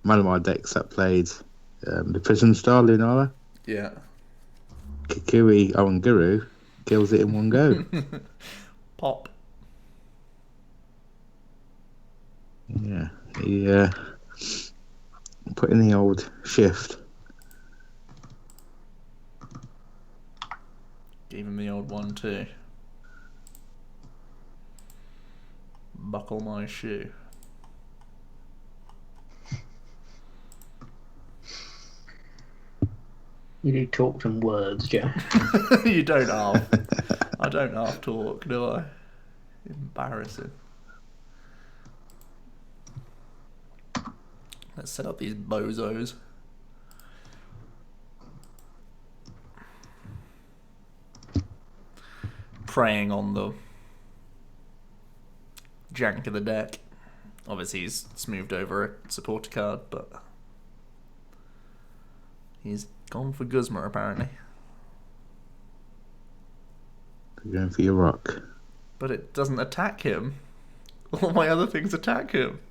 Malamar decks that played the Prism Star Lunara. Yeah. Kikui Oranguru kills it in one go. Pop. Yeah, he put in the old shift. Gave him the old one too. Buckle my shoe. You do talk some words, Joe. You don't half. I don't half talk, do I? Embarrassing. Let's set up these bozos. Preying on the jank of the deck. Obviously he's smoothed over a supporter card, but he's gone for Guzma apparently. You're going for your rock. But it doesn't attack him. All my other things attack him.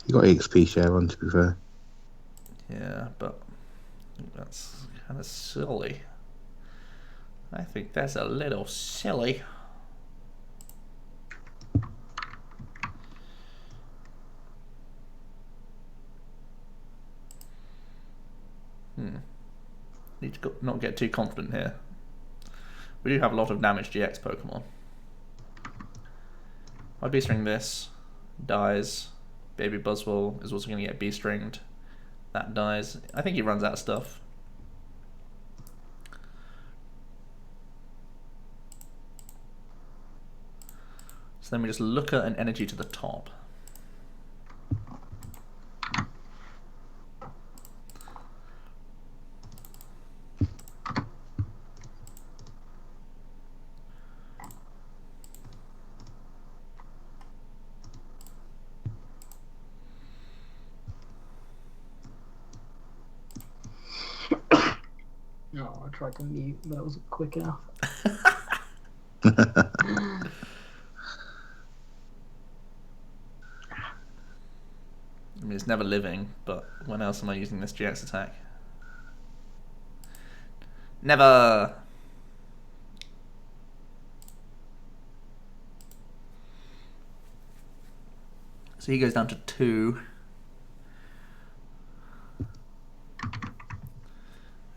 You got XP share on, to be fair. Yeah, but that's kind of silly. I think that's a little silly. Need to not get too confident here. We do have a lot of damage GX Pokemon. I B-string this, dies. Baby Buzzwole is also going to get B-stringed. That dies. I think he runs out of stuff. So then we just look at an energy to the top. Oh, I tried to mute, but that wasn't quick enough. I mean, it's never living, but when else am I using this GX attack? Never! So he goes down to 2.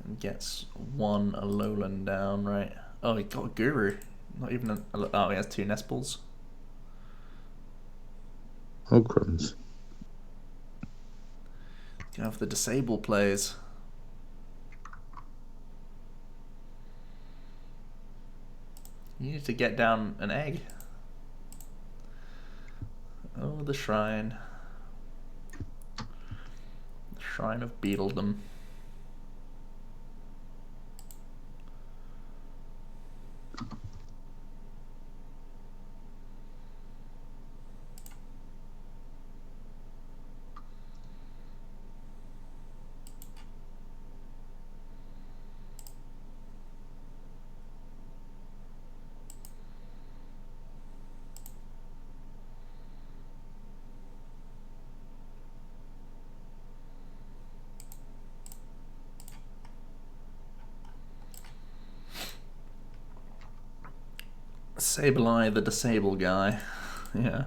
And gets 1 Alolan down, right? Oh, he got a Guru. Not even a... Oh, he has 2 Nesples. Oh, crumbs. Go for the disable plays. You need to get down an egg. Oh, the shrine. The shrine of Beetledom. Sableye, the disable guy. Yeah.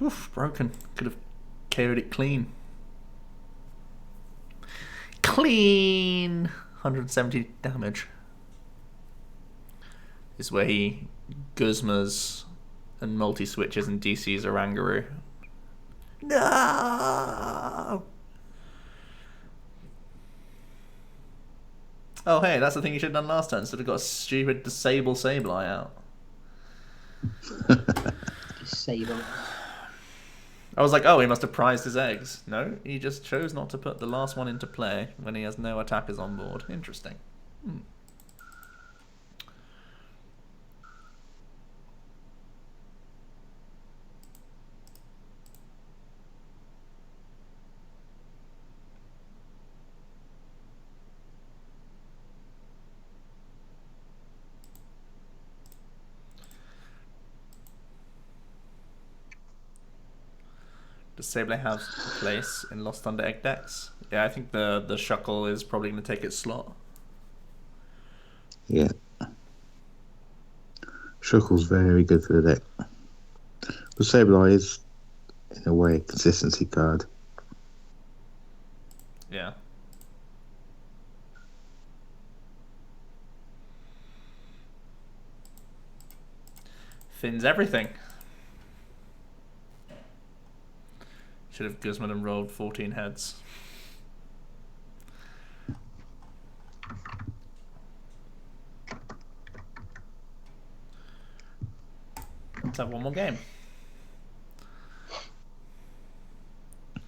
Oof, broken. Could have KO'd it clean. Clean! 170 damage. This is where he Guzmas and multi-switches and DCs Orangaroo. No! Oh hey, that's the thing you should have done last turn. Instead of got a stupid disable Sableye out. Disable. I was like, oh, he must have prized his eggs. No, he just chose not to put the last one into play when he has no attackers on board. Interesting. Does Sableye have a place in Lost Thunder Egg decks? Yeah, I think the Shuckle is probably going to take its slot. Yeah. Shuckle's very good for the deck. But Sableye is, in a way, a consistency card. Yeah. Thins everything. Should have Guzman and rolled 14 heads. Let's have one more game.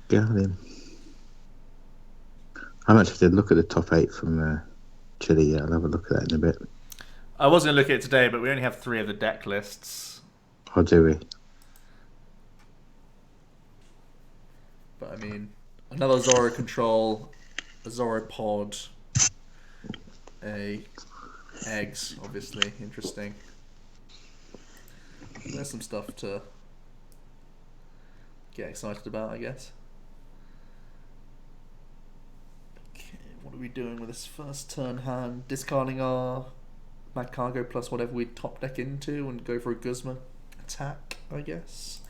Got him. I actually did look at the top 8 from Chile yet. I'll have a look at that in a bit. I was going to look at it today, but we only have 3 of the deck lists. Oh, do we? But I mean, another Zoro Control, a Zoro Pod, a Eggs, obviously, interesting. There's some stuff to get excited about, I guess. Okay, what are we doing with this first turn hand? Discarding our Mad Cargo plus whatever we top deck into and go for a Guzma attack, I guess.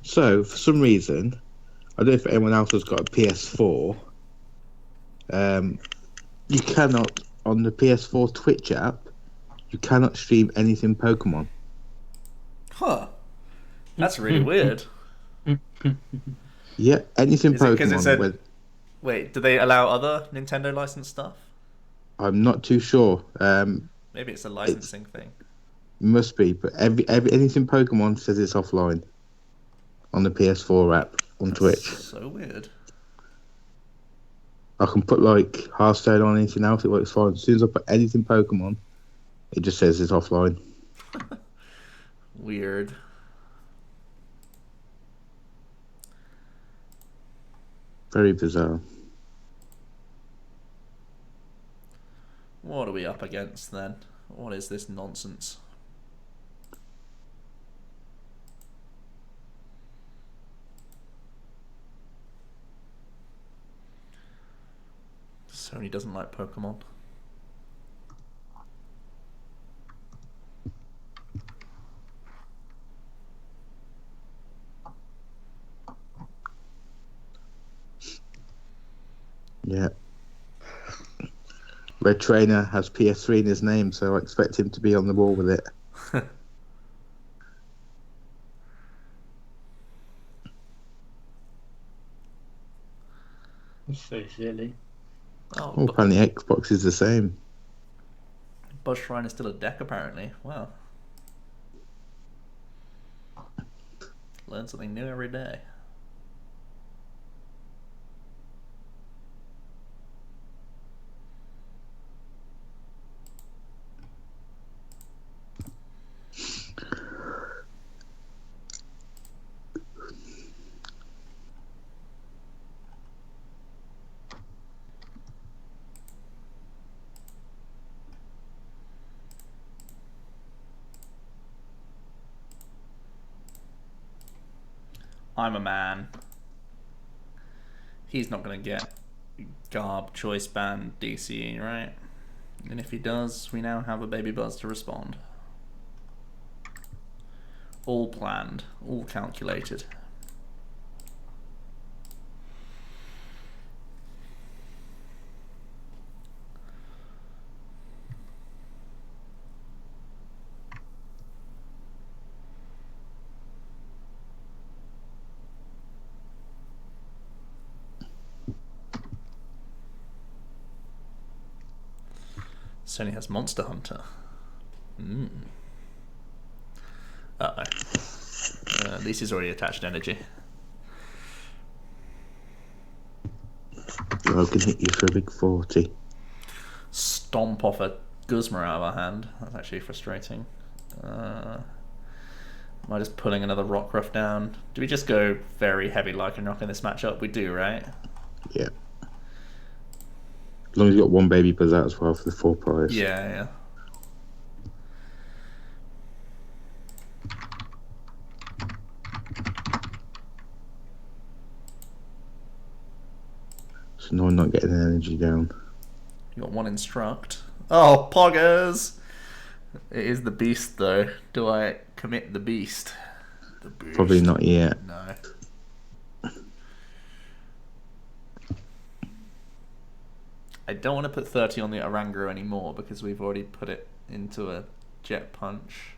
So, for some reason, I don't know if anyone else has got a PS4. You cannot, on the PS4 Twitch app, you cannot stream anything Pokemon. Huh. That's really weird. Yeah, anything Is it Pokemon. because it said... Wait, do they allow other Nintendo licensed stuff? I'm not too sure. Maybe it's a licensing thing. Must be, but anything Pokemon says it's offline on the PS4 app on Twitch. So weird. I can put like Hearthstone on anything else, it works fine. As soon as I put anything Pokemon, it just says it's offline. Weird. Very bizarre. What are we up against then? What is this nonsense? Sony doesn't like Pokemon. Yeah. Red Trainer has PS3 in his name, so I expect him to be on the ball with it. That's so silly. Oh, apparently Xbox is the same. Buzzshrine is still a deck, apparently. Wow. Learn something new every day. I'm a man. He's not going to get Garb, Choice Band, DCE, right? And if he does, we now have a Baby Buzz to respond. All planned, all calculated. Sony has Monster Hunter. Uh-oh. At least he's already attached energy. I can hit you for a big 40. Stomp off a Guzma out of our hand. That's actually frustrating. Am I just pulling another Rockruff down? Do we just go very heavy Lycanroc in this matchup? We do, right? Yeah. As long as you got one Baby Buzz out as well for the full price. Yeah. So no, I'm not getting the energy down. You got one Instruct. Oh, poggers! It is the Beast, though. Do I commit the Beast? The Beast. Probably not yet. No. I don't want to put 30 on the Oranguru anymore because we've already put it into a Jet Punch.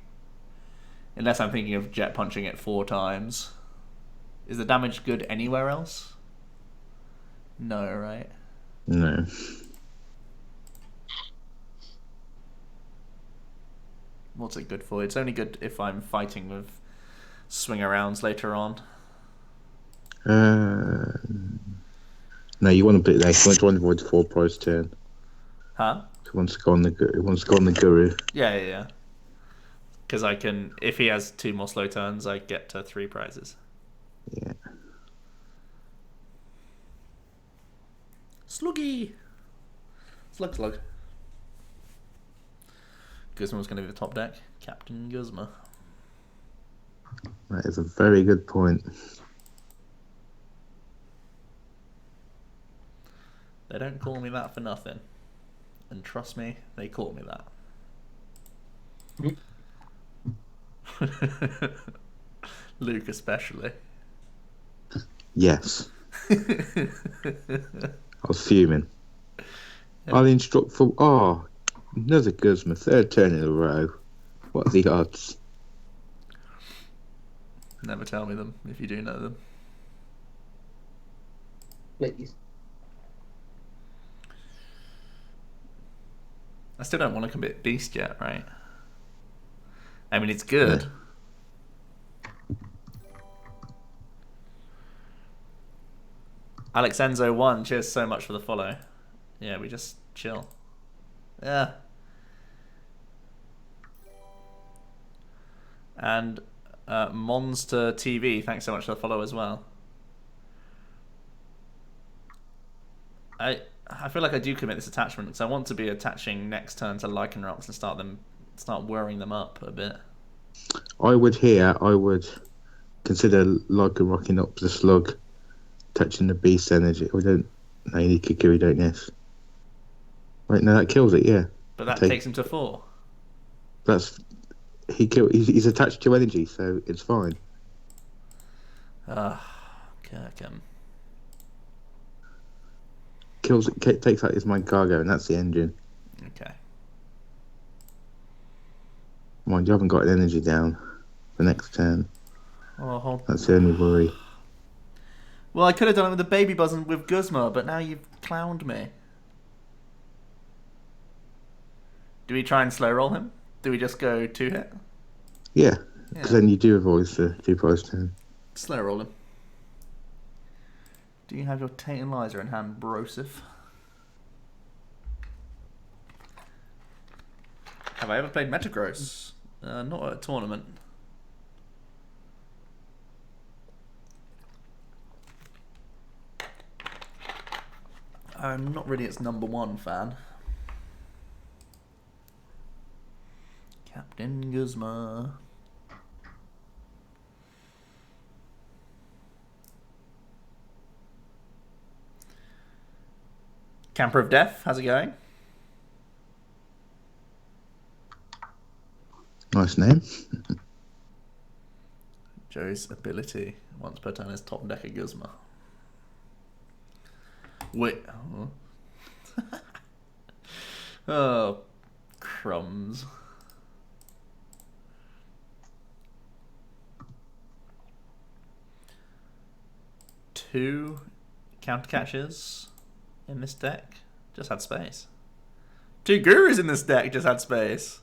Unless I'm thinking of Jet Punching it 4 times. Is the damage good anywhere else? No, right? No. What's it good for? It's only good if I'm fighting with swing arounds later on. No, you want to put it there. You want to avoid the full price turn. Huh? It wants to go on the Guru. Yeah. Because I can, if he has 2 more slow turns, I get to 3 prizes. Yeah. Sluggy! Slug. Guzma was going to be the top deck. Captain Guzma. That is a very good point. They don't call me that for nothing. And trust me, they call me that. Luke especially. Yes. I was fuming. I'll instruct for... Oh, another Guzma. 3rd turn in a row. What are the odds? Never tell me them if you do know them. Please. I still don't want to commit Beast yet, right? I mean, it's good. Yeah. Alexenzo1, cheers so much for the follow. Yeah, we just chill. Yeah. And Monster TV, thanks so much for the follow as well. I feel like I do commit this attachment because I want to be attaching next turn to Lycanrocs and start whirring them up a bit. I would consider Lycanrocking up the Slug, touching the Beast energy. We don't... No, you need Kikiri, don't you? Right, no, that kills it, yeah. But that takes him to 4. That's... He's attached to energy, so it's fine. Kirkham. Takes out his mind cargo, and that's the engine. Okay. Mind you, haven't got an energy down the next turn. Oh, that's the only worry. Well, I could have done it with the Baby Buzz and with Guzma, but now you've clowned me. Do we try and slow roll him? Do we just go 2-hit? Yeah, because then you do avoid the 2 price turn. Slow roll him. Do you have your Tantalizer in hand, Brosif? Have I ever played Metagross? Not at a tournament. I'm not really its #1 fan. Captain Guzma. Camper of Death, how's it going? Nice name. Joe's ability once per turn is top deck of Guzma. Wait. Oh. Oh, crumbs. Two counter catches in this deck just had space. Two gurus in this deck just had space.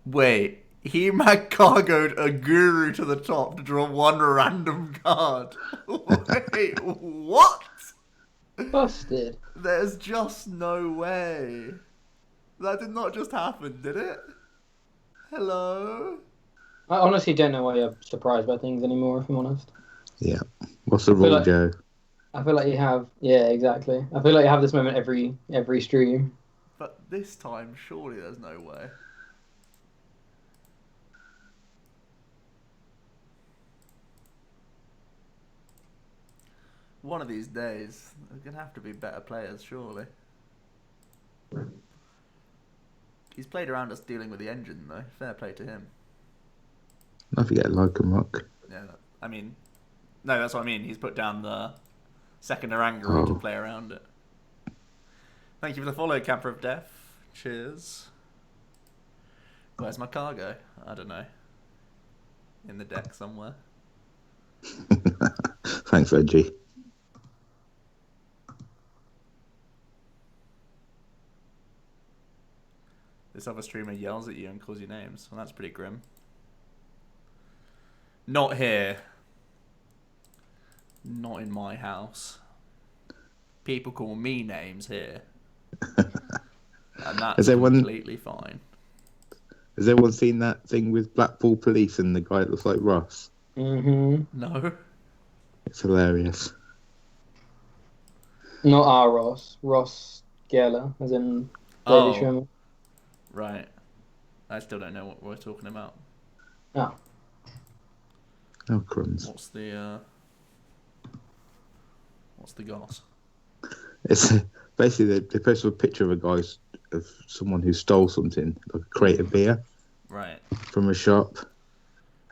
Wait, he cargoed a guru to the top to draw one random card. Wait, what? Busted. There's just no way. That did not just happen, did it? Hello? I honestly don't know why you're surprised by things anymore, if I'm honest. Yeah. What's the rule, Joe? I feel like you have... Yeah, exactly. I feel like you have this moment every stream. But this time, surely there's no way. One of these days, there's going to have to be better players, surely. He's played around us dealing with the engine, though. Fair play to him. I forget like and rock. Yeah, I mean... No, that's what I mean. He's put down the second Orangaroo to play around it. Thank you for the follow, Camper of Death. Cheers. Where's my cargo? I don't know. In the deck somewhere. Thanks, Reggie. This other streamer yells at you and calls you names. Well, that's pretty grim. Not here. Not in my house. People call me names here. And that's completely fine. Has everyone seen that thing with Blackpool Police and the guy that looks like Ross? Mm-hmm. No. It's hilarious. Not our Ross. Ross Geller, as in Daily Schwimmer. Right. I still don't know what we're talking about. Oh. Oh, crumbs. What's the goss? It's basically they posted a picture of someone who stole something, like a crate of beer, right, from a shop,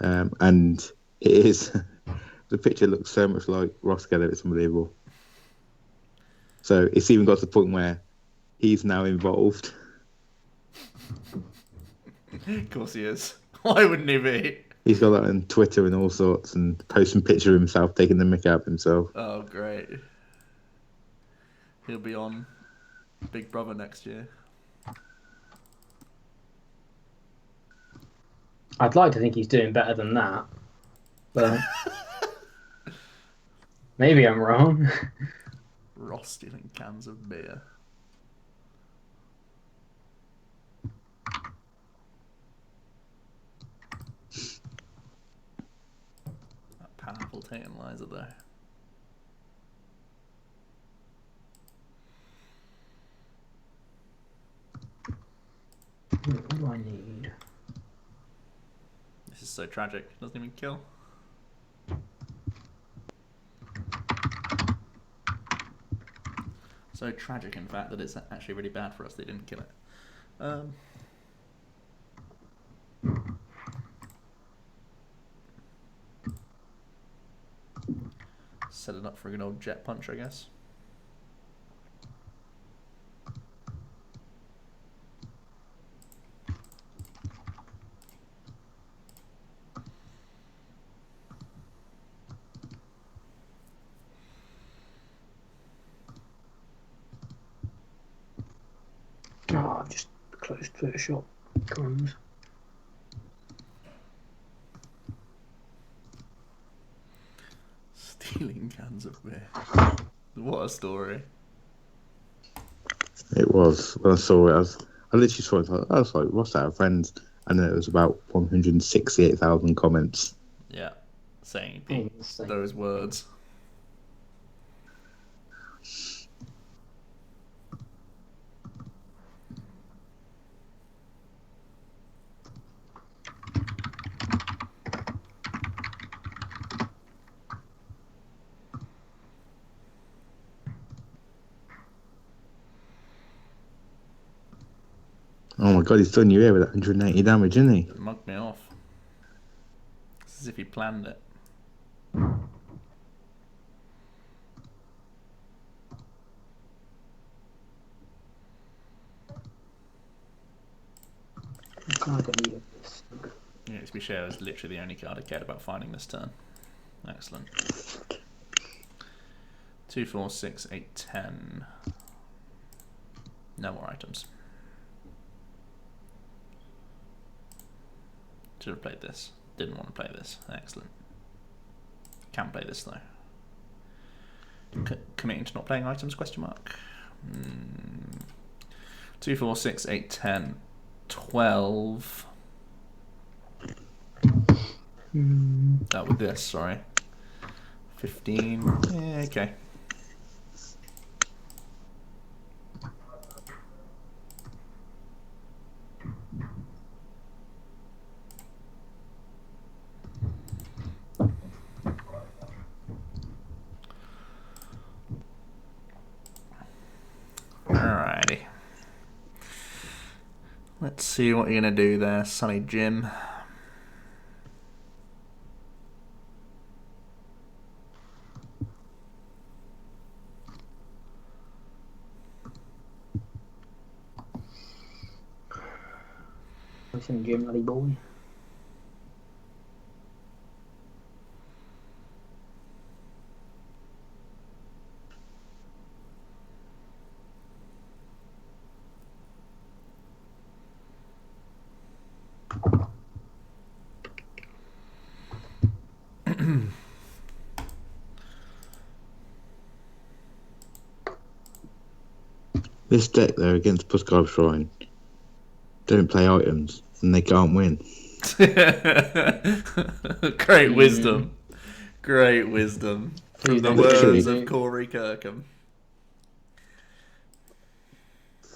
and it is the picture looks so much like Ross Geller. It's unbelievable. So it's even got to the point where he's now involved. Of course he is. Why wouldn't he be? He's got that on Twitter and all sorts, and posting pictures of himself taking the mick out of himself. Oh, great. He'll be on Big Brother next year. I'd like to think he's doing better than that, but maybe I'm wrong. Ross stealing cans of beer. That powerful Tatum Liza there. What do I need? This is so tragic. Doesn't even kill. So tragic, in fact, that it's actually really bad for us they didn't kill it. Set it up for a good old jet punch, I guess. Oh, I've just closed Photoshop. Crumbs. Stealing cans of beer. What a story. It was. When I saw it, I literally saw it. I was like, what's that, friends? And then it was about 168,000 comments. Yeah, saying Insane. those words. Oh my god, he's done you here with 180 damage, isn't he? Mugged me off. It's as if he planned it. I can't delete this. Yeah, to be fair, is literally the only card I cared about finding this turn. Excellent. 2, 4, 6, 8, 10. No more items. Should have played this. Didn't want to play this. Excellent. Can play this though. Committing to not playing items? Question mark. 2, 4, 6, 8, 10, 12. That with this, sorry. 15. Yeah, okay. Alrighty. Let's see what you're going to do there, Sonny Jim. Listen, Jim, bloody boy. This deck, though, against Buzzroc Shrine, don't play items, and they can't win. Great wisdom. Great wisdom. From the words of Corey Kirkham.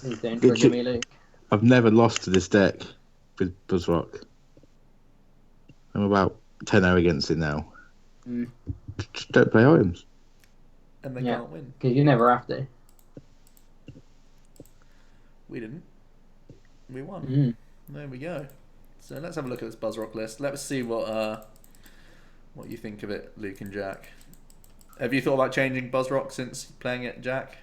Please don't trigger me, Luke. I've never lost to this deck with Buzzroc. I'm about 10-0 against it now. Just don't play items. And they can't win. Because you never have to. We didn't. We won. There we go. So let's have a look at this Buzzroc list. Let's see what you think of it, Luke and Jack. Have you thought about changing Buzzroc since playing it, Jack?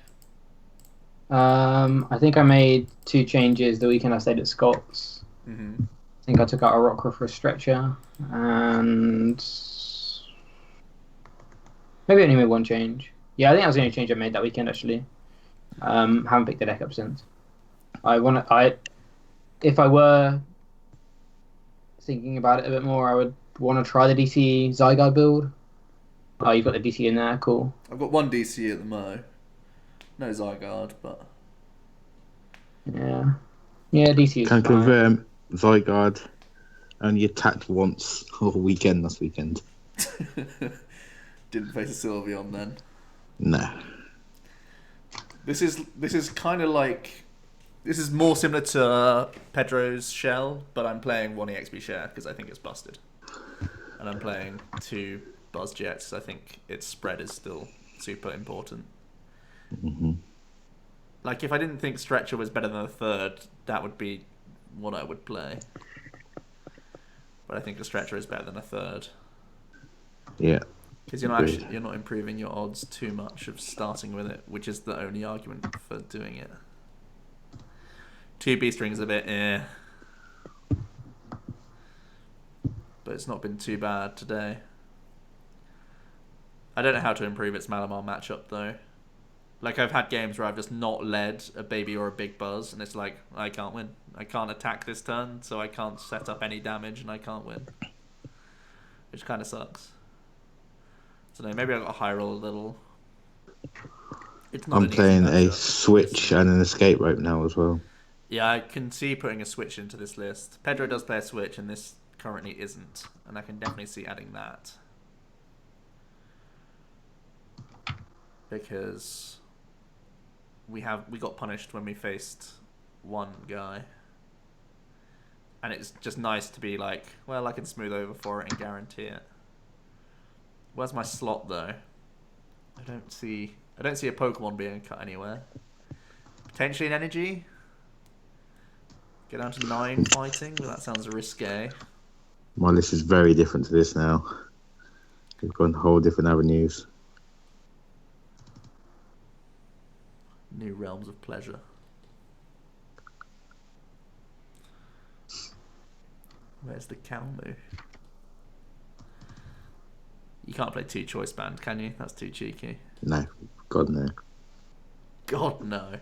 I think I made 2 changes the weekend I stayed at Scott's. I think I took out a rocker for a stretcher, and maybe I only made 1 change. Yeah, I think that was the only change I made that weekend actually. Haven't picked the deck up since. If I were thinking about it a bit more, I would want to try the DC Zygarde build. Oh, you've got the DC in there, cool. I've got 1 DC at the Mo. No Zygarde, but... Yeah, DC is Can fine. confirm, Zygarde only attacked once all weekend last weekend. Didn't face a Sylveon then. Nah. This is kind of like... This is more similar to Pedro's Shell, but I'm playing 1 EXP share because I think it's busted. And I'm playing 2 Buzz Jets. I think its spread is still super important. Like, if I didn't think Stretcher was better than a third, that would be what I would play. But I think a Stretcher is better than a third. Yeah. Because you're not improving your odds too much of starting with it, which is the only argument for doing it. 2 B-strings a bit, but it's not been too bad today. I don't know how to improve its Malamar matchup though. Like, I've had games where I've just not led a baby or a big Buzz, and it's like, I can't win. I can't attack this turn, so I can't set up any damage, and I can't win. Which kind of sucks. So no, maybe I got to high roll a little. It's not I'm playing a switch and an escape rope now as well. Yeah, I can see putting a switch into this list. Pedro does play a switch, and this currently isn't. And I can definitely see adding that. Because we got punished when we faced 1 guy. And it's just nice to be like, well, I can smooth over for it and guarantee it. Where's my slot though? I don't see a Pokemon being cut anywhere. Potentially an energy. Go down to 9 fighting, but that sounds risque. My list is very different to this now. We've gone whole different avenues. New realms of pleasure. Where's the Kalmu? You can't play 2 choice band, can you? That's too cheeky. No, God no. God no.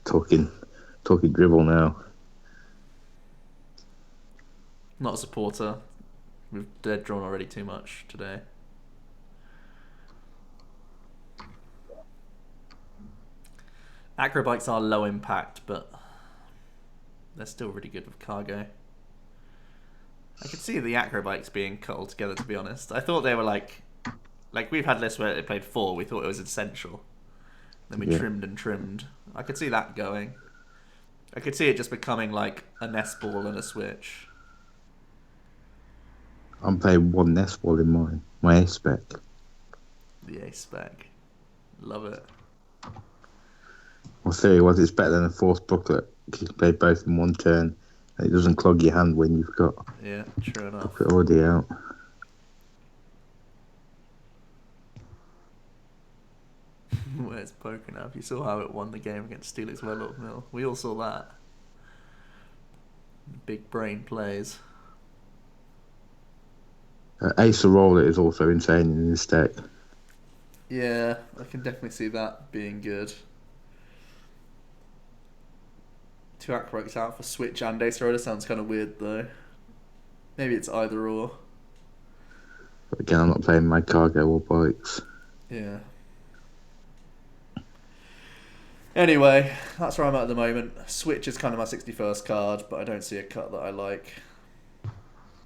Talking dribble now. Not a supporter. We've dead drawn already too much today. Acrobikes are low impact, but they're still really good with cargo. I could see the acrobikes being cut all together, to be honest. I thought they were like we've had lists where they played 4, we thought it was essential. Then we trimmed and trimmed. I could see that going. I could see it just becoming like a nest ball and a switch. I'm playing 1 nest ball in mine. My ace spec. The ace spec. Love it. My theory was it's better than a forced booklet. You can play both in 1 turn and it doesn't clog your hand when you've got Yeah, true enough. booklet already out. Where's Pokenav? You saw how it won the game against Steelix Wedlock Mill. We all saw that. Big brain plays. Ace of Roller is also insane in this deck. Yeah, I can definitely see that being good. 2 Acrobikes out for Switch and Ace Roller sounds kind of weird though. Maybe it's either or. But again, I'm not playing my cargo or bikes. Yeah. Anyway, that's where I'm at the moment. Switch is kind of my 61st card, but I don't see a cut that I like.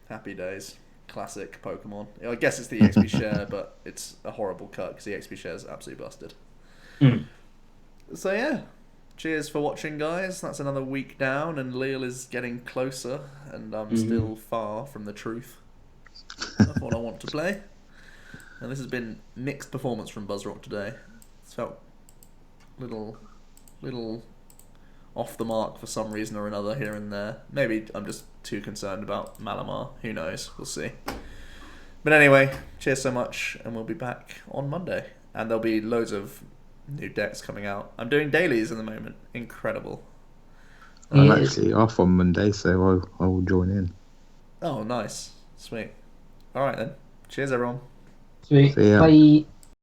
Happy days. Classic Pokemon. I guess it's the EXP share, but it's a horrible cut because the EXP share is absolutely busted. So yeah, cheers for watching, guys. That's another week down, and Leal is getting closer, and I'm still far from the truth of what I want to play. And this has been mixed performance from Buzzroc today. It's felt little off the mark for some reason or another here and there. Maybe I'm just too concerned about Malamar. Who knows? We'll see. But anyway, cheers so much, and we'll be back on Monday. And there'll be loads of new decks coming out. I'm doing dailies at the moment. Incredible. I'm actually off on Monday, so I will join in. Oh, nice. Sweet. Alright then. Cheers, everyone. Sweet. See ya. Bye.